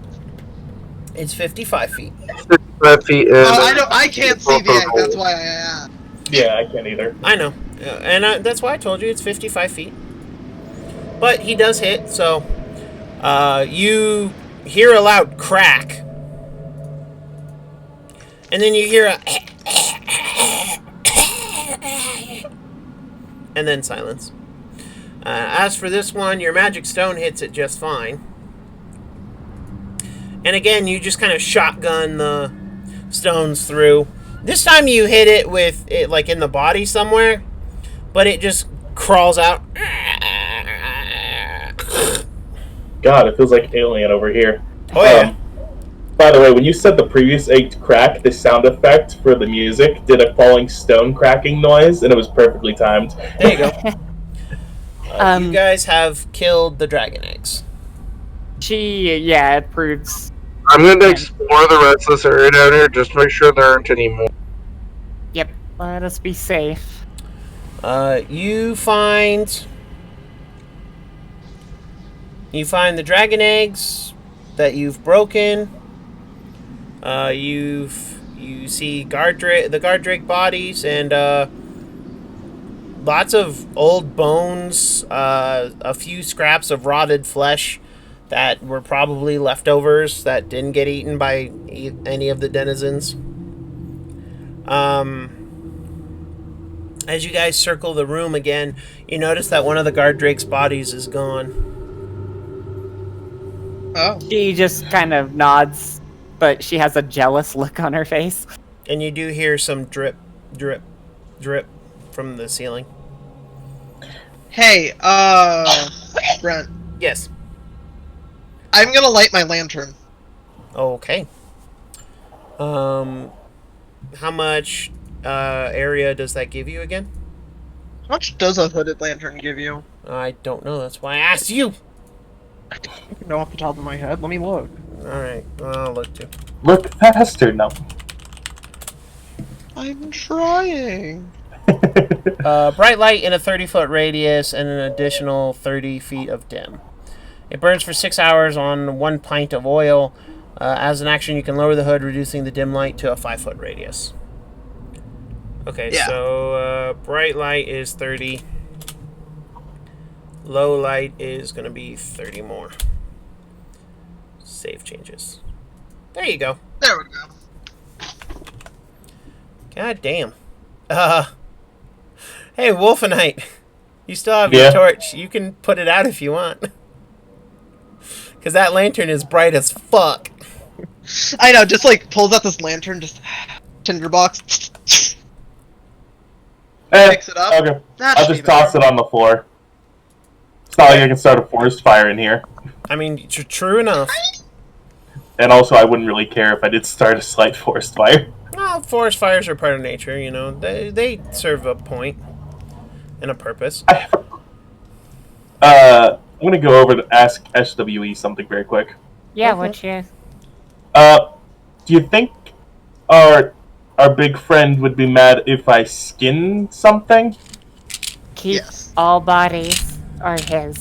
It's 55 feet. 55 feet. I can't see the egg, that's why I asked. Yeah, I can't either. I know. And that's why I told you it's 55 feet. But he does hit, so you hear a loud crack. And then you hear a... and then silence. As for this one, your magic stone hits it just fine. And again, you just kind of shotgun the stones through. This time you hit it with it like in the body somewhere, but it just crawls out. God, it feels like Alien over here. Oh yeah. By the way, when you said the previous 8 crack, the sound effect for the music did a falling stone cracking noise, and it was perfectly timed. There you go. You guys have killed the dragon eggs. It proves. I'm going to explore the rest of this area down here just to make sure there aren't any more. Yep, let us be safe. You find the dragon eggs that you've broken. You see the guard drake bodies and lots of old bones, a few scraps of rotted flesh that were probably leftovers that didn't get eaten by any of the denizens. As you guys circle the room again, you notice that one of the guard drake's bodies is gone. Oh. She just kind of nods, but she has a jealous look on her face. And you do hear some drip, drip, drip from the ceiling. Hey, Brent. Yes. I'm gonna light my lantern. Okay. How much area does that give you again? How much does a hooded lantern give you? I don't know. That's why I asked you. I don't know off the top of my head. Let me look. All right. I'll look too. Look faster now. I'm trying. Bright light in a 30-foot radius and an additional 30 feet of dim. It burns for 6 hours on 1 pint of oil. As an action, you can lower the hood, reducing the dim light to a 5-foot radius. Okay, Yeah. so bright light is 30. Low light is going to be 30 more. Save changes. There you go. There we go. God damn. Hey, Wolfenite. You still have Yeah. your torch. You can put it out if you want. Because that lantern is bright as fuck. I know, just like pulls out this lantern, just tinderbox. Picks it up. Okay. That I'll should just be better. toss it on the floor. It's not like I can start a forest fire in here. I mean, true enough. And also, I wouldn't really care if I did start a slight forest fire. Well, forest fires are part of nature, you know. They serve a point and a purpose. I'm gonna go over to ask SWE something very quick. Yeah, Okay. what you... Do you think our big friend would be mad if I skin something? Keep Yes. all bodies are his.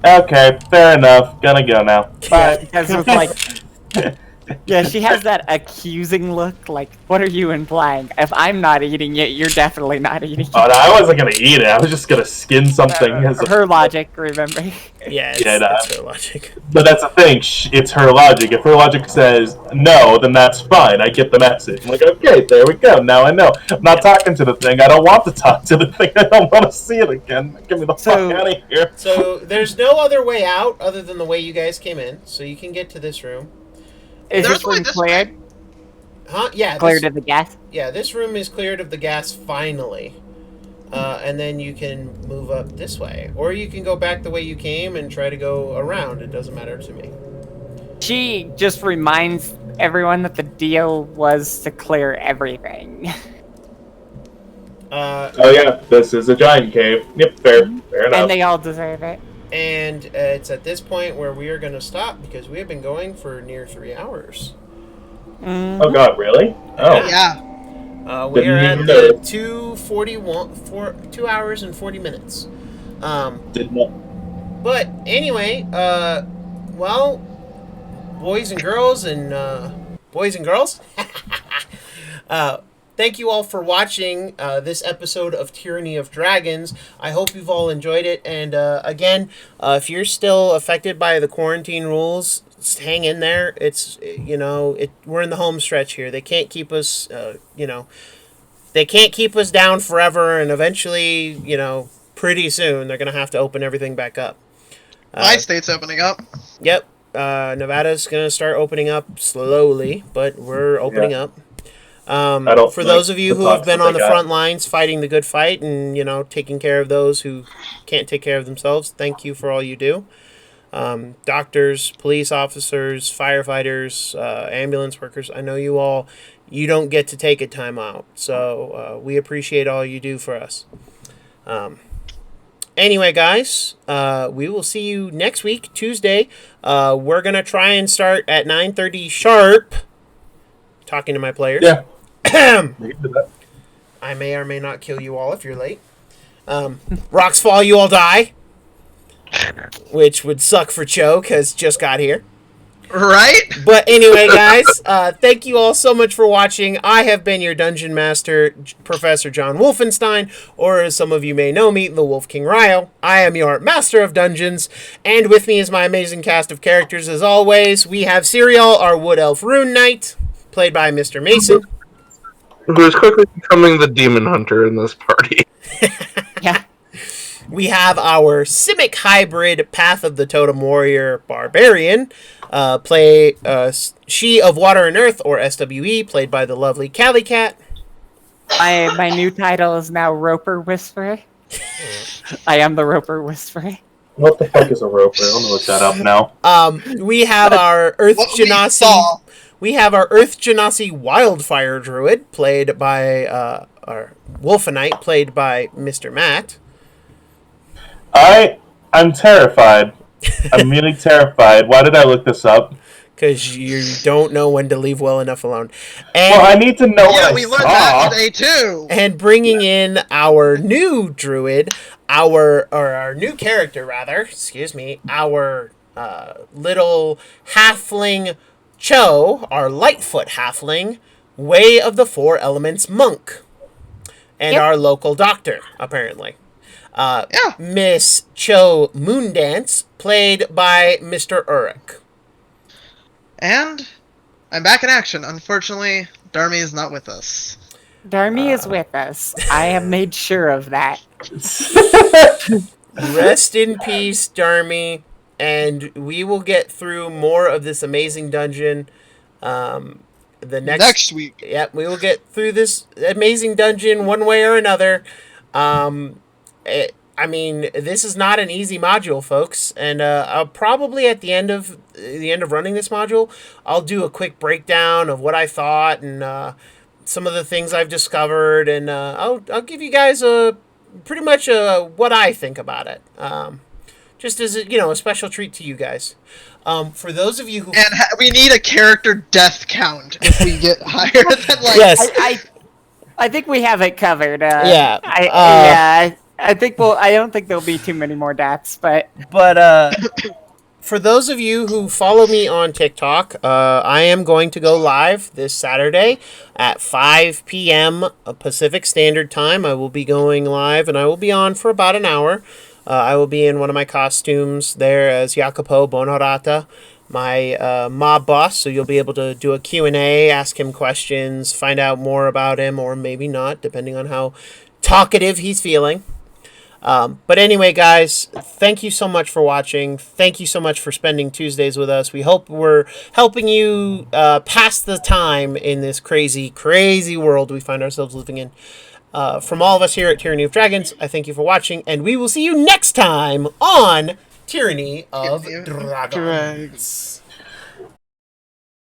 Okay, fair enough. Gonna go now. Bye. Because with yeah, she has that accusing look. Like, what are you implying? If I'm not eating it, you're definitely not eating Oh, it. no, I wasn't gonna eat it. I was just gonna skin something as a... Her logic, remember? Yeah, Yeah, no. it's her logic. But that's the thing. It's her logic. If her logic says no, then that's fine. I get the message. I'm like, okay, there we go. Now I know. I'm not talking to the thing. I don't want to talk to the thing. I don't want to see it again. Get me the fuck out of here. So there's no other way out other than the way you guys came in. So you can get to this room. Is There's this room only this cleared? Huh? Yeah. Cleared of the gas? Yeah, this room is cleared of the gas finally. And then you can move up this way. Or you can go back the way you came and try to go around. It doesn't matter to me. She just reminds everyone that the deal was to clear everything. Oh yeah, this is a giant cave. Yep, fair enough. And they all deserve it. And it's at this point where we are going to stop because we have been going for near 3 hours. Oh god, really? Oh. Yeah. We are Didn't at even the notice. 2 hours and 40 minutes. Did not. But anyway, well, boys and girls, thank you all for watching this episode of Tyranny of Dragons. I hope you've all enjoyed it. And again, if you're still affected by the quarantine rules, just hang in there. It's, we're in the home stretch here. They can't keep us, they can't keep us down forever. And eventually, pretty soon, they're going to have to open everything back up. My state's opening up. Yep. Nevada's going to start opening up slowly, but we're opening up. For those of you who have been on the front lines fighting the good fight and, taking care of those who can't take care of themselves, thank you for all you do. Doctors, police officers, firefighters, ambulance workers, I know you don't get to take a time out. So we appreciate all you do for us. Anyway, guys, we will see you next week, Tuesday. We're going to try and start at 9:30 sharp. Talking to my players. Yeah. We can do that. I may or may not kill you all if you're late. Rocks fall, you all die. Which would suck for Cho, because just got here. Right? But anyway, guys, thank you all so much for watching. I have been your Dungeon Master, Professor John Wolfenstein, or as some of you may know me, the Wolf King Ryo. I am your Master of Dungeons, and with me is my amazing cast of characters as always. We have Serial, our Wood Elf Rune Knight, played by Mr. Mason. Who is quickly becoming the demon hunter in this party. Yeah. We have our Simic hybrid Path of the Totem Warrior Barbarian, She of Water and Earth, or SWE, played by the lovely Callie Cat. My new title is now Roper Whisperer. I am the Roper Whisperer. What the fuck is a roper? I'm gonna look that up now. We have our Earth What we Genasi. saw. We have our Earth Genasi Wildfire Druid, played by our Wolfenite, played by Mr. Matt. I'm terrified. I'm really terrified. Why did I look this up? Because you don't know when to leave well enough alone. And, Well, I need to know what Yeah, I we learned saw. that today too. and bringing in our new druid, our new character, rather, excuse me, our little halfling Cho, our Lightfoot halfling, Way of the Four Elements monk. And our local doctor, apparently. Yeah. Miss Cho Moondance, played by Mr. Uruk. And I'm back in action. Unfortunately, Darmy is not with us. Darmy is with us. I have made sure of that. Rest in peace, Darmy, and we will get through more of this amazing dungeon Next week. Yep, we will get through this amazing dungeon one way or another. This is not an easy module, folks, and I'll probably at the end of running this module, I'll do a quick breakdown of what I thought and some of the things I've discovered, and I'll give you guys pretty much what I think about it. Just as a special treat to you guys. For those of you who We need a character death count if we get higher than like. yes, I think we have it covered. Yeah. I think I don't think there'll be too many more DAPs, but For those of you who follow me on TikTok, I am going to go live this Saturday at 5 p.m. Pacific Standard Time. I will be going live, and I will be on for about an hour. I will be in one of my costumes there as Jacopo Bonorata, my mob boss, so you'll be able to do a Q&A, ask him questions, find out more about him, or maybe not, depending on how talkative he's feeling. But anyway, guys, thank you so much for watching. Thank you so much for spending Tuesdays with us. We hope we're helping you pass the time in this crazy, crazy world we find ourselves living in. From all of us here at Tyranny of Dragons, I thank you for watching, and we will see you next time on Tyranny of Dragons.